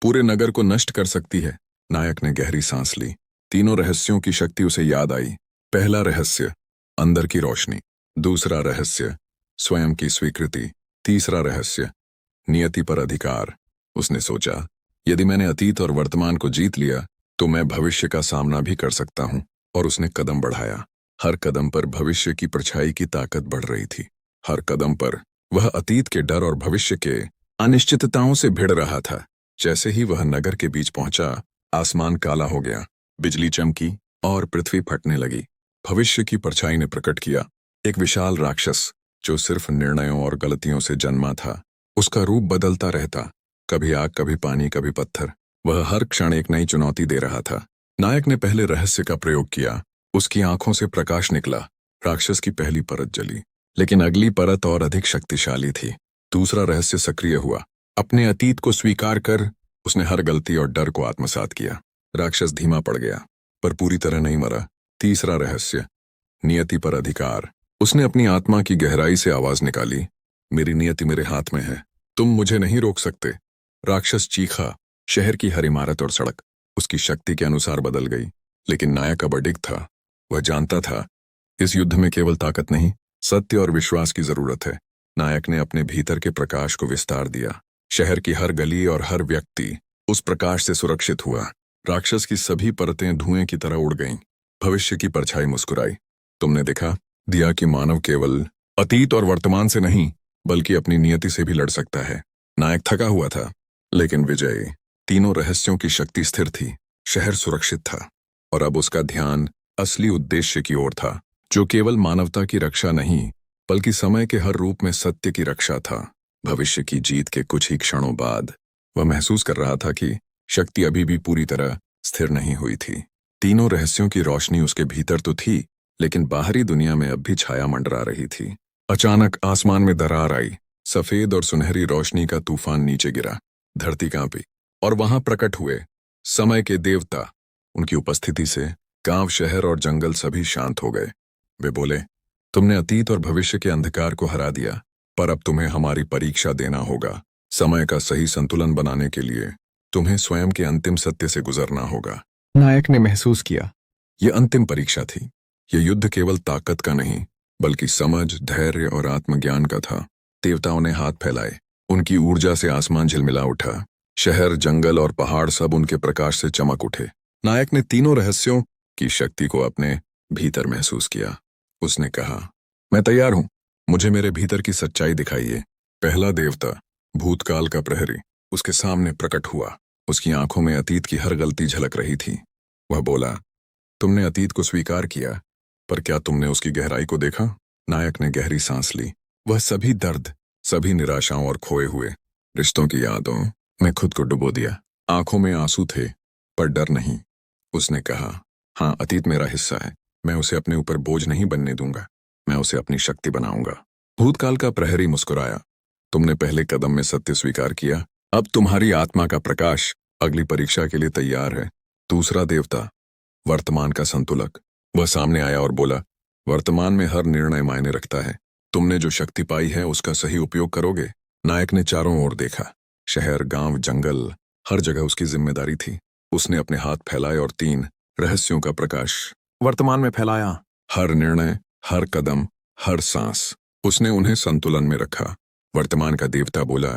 पूरे नगर को नष्ट कर सकती है। नायक ने गहरी सांस ली। तीनों रहस्यों की शक्ति उसे याद आई। पहला रहस्य, अंदर की रोशनी। दूसरा रहस्य, स्वयं की स्वीकृति। तीसरा रहस्य, नियति पर अधिकार। उसने सोचा, यदि मैंने अतीत और वर्तमान को जीत लिया, तो मैं भविष्य का सामना भी कर सकता हूं। और उसने कदम बढ़ाया। हर कदम पर भविष्य की परछाई की ताकत बढ़ रही थी। हर कदम पर वह अतीत के डर और भविष्य के अनिश्चितताओं से भिड़ रहा था। जैसे ही वह नगर के बीच पहुंचा, आसमान काला हो गया, बिजली चमकी और पृथ्वी फटने लगी। भविष्य की परछाई ने प्रकट किया एक विशाल राक्षस, जो सिर्फ निर्णयों और गलतियों से जन्मा था। उसका रूप बदलता रहता, कभी आग, कभी पानी, कभी पत्थर। वह हर क्षण एक नई चुनौती दे रहा था। नायक ने पहले रहस्य का प्रयोग किया। उसकी आंखों से प्रकाश निकला। राक्षस की पहली परत जली, लेकिन अगली परत और अधिक शक्तिशाली थी। दूसरा रहस्य सक्रिय हुआ। अपने अतीत को स्वीकार कर उसने हर गलती और डर को आत्मसात किया। राक्षस धीमा पड़ गया, पर पूरी तरह नहीं मरा। तीसरा रहस्य, नियति पर अधिकार। उसने अपनी आत्मा की गहराई से आवाज निकाली, मेरी नियति मेरे हाथ में है, तुम मुझे नहीं रोक सकते। राक्षस चीखा। शहर की हर इमारत और सड़क उसकी शक्ति के अनुसार बदल गई। लेकिन नायक अब अडिग था। वह जानता था, इस युद्ध में केवल ताकत नहीं, सत्य और विश्वास की जरूरत है। नायक ने अपने भीतर के प्रकाश को विस्तार दिया। शहर की हर गली और हर व्यक्ति उस प्रकाश से सुरक्षित हुआ। राक्षस की सभी परतें धुएं की तरह उड़ गईं। भविष्य की परछाई मुस्कुराई, तुमने देखा दिया कि मानव केवल अतीत और वर्तमान से नहीं, बल्कि अपनी नियति से भी लड़ सकता है। नायक थका हुआ था, लेकिन विजयी। तीनों रहस्यों की शक्ति स्थिर थी। शहर सुरक्षित था, और अब उसका ध्यान असली उद्देश्य की ओर था, जो केवल मानवता की रक्षा नहीं, बल्कि समय के हर रूप में सत्य की रक्षा था। भविष्य की जीत के कुछ ही क्षणों बाद वह महसूस कर रहा था कि शक्ति अभी भी पूरी तरह स्थिर नहीं हुई थी। तीनों रहस्यों की रोशनी उसके भीतर तो थी, लेकिन बाहरी दुनिया में अब भी छाया मंडरा रही थी। अचानक आसमान में दरार आई। सफेद और सुनहरी रोशनी का तूफान नीचे गिरा। धरती कांपी, और वहां प्रकट हुए समय के देवता। उनकी उपस्थिति से गांव, शहर और जंगल सभी शांत हो गए। वे बोले, तुमने अतीत और भविष्य के अंधकार को हरा दिया, पर अब तुम्हें हमारी परीक्षा देना होगा। समय का सही संतुलन बनाने के लिए तुम्हें स्वयं के अंतिम सत्य से गुजरना होगा। नायक ने महसूस किया, यह अंतिम परीक्षा थी। यह युद्ध केवल ताकत का नहीं, बल्कि समझ, धैर्य और आत्मज्ञान का था। देवताओं ने हाथ फैलाए। उनकी ऊर्जा से आसमान झिलमिला उठा। शहर, जंगल और पहाड़ सब उनके प्रकाश से चमक उठे। नायक ने तीनों रहस्यों की शक्ति को अपने भीतर महसूस किया। उसने कहा, मैं तैयार हूं, मुझे मेरे भीतर की सच्चाई दिखाइए। पहला देवता, भूतकाल का प्रहरी, उसके सामने प्रकट हुआ। उसकी आंखों में अतीत की हर गलती झलक रही थी। वह बोला, तुमने अतीत को स्वीकार किया, पर क्या तुमने उसकी गहराई को देखा? नायक ने गहरी सांस ली। वह सभी दर्द, सभी निराशाओं और खोए हुए रिश्तों की यादों में खुद को डुबो दिया। आंखों में आंसू थे, पर डर नहीं। उसने कहा, हाँ, अतीत मेरा हिस्सा है, मैं उसे अपने ऊपर बोझ नहीं बनने दूंगा, मैं उसे अपनी शक्ति बनाऊंगा। भूतकाल का प्रहरी मुस्कुराया, तुमने पहले कदम में सत्य स्वीकार किया, अब तुम्हारी आत्मा का प्रकाश अगली परीक्षा के लिए तैयार है। दूसरा देवता, वर्तमान का संतुलक। वह सामने आया और बोला, वर्तमान में हर निर्णय मायने रखता है। तुमने जो शक्ति पाई है उसका सही उपयोग करोगे। नायक ने चारों ओर देखा। शहर, गांव, जंगल, हर जगह उसकी जिम्मेदारी थी। उसने अपने हाथ फैलाए और 3 रहस्यों का प्रकाश वर्तमान में फैलाया। हर निर्णय, हर कदम, हर सांस, उसने उन्हें संतुलन में रखा। वर्तमान का देवता बोला,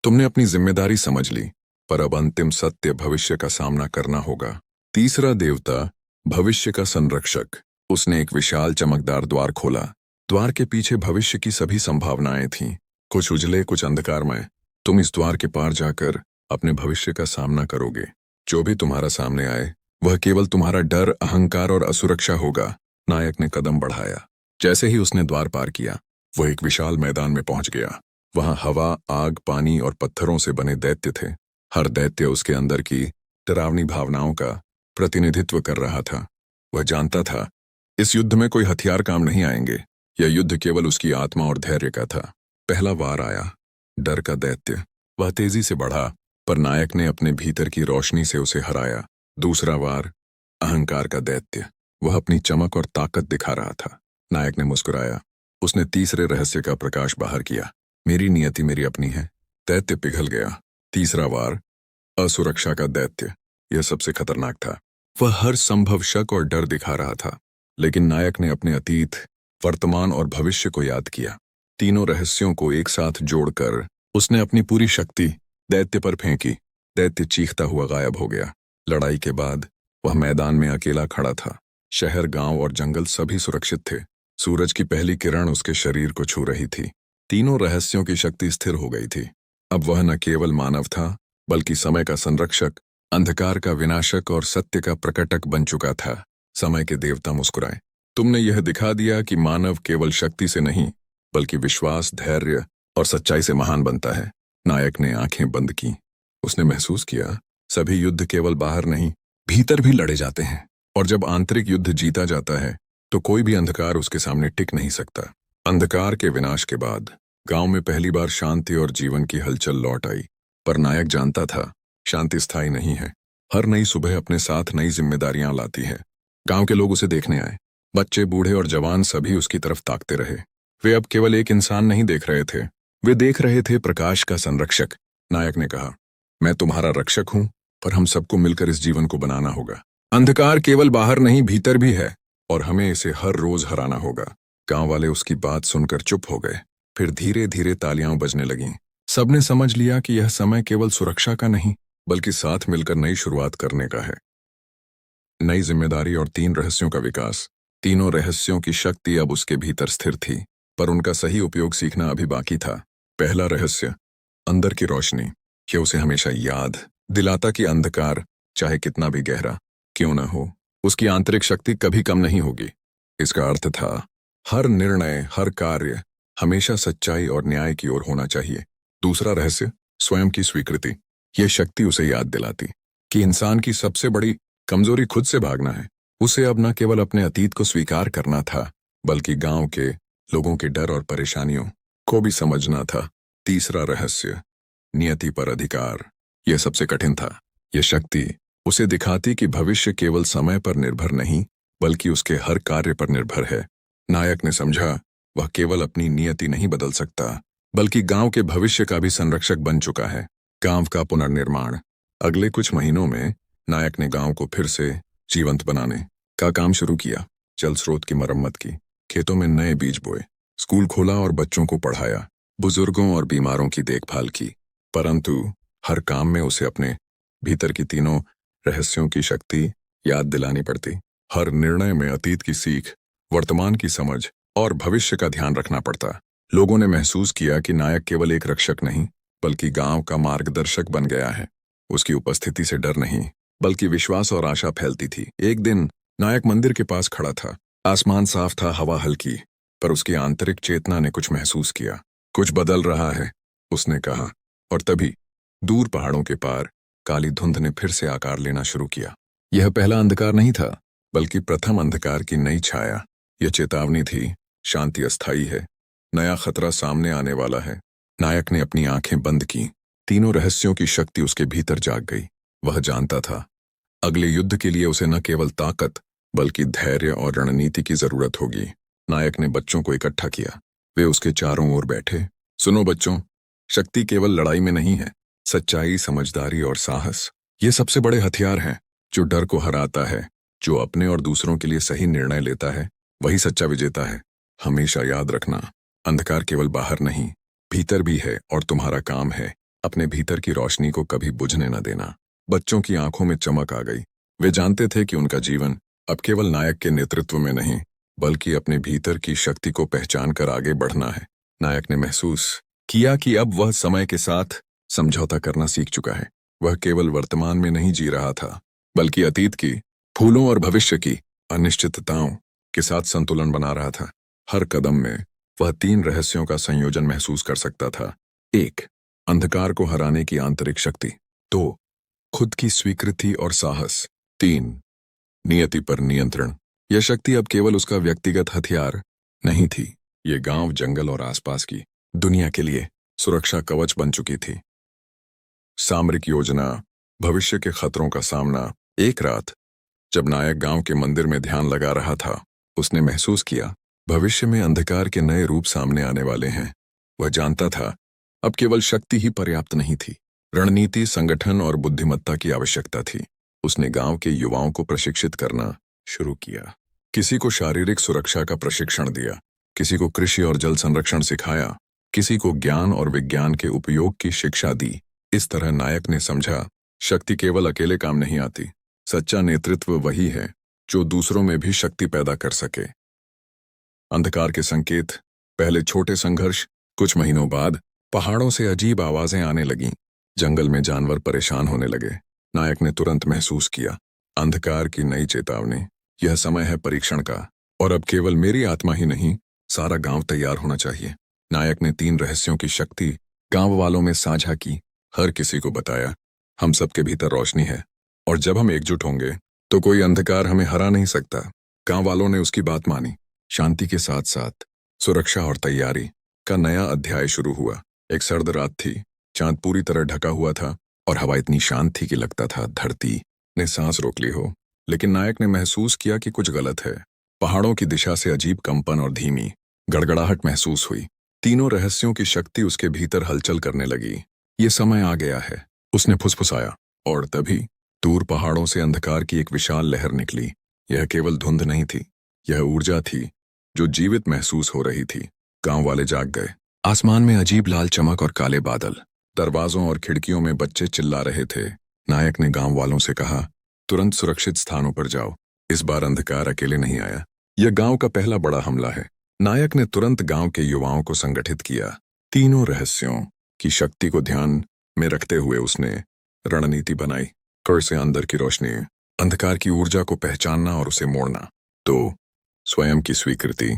तुमने अपनी जिम्मेदारी समझ ली, पर अब अंतिम सत्य भविष्य का सामना करना होगा। तीसरा देवता, भविष्य का संरक्षक। उसने एक विशाल चमकदार द्वार खोला। द्वार के पीछे भविष्य की सभी संभावनाएं थीं, कुछ उजले, कुछ अंधकारमय। तुम इस द्वार के पार जाकर अपने भविष्य का सामना करोगे। जो भी तुम्हारा सामने आए वह केवल तुम्हारा डर, अहंकार और असुरक्षा होगा। नायक ने कदम बढ़ाया। जैसे ही उसने द्वार पार किया, वह एक विशाल मैदान में पहुंच गया। वहां हवा, आग, पानी और पत्थरों से बने दैत्य थे। हर दैत्य उसके अंदर की डरावनी भावनाओं का प्रतिनिधित्व कर रहा था। वह जानता था, इस युद्ध में कोई हथियार काम नहीं आएंगे। यह युद्ध केवल उसकी आत्मा और धैर्य का था। पहला वार आया, डर का दैत्य। वह तेजी से बढ़ा, पर नायक ने अपने भीतर की रोशनी से उसे हराया। दूसरा वार, अहंकार का दैत्य। वह अपनी चमक और ताकत दिखा रहा था। नायक ने मुस्कुराया। उसने तीसरे रहस्य का प्रकाश बाहर किया। मेरी नियति मेरी अपनी है। दैत्य पिघल गया। तीसरा वार, असुरक्षा का दैत्य। यह सबसे खतरनाक था। वह हर संभव शक और डर दिखा रहा था। लेकिन नायक ने अपने अतीत, वर्तमान और भविष्य को याद किया। तीनों रहस्यों को एक साथ जोड़कर उसने अपनी पूरी शक्ति दैत्य पर फेंकी। दैत्य चीखता हुआ गायब हो गया। लड़ाई के बाद वह मैदान में अकेला खड़ा था। शहर, गांव और जंगल सभी सुरक्षित थे। सूरज की पहली किरण उसके शरीर को छू रही थी। तीनों रहस्यों की शक्ति स्थिर हो गई थी। अब वह न केवल मानव था, बल्कि समय का संरक्षक, अंधकार का विनाशक और सत्य का प्रकटक बन चुका था। समय के देवता मुस्कुराए। तुमने यह दिखा दिया कि मानव केवल शक्ति से नहीं, बल्कि विश्वास, धैर्य और सच्चाई से महान बनता है। नायक ने आंखें बंद की। उसने महसूस किया, सभी युद्ध केवल बाहर नहीं, भीतर भी लड़े जाते हैं। और जब आंतरिक युद्ध जीता जाता है, तो कोई भी अंधकार उसके सामने टिक नहीं सकता। अंधकार के विनाश के बाद गांव में पहली बार शांति और जीवन की हलचल लौट आई। पर नायक जानता था, शांति स्थायी नहीं है। हर नई सुबह अपने साथ नई जिम्मेदारियां लाती है। गांव के लोग उसे देखने आए। बच्चे, बूढ़े और जवान सभी उसकी तरफ ताकते रहे। वे अब केवल एक इंसान नहीं देख रहे थे, वे देख रहे थे प्रकाश का संरक्षक। नायक ने कहा, मैं तुम्हारा रक्षक हूं, पर हम सबको मिलकर इस जीवन को बनाना होगा। अंधकार केवल बाहर नहीं, भीतर भी है, और हमें इसे हर रोज हराना होगा। गांव वाले उसकी बात सुनकर चुप हो गए। फिर धीरे धीरे तालियां बजने लगीं। सबने समझ लिया कि यह समय केवल सुरक्षा का नहीं, बल्कि साथ मिलकर नई शुरुआत करने का है। नई जिम्मेदारी और 3 रहस्यों का विकास। तीनों रहस्यों की शक्ति अब उसके भीतर स्थिर थी, पर उनका सही उपयोग सीखना अभी बाकी था। पहला रहस्य, अंदर की रोशनी। यह उसे हमेशा याद दिलाता कि अंधकार, चाहे कितना भी गहरा क्यों न हो, उसकी आंतरिक शक्ति कभी कम नहीं होगी। इसका अर्थ था, हर निर्णय, हर कार्य हमेशा सच्चाई और न्याय की ओर होना चाहिए। दूसरा रहस्य, स्वयं की स्वीकृति। यह शक्ति उसे याद दिलाती कि इंसान की सबसे बड़ी कमजोरी खुद से भागना है। उसे अब न केवल अपने अतीत को स्वीकार करना था, बल्कि गांव के लोगों के डर और परेशानियों को भी समझना था। तीसरा रहस्य, नियति पर अधिकार। यह सबसे कठिन था। यह शक्ति उसे दिखाती कि भविष्य केवल समय पर निर्भर नहीं, बल्कि उसके हर कार्य पर निर्भर है। नायक ने समझा, वह केवल अपनी नियति नहीं बदल सकता, बल्कि गांव के भविष्य का भी संरक्षक बन चुका है। गांव का पुनर्निर्माण। अगले कुछ महीनों में नायक ने गांव को फिर से जीवंत बनाने का काम शुरू किया। जल स्रोत की मरम्मत की, खेतों में नए बीज बोए, स्कूल खोला और बच्चों को पढ़ाया, बुजुर्गों और बीमारों की देखभाल की। परंतु हर काम में उसे अपने भीतर की तीनों रहस्यों की शक्ति याद दिलानी पड़ती। हर निर्णय में अतीत की सीख, वर्तमान की समझ और भविष्य का ध्यान रखना पड़ता। लोगों ने महसूस किया कि नायक केवल एक रक्षक नहीं, बल्कि गांव का मार्गदर्शक बन गया है। उसकी उपस्थिति से डर नहीं, बल्कि विश्वास और आशा फैलती थी। एक दिन नायक मंदिर के पास खड़ा था। आसमान साफ था, हवा हल्की, पर उसकी आंतरिक चेतना ने कुछ महसूस किया। कुछ बदल रहा है, उसने कहा। और तभी दूर पहाड़ों के पार काली धुंध ने फिर से आकार लेना शुरू किया। यह पहला अंधकार नहीं था, बल्कि प्रथम अंधकार की नई छाया। यह चेतावनी थी, शांति अस्थायी है, नया खतरा सामने आने वाला है। नायक ने अपनी आंखें बंद की। तीनों रहस्यों की शक्ति उसके भीतर जाग गई। वह जानता था, अगले युद्ध के लिए उसे न केवल ताकत बल्कि धैर्य और रणनीति की जरूरत होगी। नायक ने बच्चों को इकट्ठा किया। वे उसके चारों ओर बैठे। सुनो बच्चों, शक्ति केवल लड़ाई में नहीं है। सच्चाई, समझदारी और साहस, ये सबसे बड़े हथियार हैं। जो डर को हराता है, जो अपने और दूसरों के लिए सही निर्णय लेता है, वही सच्चा विजेता है। हमेशा याद रखना, अंधकार केवल बाहर नहीं, भीतर भी है और तुम्हारा काम है अपने भीतर की रोशनी को कभी बुझने न देना। बच्चों की आंखों में चमक आ गई। वे जानते थे कि उनका जीवन अब केवल नायक के नेतृत्व में नहीं, बल्कि अपने भीतर की शक्ति को पहचान कर आगे बढ़ना है। नायक ने महसूस किया कि अब वह समय के साथ समझौता करना सीख चुका है। वह केवल वर्तमान में नहीं जी रहा था, बल्कि अतीत की फूलों और भविष्य की अनिश्चितताओं के साथ संतुलन बना रहा था। हर कदम में वह 3 रहस्यों का संयोजन महसूस कर सकता था। 1. अंधकार को हराने की आंतरिक शक्ति। 2. खुद की स्वीकृति और साहस। 3. नियति पर नियंत्रण। यह शक्ति अब केवल उसका व्यक्तिगत हथियार नहीं थी, ये गांव, जंगल और आसपास की दुनिया के लिए सुरक्षा कवच बन चुकी थी। सामरिक योजना, भविष्य के खतरों का सामना। एक रात जब नायक गांव के मंदिर में ध्यान लगा रहा था, उसने महसूस किया भविष्य में अंधकार के नए रूप सामने आने वाले हैं। वह जानता था अब केवल शक्ति ही पर्याप्त नहीं थी, रणनीति, संगठन और बुद्धिमत्ता की आवश्यकता थी। उसने गांव के युवाओं को प्रशिक्षित करना शुरू किया। किसी को शारीरिक सुरक्षा का प्रशिक्षण दिया, किसी को कृषि और जल संरक्षण सिखाया, किसी को ज्ञान और विज्ञान के उपयोग की शिक्षा दी। इस तरह नायक ने समझा, शक्ति केवल अकेले काम नहीं आती। सच्चा नेतृत्व वही है जो दूसरों में भी शक्ति पैदा कर सके। अंधकार के संकेत। पहले छोटे संघर्ष, कुछ महीनों बाद पहाड़ों से अजीब आवाजें आने लगीं। जंगल में जानवर परेशान होने लगे। नायक ने तुरंत महसूस किया, अंधकार की नई चेतावनी। यह समय है परीक्षण का, और अब केवल मेरी आत्मा ही नहीं, सारा गांव तैयार होना चाहिए। नायक ने 3 रहस्यों की शक्ति गांव वालों में साझा की। हर किसी को बताया, हम सबके भीतर रोशनी है, और जब हम एकजुट होंगे तो कोई अंधकार हमें हरा नहीं सकता। गांव वालों ने उसकी बात मानी। शांति के साथ साथ सुरक्षा और तैयारी का नया अध्याय शुरू हुआ। एक सर्द रात थी, चांद पूरी तरह ढका हुआ था और हवा इतनी शांत थी कि लगता था धरती ने सांस रोक ली हो। लेकिन नायक ने महसूस किया कि कुछ गलत है। पहाड़ों की दिशा से अजीब कंपन और धीमी गड़गड़ाहट महसूस हुई। तीनों रहस्यों की शक्ति उसके भीतर हलचल करने लगी। ये समय आ गया है, उसने फुसफुसाया, और तभी दूर पहाड़ों से अंधकार की एक विशाल लहर निकली। यह केवल धुंध नहीं थी, यह ऊर्जा थी जो जीवित महसूस हो रही थी। गांव वाले जाग गए। आसमान में अजीब लाल चमक और काले बादल। दरवाजों और खिड़कियों में बच्चे चिल्ला रहे थे। नायक ने गांव वालों से कहा, तुरंत सुरक्षित स्थानों पर जाओ। इस बार अंधकार अकेले नहीं आया। यह गांव का पहला बड़ा हमला है। नायक ने तुरंत गांव के युवाओं को संगठित किया। तीनों रहस्यों की शक्ति को ध्यान में रखते हुए उसने रणनीति बनाई। कर से अंदर की रोशनी, अंधकार की ऊर्जा को पहचानना और उसे मोड़ना। 2. स्वयं की स्वीकृति,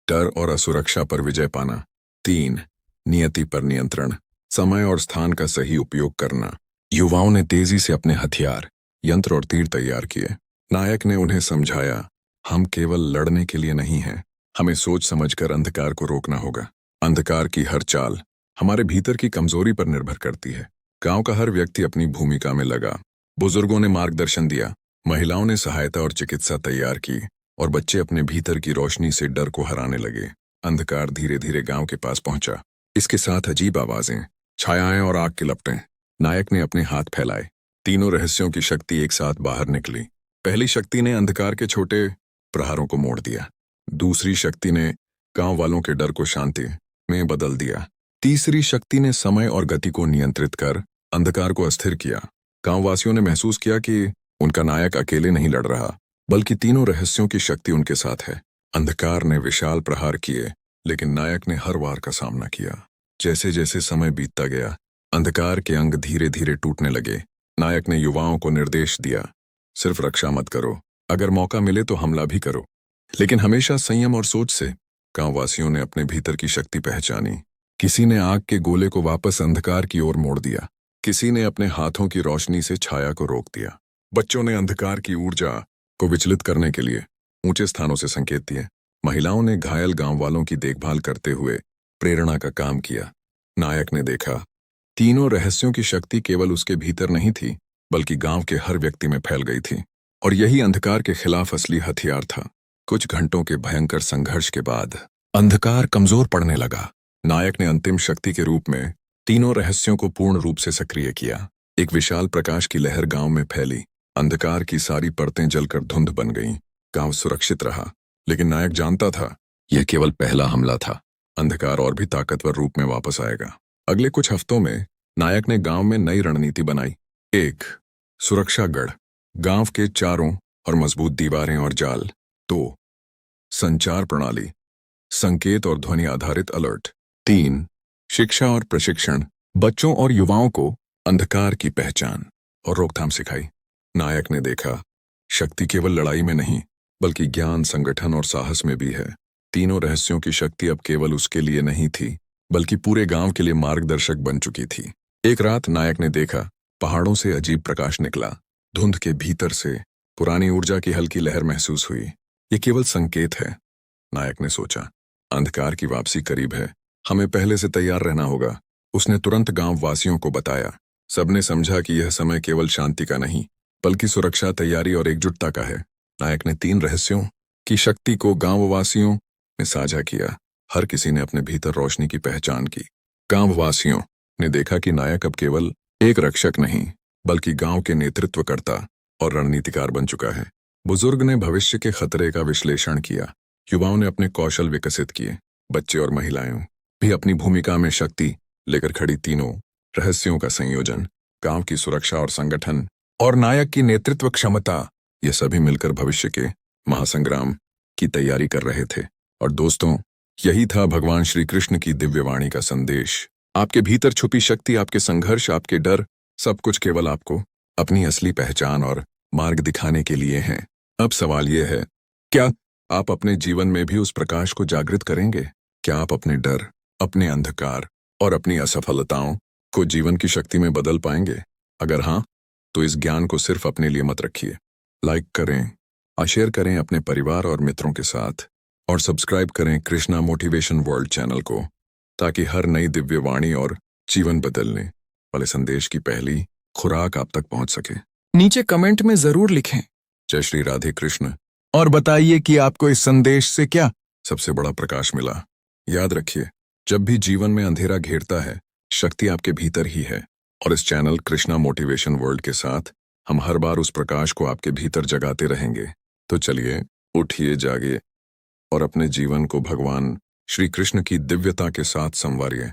डर और असुरक्षा पर विजय पाना। 3. नियति पर नियंत्रण, समय और स्थान का सही उपयोग करना। युवाओं ने तेजी से अपने हथियार, यंत्र और तीर तैयार किए। नायक ने उन्हें समझाया, हम केवल लड़ने के लिए नहीं हैं, हमें सोच समझकर अंधकार को रोकना होगा। अंधकार की हर चाल हमारे भीतर की कमजोरी पर निर्भर करती है। गांव का हर व्यक्ति अपनी भूमिका में लगा। बुजुर्गों ने मार्गदर्शन दिया, महिलाओं ने सहायता और चिकित्सा तैयार की, और बच्चे अपने भीतर की रोशनी से डर को हराने लगे। अंधकार धीरे धीरे गांव के पास पहुंचा। इसके साथ अजीब आवाजें, छायाएं और आग की लपटें। नायक ने अपने हाथ फैलाए। तीनों रहस्यों की शक्ति एक साथ बाहर निकली। पहली शक्ति ने अंधकार के छोटे प्रहारों को मोड़ दिया। दूसरी शक्ति ने गांव वालों के डर को शांति में बदल दिया। तीसरी शक्ति ने समय और गति को नियंत्रित कर अंधकार को अस्थिर किया। गांववासियों ने महसूस किया कि उनका नायक अकेले नहीं लड़ रहा, बल्कि तीनों रहस्यों की शक्ति उनके साथ है। अंधकार ने विशाल प्रहार किए, लेकिन नायक ने हर वार का सामना किया। जैसे जैसे समय बीतता गया, अंधकार के अंग धीरे धीरे टूटने लगे। नायक ने युवाओं को निर्देश दिया, सिर्फ रक्षा मत करो, अगर मौका मिले तो हमला भी करो, लेकिन हमेशा संयम और सोच से। गांववासियों ने अपने भीतर की शक्ति पहचानी। किसी ने आग के गोले को वापस अंधकार की ओर मोड़ दिया, किसी ने अपने हाथों की रोशनी से छाया को रोक दिया। बच्चों ने अंधकार की ऊर्जा को विचलित करने के लिए ऊंचे स्थानों से संकेत दिए। महिलाओं ने घायल गांव वालों की देखभाल करते हुए प्रेरणा का काम किया। नायक ने देखा, तीनों रहस्यों की शक्ति केवल उसके भीतर नहीं थी, बल्कि गांव के हर व्यक्ति में फैल गई थी। और यही अंधकार के खिलाफ असली हथियार था। कुछ घंटों के भयंकर संघर्ष के बाद अंधकार कमजोर पड़ने लगा। नायक ने अंतिम शक्ति के रूप में तीनों रहस्यों को पूर्ण रूप से सक्रिय किया। एक विशाल प्रकाश की लहर गांव में फैली। अंधकार की सारी परतें जलकर धुंध बन गईं। गांव सुरक्षित रहा, लेकिन नायक जानता था यह केवल पहला हमला था। अंधकार और भी ताकतवर रूप में वापस आएगा। अगले कुछ हफ्तों में नायक ने गांव में नई रणनीति बनाई। 1. सुरक्षा गढ़, गांव के चारों और मजबूत दीवारें और जाल। 2. संचार प्रणाली, संकेत और ध्वनि आधारित अलर्ट। 3. शिक्षा और प्रशिक्षण, बच्चों और युवाओं को अंधकार की पहचान और रोकथाम सिखाई। नायक ने देखा शक्ति केवल लड़ाई में नहीं, बल्कि ज्ञान, संगठन और साहस में भी है। तीनों रहस्यों की शक्ति अब केवल उसके लिए नहीं थी, बल्कि पूरे गांव के लिए मार्गदर्शक बन चुकी थी। एक रात नायक ने देखा पहाड़ों से अजीब प्रकाश निकला। धुंध के भीतर से पुरानी ऊर्जा की हल्की लहर महसूस हुई। ये केवल संकेत है, नायक ने सोचा। अंधकार की वापसी करीब है, हमें पहले से तैयार रहना होगा। उसने तुरंत गांव वासियों को बताया। सबने समझा कि यह समय केवल शांति का नहीं, बल्कि सुरक्षा, तैयारी और एकजुटता का है। नायक ने 3 रहस्यों की शक्ति को गांववासियों में साझा किया। हर किसी ने अपने भीतर रोशनी की पहचान की। गांववासियों ने देखा कि नायक अब केवल एक रक्षक नहीं, बल्कि गांव के नेतृत्वकर्ता और रणनीतिकार बन चुका है। बुजुर्ग ने भविष्य के खतरे का विश्लेषण किया। युवाओं ने अपने कौशल विकसित किए। बच्चे और महिलाएं भी अपनी भूमिका में शक्ति लेकर खड़ी। तीनों रहस्यों का संयोजन, गांव की सुरक्षा और संगठन और नायक की नेतृत्व क्षमता, ये सभी मिलकर भविष्य के महासंग्राम की तैयारी कर रहे थे। और दोस्तों, यही था भगवान श्री कृष्ण की दिव्यवाणी का संदेश। आपके भीतर छुपी शक्ति, आपके संघर्ष, आपके डर, सब कुछ केवल आपको अपनी असली पहचान और मार्ग दिखाने के लिए हैं। अब सवाल यह है, क्या आप अपने जीवन में भी उस प्रकाश को जागृत करेंगे? क्या आप अपने डर, अपने अंधकार और अपनी असफलताओं को जीवन की शक्ति में बदल पाएंगे? अगर हाँ, तो इस ज्ञान को सिर्फ अपने लिए मत रखिए। लाइक करें और शेयर करें अपने परिवार और मित्रों के साथ, और सब्सक्राइब करें कृष्णा मोटिवेशन वर्ल्ड चैनल को, ताकि हर नई दिव्यवाणी और जीवन बदलने वाले संदेश की पहली खुराक आप तक पहुंच सके। नीचे कमेंट में जरूर लिखें जय श्री राधे कृष्ण, और बताइए कि आपको इस संदेश से क्या सबसे बड़ा प्रकाश मिला। याद रखिए, जब भी जीवन में अंधेरा घेरता है, शक्ति आपके भीतर ही है। और इस चैनल कृष्णा मोटिवेशन वर्ल्ड के साथ हम हर बार उस प्रकाश को आपके भीतर जगाते रहेंगे। तो चलिए, उठिए, जागिए और अपने जीवन को भगवान श्री कृष्ण की दिव्यता के साथ संवारिए।